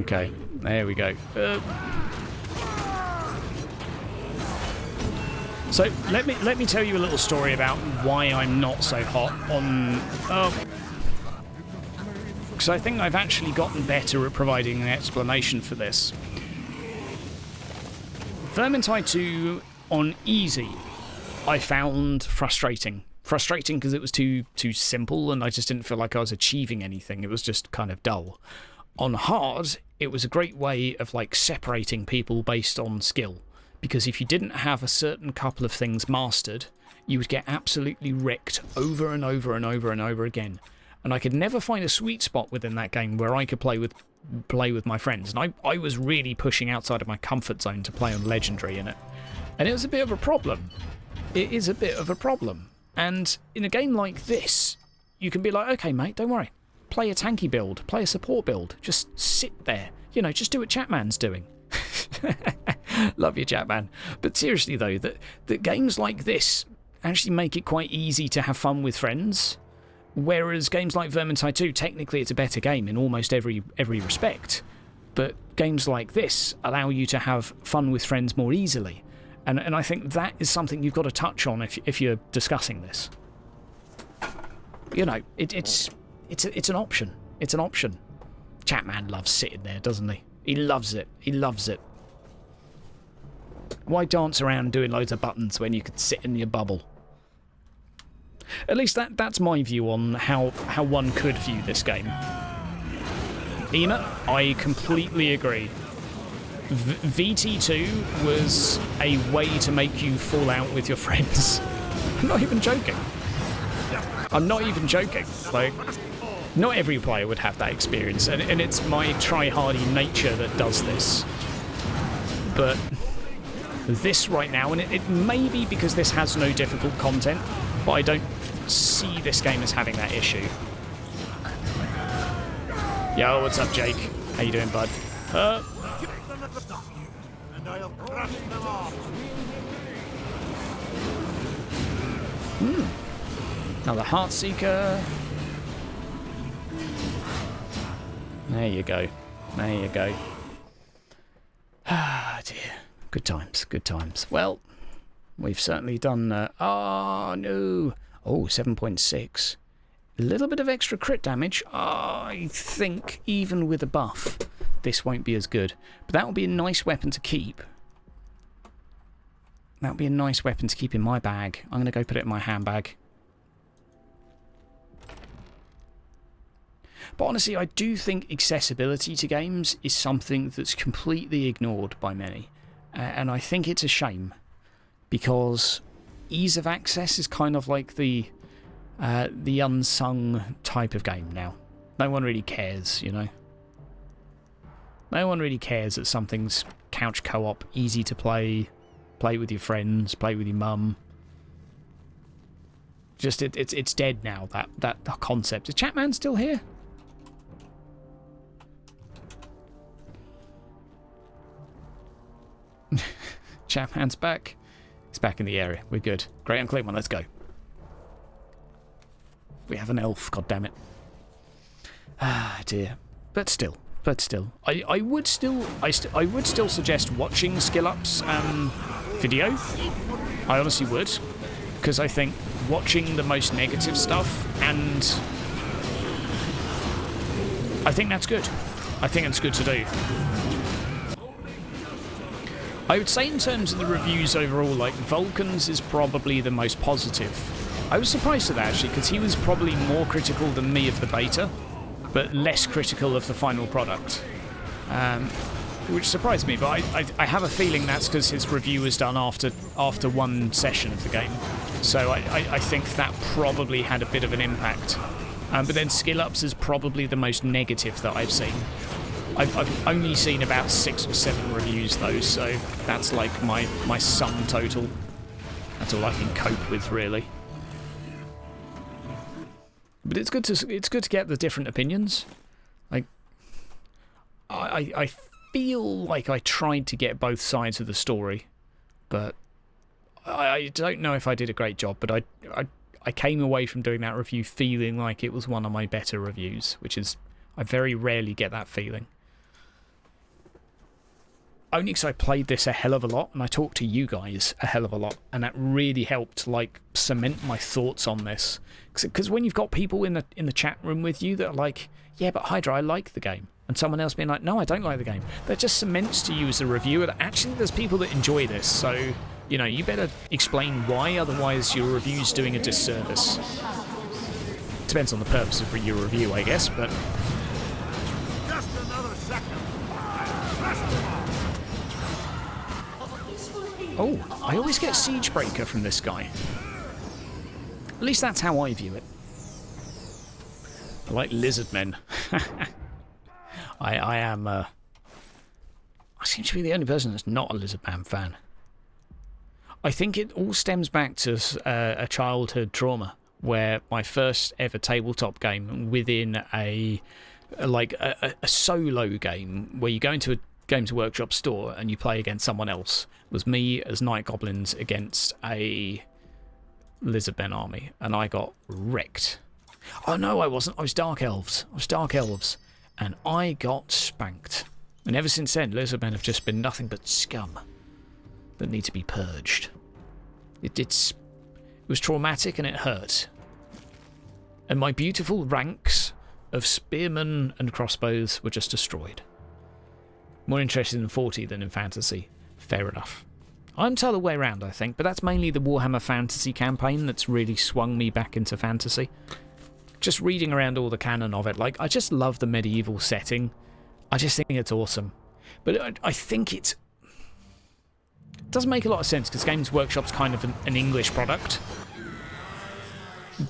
Speaker 1: Okay, there we go. So let me tell you a little story about why I'm not so hot on. Because I think I've actually gotten better at providing an explanation for this. Vermintide 2 on easy, I found frustrating. Frustrating because it was too simple and I just didn't feel like I was achieving anything. It was just kind of dull. On hard, it was a great way of like separating people based on skill. Because if you didn't have a certain couple of things mastered, you would get absolutely wrecked over and over and over and over again. And I could never find a sweet spot within that game where I could play with my friends. And I was really pushing outside of my comfort zone to play on Legendary in it. And it was a bit of a problem. It is a bit of a problem. And in a game like this, you can be like, okay, mate, don't worry. Play a tanky build, play a support build. Just sit there. You know, just do what Chatman's doing. Love you, Chatman. But seriously, though, that games like this actually make it quite easy to have fun with friends. Whereas games like Vermintide 2, technically it's a better game in almost every respect. But games like this allow you to have fun with friends more easily. And I think that is something you've got to touch on if you're discussing this. You know, it's an option. It's an option. Chatman loves sitting there, doesn't he? He loves it. He loves it. Why dance around doing loads of buttons when you could sit in your bubble? At least that's my view on how one could view this game. Ema, I completely agree. VT2 was a way to make you fall out with your friends. I'm not even joking. I'm not even joking. Like, not every player would have that experience, and it's my try-hardy nature that does this. But this right now, and it may be because this has no difficult content, but I don't see this game as having that issue. Yo, what's up, Jake? How you doing, bud?
Speaker 2: And I'll crush them all.
Speaker 1: Another Heartseeker. There you go. There you go. Ah, dear. Good times, good times. Well, we've certainly done... oh, no. Oh, 7.6. A little bit of extra crit damage. I think even with a buff, this won't be as good. But that will be a nice weapon to keep. That would be a nice weapon to keep in my bag. I'm going to go put it in my handbag. But honestly, I do think accessibility to games is something that's completely ignored by many. And I think it's a shame. Because ease of access is kind of like the unsung type of game now. No one really cares, you know. No one really cares that something's couch co-op, easy to play with your friends, play with your mum. Just it's dead now, that concept. Is Chatman still here? Chatman's back. He's back in the area. We're good. Great Uncle One, let's go. We have an elf, goddammit. Ah, dear. But still. I would still suggest watching Skill Up's video. I honestly would. Because I think watching the most negative stuff, and I think that's good. I think it's good to do. I would say in terms of the reviews overall, like, Vulcan's is probably the most positive. I was surprised at that, actually, because he was probably more critical than me of the beta, but less critical of the final product. Which surprised me, but I have a feeling that's because his review was done after one session of the game. So I think that probably had a bit of an impact. But then Skill Ups is probably the most negative that I've seen. I've only seen about 6 or 7 reviews though, so that's like my sum total. That's all I can cope with, really. But it's good to get the different opinions. Like, I feel like I tried to get both sides of the story, but I don't know if I did a great job. But I came away from doing that review feeling like it was one of my better reviews, which is, I very rarely get that feeling. only because I played this a hell of a lot and I talked to you guys a hell of a lot, and that really helped like cement my thoughts on this. Because when you've got people in the chat room with you that are like, yeah, but Hydra, I like the game, and someone else being like, no, I don't like the game, that just cements to you as a reviewer that actually there's people that enjoy this. So, you know, you better explain why, otherwise your review's doing a disservice. Depends on the purpose of your review, I guess, but...
Speaker 2: Just another second.
Speaker 1: Oh, I always get Siegebreaker from this guy. At least that's how I view it. I like lizard men. I am... I seem to be the only person that's not a lizard man fan. I think it all stems back to a childhood trauma, where my first ever tabletop game within a solo game where you go into a Games Workshop store and you play against someone else was me as Night Goblins against a Lizardmen army, and I got wrecked. Oh no, I wasn't. I was Dark Elves. And I got spanked. And ever since then, Lizardmen have just been nothing but scum that need to be purged. It was traumatic and it hurt. And my beautiful ranks of spearmen and crossbows were just destroyed. More interested in 40 than in fantasy. Fair enough. I'm the other way around, I think, but that's mainly the Warhammer Fantasy campaign that's really swung me back into fantasy. Just reading around all the canon of it, like, I just love the medieval setting. I just think it's awesome. But I think it doesn't make a lot of sense because Games Workshop's kind of an English product.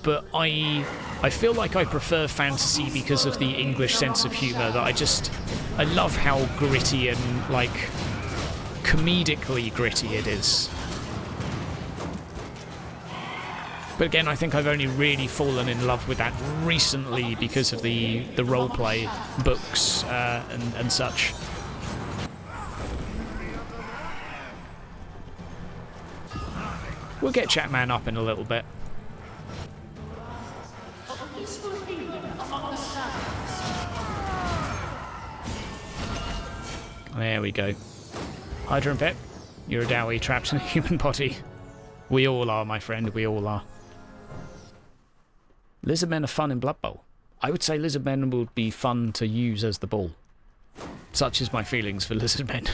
Speaker 1: But I feel like I prefer fantasy because of the English sense of humour. That I love how gritty and like comedically gritty it is. But again, I think I've only really fallen in love with that recently because of the roleplay books and such. We'll get Chatman up in a little bit. There we go. Hydra and Pep, you're a Dowie trapped in a human body. We all are, my friend, we all are. Lizardmen are fun in Blood Bowl. I would say Lizardmen would be fun to use as the ball. Such is my feelings for Lizardmen.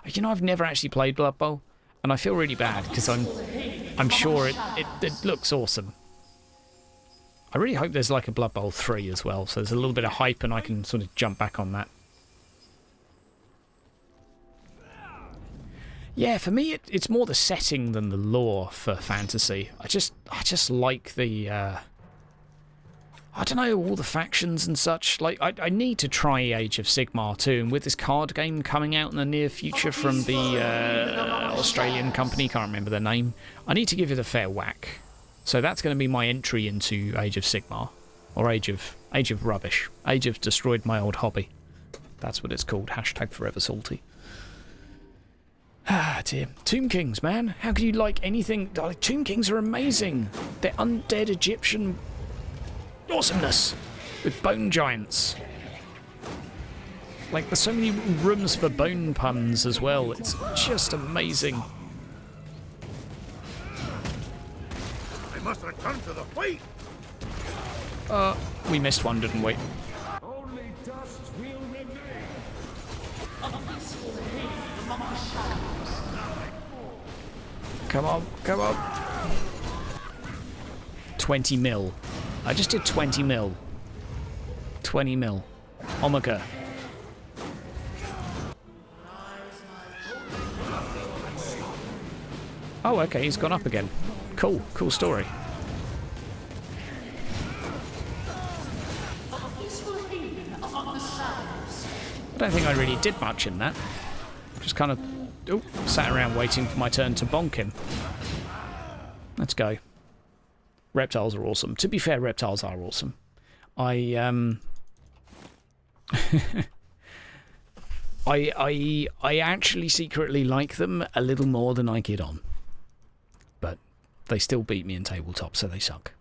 Speaker 1: You know, I've never actually played Blood Bowl, and I feel really bad because I'm sure it looks awesome. I really hope there's like a Blood Bowl 3 as well, so there's a little bit of hype and I can sort of jump back on that. Yeah, for me, it's more the setting than the lore for fantasy. I just like the, I don't know, all the factions and such. Like, I need to try Age of Sigmar too, and with this card game coming out in the near future from the Australian company, can't remember their name, I need to give it a fair whack. So that's going to be my entry into Age of Sigmar, or Age of Rubbish. Age of Destroyed My Old Hobby. That's what it's called. Hashtag Forever Salty. Ah, dear. Tomb Kings, man. How could you like anything? Like, Tomb Kings are amazing. They're undead Egyptian awesomeness with bone giants. Like, there's so many rooms for bone puns as well. It's just amazing.
Speaker 2: I must return to the fight.
Speaker 1: We missed one, didn't we?
Speaker 2: Only dust will remain.
Speaker 1: Come on, come on. 20 mil. I just did 20 mil. 20 mil. Omega. Oh, okay, he's gone up again. Cool, cool story. I don't think I really did much in that. Just kind of sat around waiting for my turn to bonk him. Let's go. Reptiles are awesome. To be fair, reptiles are awesome. I actually secretly like them a little more than I get on. But they still beat me in tabletop, so they suck.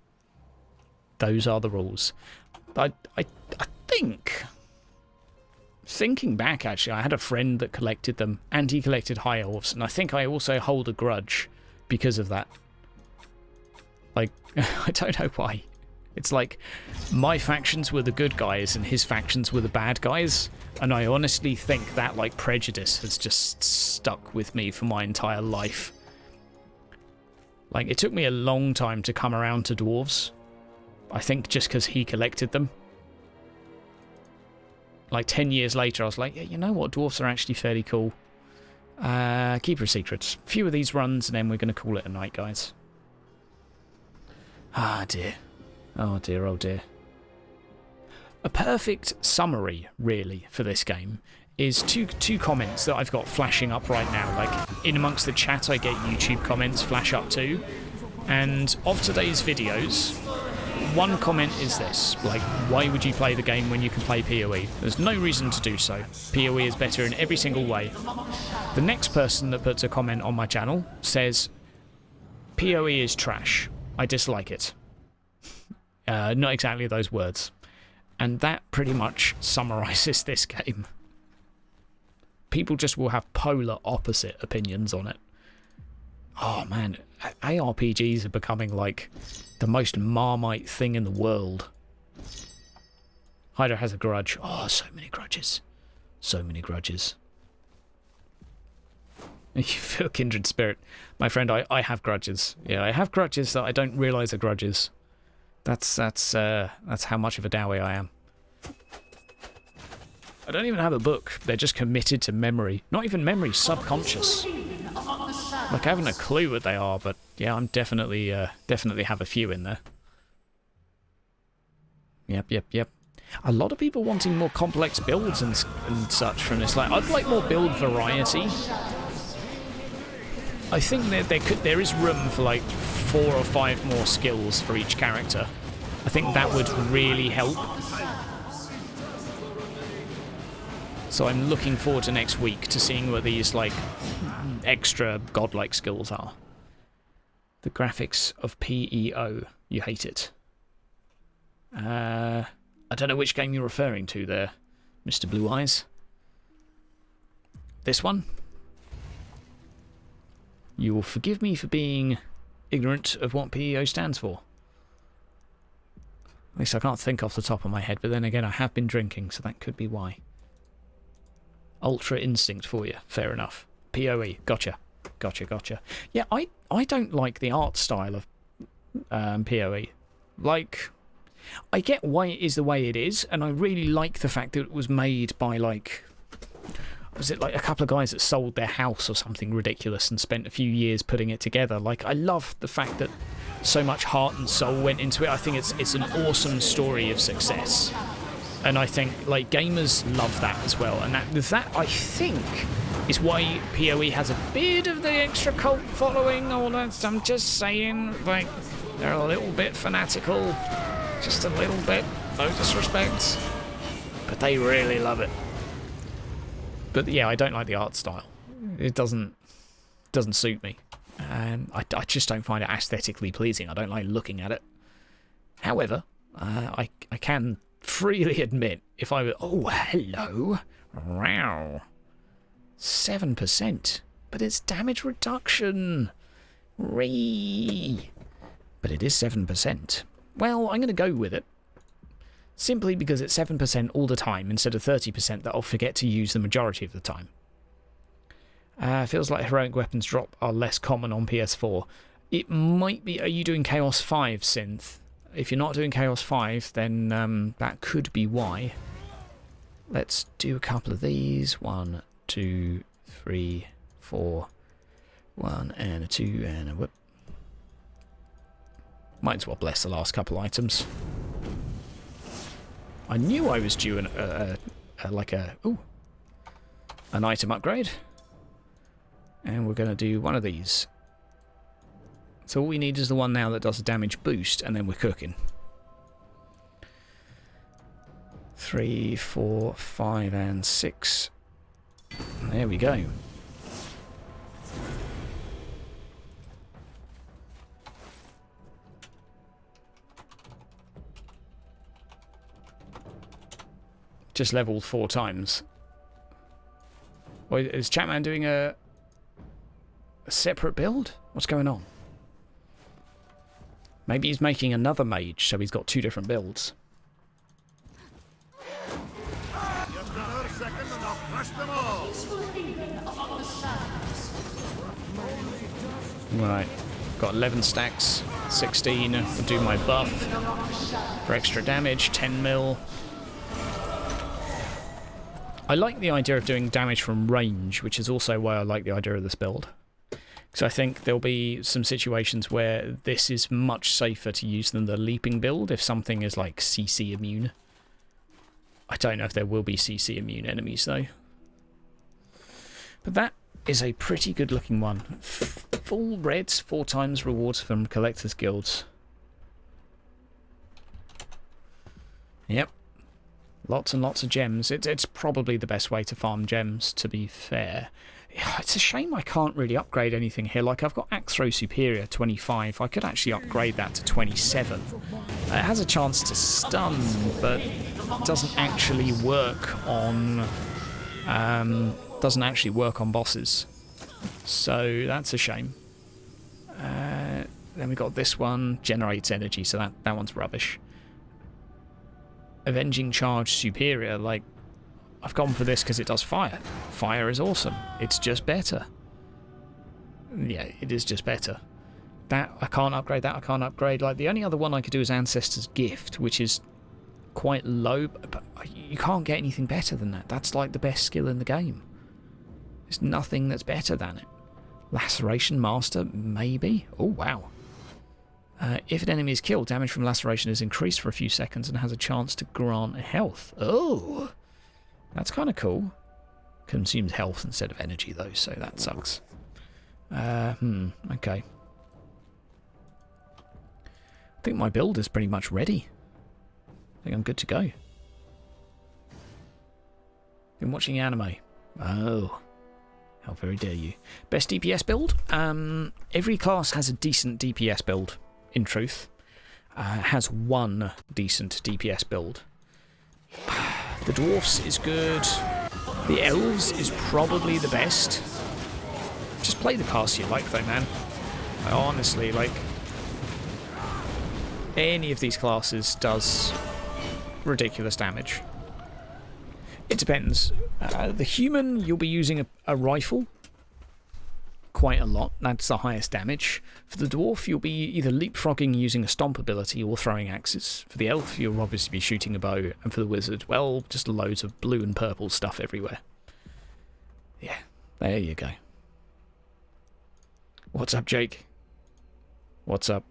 Speaker 1: Those are the rules. I think Thinking back, actually, I had a friend that collected them, and he collected high elves, and I think I also hold a grudge because of that. Like, I don't know why. It's like, my factions were the good guys, and his factions were the bad guys, and I honestly think that, like, prejudice has just stuck with me for my entire life. Like, it took me a long time to come around to dwarves. I think just because he collected them. Like 10 years later, I was like, yeah, you know what? Dwarfs are actually fairly cool. Keeper of Secrets. A few of these runs, and then we're going to call it a night, guys. Ah, dear. Oh, dear, oh, dear. A perfect summary, really, for this game is two comments that I've got flashing up right now. Like, in amongst the chat, I get YouTube comments flash up too. And of today's videos, one comment is this, like, why would you play the game when you can play PoE? There's no reason to do so. PoE is better in every single way. The next person that puts a comment on my channel says, PoE is trash. I dislike it. Not exactly those words. And that pretty much summarizes this game. People just will have polar opposite opinions on it. Oh man, ARPGs are becoming like the most Marmite thing in the world. Hydra has a grudge. Oh, so many grudges. So many grudges. You feel kindred spirit. My friend, I have grudges. Yeah, I have grudges that I don't realise are grudges. That's how much of a dowie I am. I don't even have a book. They're just committed to memory. Not even memory, subconscious. Like, I haven't a clue what they are, but yeah, I'm definitely have a few in there. Yep. A lot of people wanting more complex builds and such from this. Like, I'd like more build variety. I think that there is room for like 4 or 5 more skills for each character. I think that would really help. So I'm looking forward to next week to seeing what these like extra godlike skills are. The graphics of PEO. You hate it. I don't know which game you're referring to there, Mr. Blue Eyes. This one? You will forgive me for being ignorant of what PEO stands for. At least I can't think off the top of my head, but then again I have been drinking, so that could be why. Ultra Instinct for you, fair enough. PoE, gotcha. Yeah, I don't like the art style of PoE. Like, I get why it is the way it is, and I really like the fact that it was made by, like, was it like a couple of guys that sold their house or something ridiculous and spent a few years putting it together. Like, I love the fact that so much heart and soul went into it. I think it's an awesome story of success. And I think, like, gamers love that as well. And that I think, is why PoE has a bit of the extra cult following. All that. I'm just saying, like, they're a little bit fanatical. Just a little bit. No disrespect. But they really love it. But yeah, I don't like the art style. It doesn't suit me. I just don't find it aesthetically pleasing. I don't like looking at it. However, I can freely admit, if I were... Oh, hello. Wow. 7%. But it's damage reduction. Ree. But it is 7%. Well, I'm going to go with it. Simply because it's 7% all the time instead of 30% that I'll forget to use the majority of the time. Feels like heroic weapons drop are less common on PS4. It might be... Are you doing Chaos 5, Synth? If you're not doing Chaos 5, then that could be why. Let's do a couple of these. 1, 2, 3, 4. 1 and a 2 and a whoop. Might as well bless the last couple items. I knew I was due an item upgrade. And we're going to do one of these. So all we need is the one now that does a damage boost, and then we're cooking. 3, 4, 5, and 6. There we go. Just leveled 4 times. Or is Chatman doing a separate build? What's going on? Maybe he's making another mage, so he's got 2 different builds.
Speaker 2: Just another second and I'll crush them all.
Speaker 1: Right, got 11 stacks, 16. I'll do my buff for extra damage, 10 mil. I like the idea of doing damage from range, which is also why I like the idea of this build. Because I think there'll be some situations where this is much safer to use than the leaping build if something is like CC immune. I don't know if there will be CC immune enemies though. But that is a pretty good looking one. Full reds, 4 times rewards from collectors guilds. Yep. Lots and lots of gems. It's probably the best way to farm gems, to be fair. It's a shame I can't really upgrade anything here. Like, I've got Axe Throw Superior, 25. I could actually upgrade that to 27. It has a chance to stun, but doesn't actually work on... doesn't actually work on bosses. So, that's a shame. Then we got this one. Generates energy, so that one's rubbish. Avenging Charge Superior, like, I've gone for this because it does fire. Fire is awesome. It's just better. Yeah, it is just better. That, I can't upgrade that, I can't upgrade. Like, the only other one I could do is Ancestor's Gift, which is quite low, but you can't get anything better than that. That's like the best skill in the game. There's nothing that's better than it. Laceration Master, maybe? Oh, wow. If an enemy is killed, damage from laceration is increased for a few seconds and has a chance to grant health. Oh, that's kind of cool. Consumes health instead of energy though, so that sucks. Okay. I think my build is pretty much ready. I think I'm good to go. Been watching anime. Oh, how very dare you. Best DPS build? Every class has a decent DPS build. In truth, has one decent DPS build. The Dwarfs is good. The Elves is probably the best. Just play the class you like though, man. Honestly, like, any of these classes does ridiculous damage. It depends. The Human, you'll be using a rifle. Quite a lot. That's the highest damage. For the Dwarf, you'll be either leapfrogging using a stomp ability or throwing axes. For the Elf, you'll obviously be shooting a bow. And for the Wizard, well, just loads of blue and purple stuff everywhere. Yeah, there you go. What's up, Jake? What's up?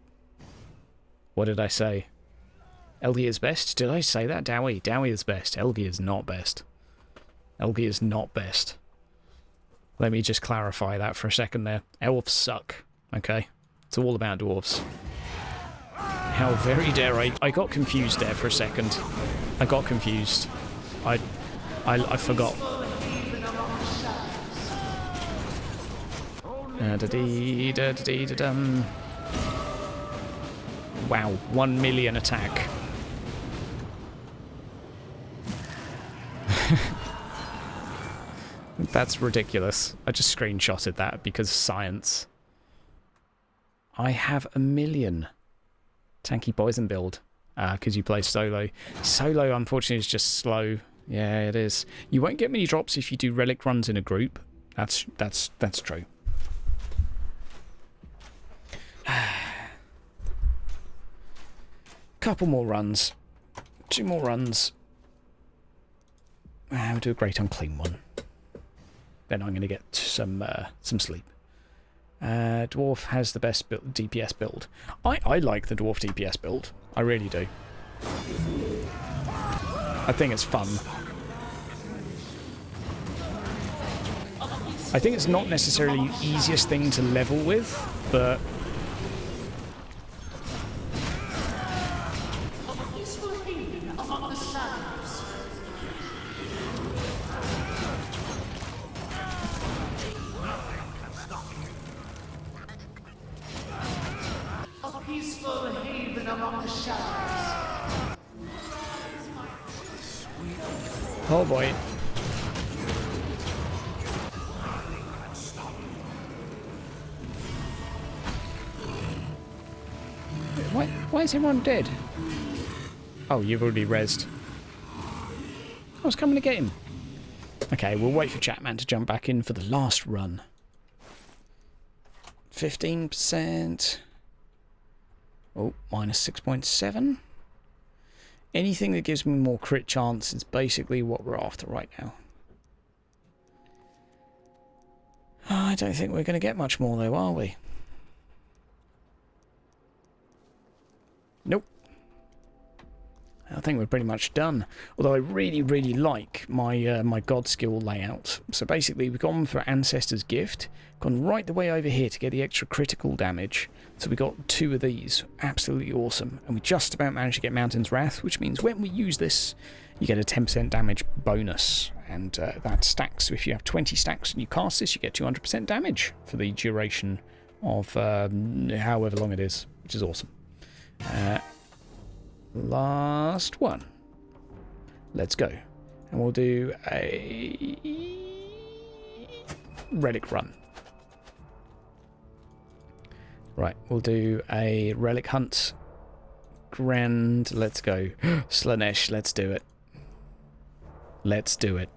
Speaker 1: What did I say? Elgi is best? Did I say that? Dowie. Dowie is best. Elgi is not best. Elgi is not best. Let me just clarify that for a second there. Elves suck, okay? It's all about dwarves. How very dare I got confused there for a second. I got confused. I forgot. Wow, 1 million attack. That's ridiculous. I just screenshotted that because science. I have 1 million. Tanky poison build. Because you play solo. Solo, unfortunately, is just slow. Yeah, it is. You won't get many drops if you do relic runs in a group. That's true. Couple more runs. 2 more runs. We'll do a great unclean one. Then I'm going to get some sleep. Dwarf has the best DPS build. I like the Dwarf DPS build. I really do. I think it's fun. I think it's not necessarily the easiest thing to level with, but... Oh boy. Why is everyone dead? Oh, you've already rezzed. I was coming to get him. Okay, we'll wait for Chatman to jump back in for the last run. 15%. Oh, minus 6.7. Anything that gives me more crit chance is basically what we're after right now. I don't think we're going to get much more though, are we? Nope. I think we're pretty much done. Although I really, really like my my God skill layout. So basically we've gone for Ancestor's Gift, gone right the way over here to get the extra critical damage. So we got 2 of these. Absolutely awesome. And we just about managed to get Mountain's Wrath, which means when we use this, you get a 10% damage bonus. And that stacks. So if you have 20 stacks and you cast this, you get 200% damage for the duration of however long it is, which is awesome. Last one. Let's go. And we'll do a relic run. Right, we'll do a relic hunt. Grand, let's go. Slanesh, let's do it. Let's do it.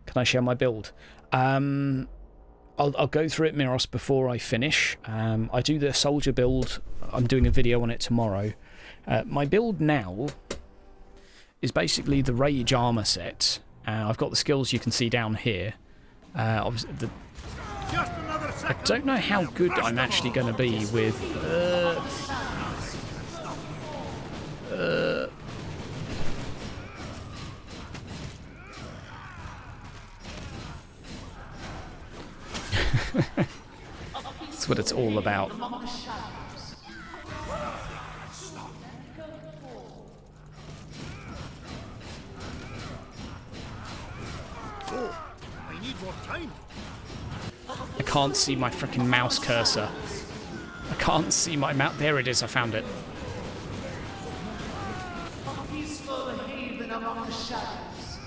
Speaker 1: Can I share my build? I'll go through it, Miros, before I finish. I do the soldier build. I'm doing a video on it tomorrow. My build now is basically the Rage armor set. I've got the skills you can see down here. Obviously, I don't know how good I'm actually going to be with... That's what it's all about.
Speaker 2: I need more time.
Speaker 1: I can't see my freaking mouse cursor. I can't see my mouse. There it is, I found it.
Speaker 3: Peaceful haven among the shadows.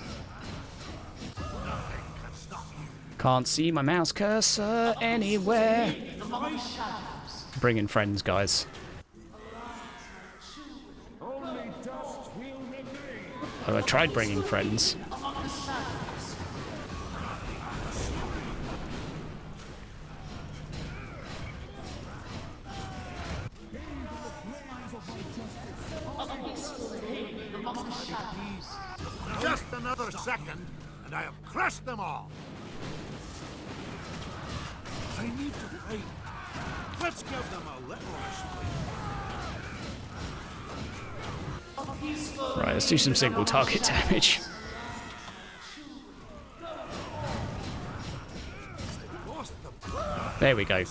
Speaker 1: Can't see my mouse cursor anywhere.
Speaker 3: Among the shadows.
Speaker 1: Bring in friends, guys. Oh, I tried bringing friends.
Speaker 2: Just another second, and I have crushed them all. I need to fight. Let's give them a little respite.
Speaker 1: Right, let's do some single target damage. There we go.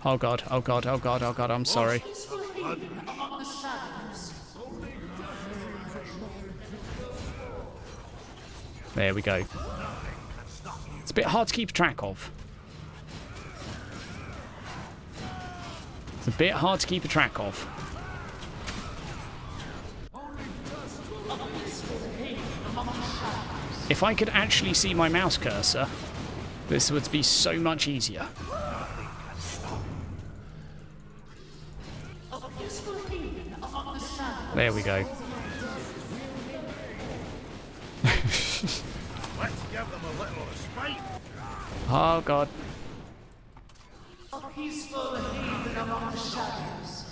Speaker 1: Oh god, oh god, oh god, oh god, I'm sorry. There we go. It's a bit hard to keep track of. It's a bit hard to keep a track of. If I could actually see my mouse cursor, this would be so much easier. There we go.
Speaker 2: Let's give them a little respite.
Speaker 1: Oh god.
Speaker 3: A peaceful haven among the shadows.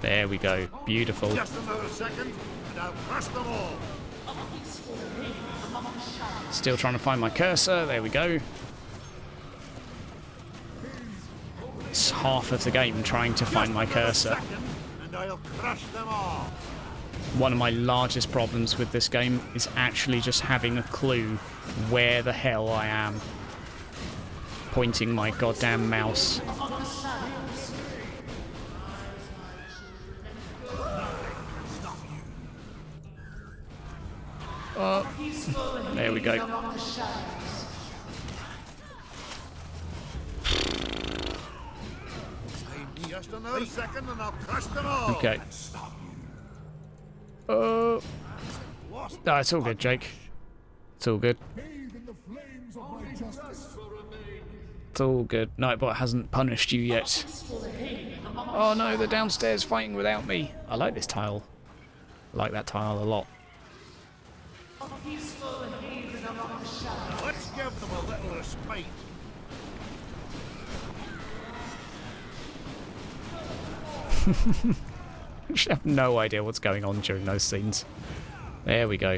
Speaker 1: There we go. Beautiful.
Speaker 2: Just another second, and I'll crush them all.
Speaker 1: Still trying to find my cursor. There we go. It's half of the game trying to find my cursor.
Speaker 2: And I'll crush them all.
Speaker 1: One of my largest problems with this game is actually just having a clue where the hell I am. Pointing my goddamn mouse. There we go.
Speaker 2: Just another second and I'll crush them all.
Speaker 1: Okay.
Speaker 2: lost.
Speaker 1: No, it's all good, Jake. It's all good. It's all good. Nightbot hasn't punished you yet. Oh no, they're downstairs fighting without me. I like this tile. I like that tile a lot.
Speaker 2: Let's give them a little respite.
Speaker 1: I just have no idea what's going on during those scenes. There we go.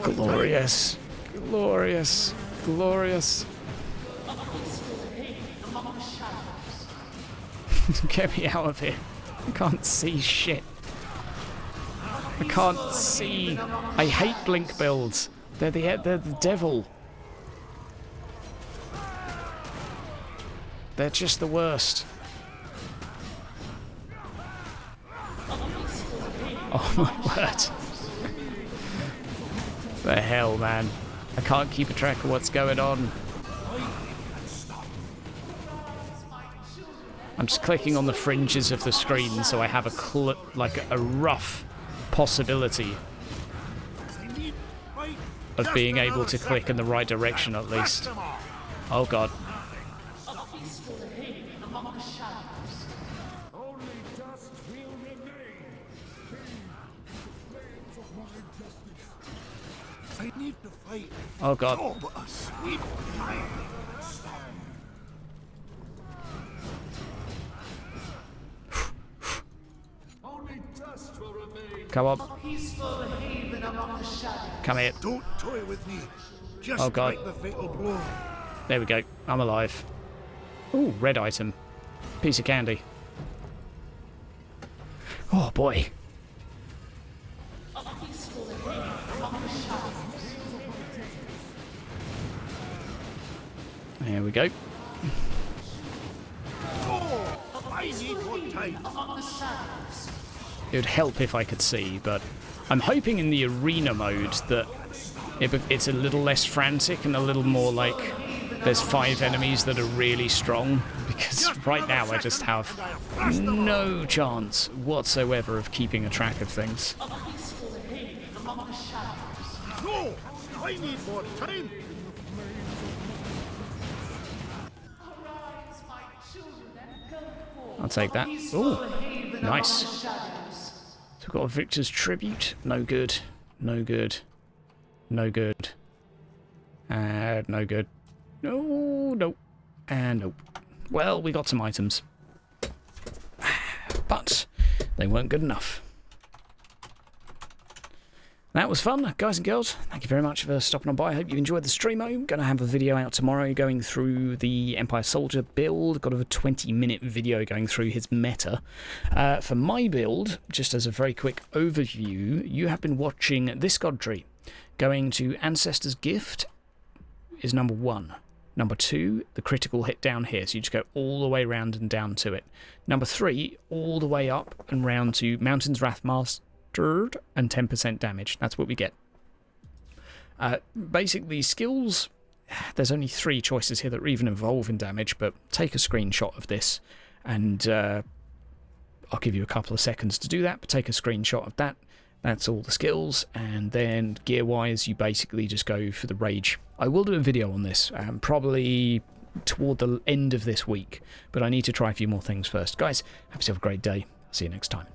Speaker 1: Glorious. Glorious. Glorious. Get me out of here. I can't see shit. I can't see. I hate blink builds. They're the devil. They're just the worst. Oh my word. The hell, man. I can't keep a track of what's going on. I'm just clicking on the fringes of the screen so I have a rough possibility of being able to click in the right direction at least. Oh god.
Speaker 2: I need to fight.
Speaker 1: Oh god.
Speaker 2: Oh, but a sweet time.
Speaker 1: Come on. Come here.
Speaker 2: Don't toy with me. Just
Speaker 1: Oh god.
Speaker 2: strike the fatal blow.
Speaker 1: There we go. I'm alive. Ooh, red item. Piece of candy. Oh boy. There we go.
Speaker 2: Oh, I need more time.
Speaker 1: It would help if I could see, but I'm hoping in the arena mode that it's a little less frantic and a little more like there's 5 enemies that are really strong, because right now I just have no chance whatsoever of keeping a track of things.
Speaker 2: No, I need more time.
Speaker 1: I'll take that. Ooh, nice. So we've got a Victor's Tribute. No good. No good. No good. And no good. No, nope. And nope. Well, we got some items. But they weren't good enough. That was fun, guys and girls. Thank you very much for stopping on by. I hope you enjoyed the stream. I'm going to have a video out tomorrow going through the Empire Soldier build. Got a 20-minute video going through his meta. For my build, just as a very quick overview, you have been watching this god tree. Going to Ancestor's Gift is number 1. Number 2, the critical hit down here. So you just go all the way around and down to it. Number 3, all the way up and round to Mountain's Wrathmaster. And 10% damage. That's what we get. Basically, skills, there's only 3 choices here that even involve in damage, but take a screenshot of this, and I'll give you a couple of seconds to do that, but take a screenshot of that. That's all the skills, and then gear-wise, you basically just go for the rage. I will do a video on this, probably toward the end of this week, but I need to try a few more things first. Guys, have yourself a great day. See you next time.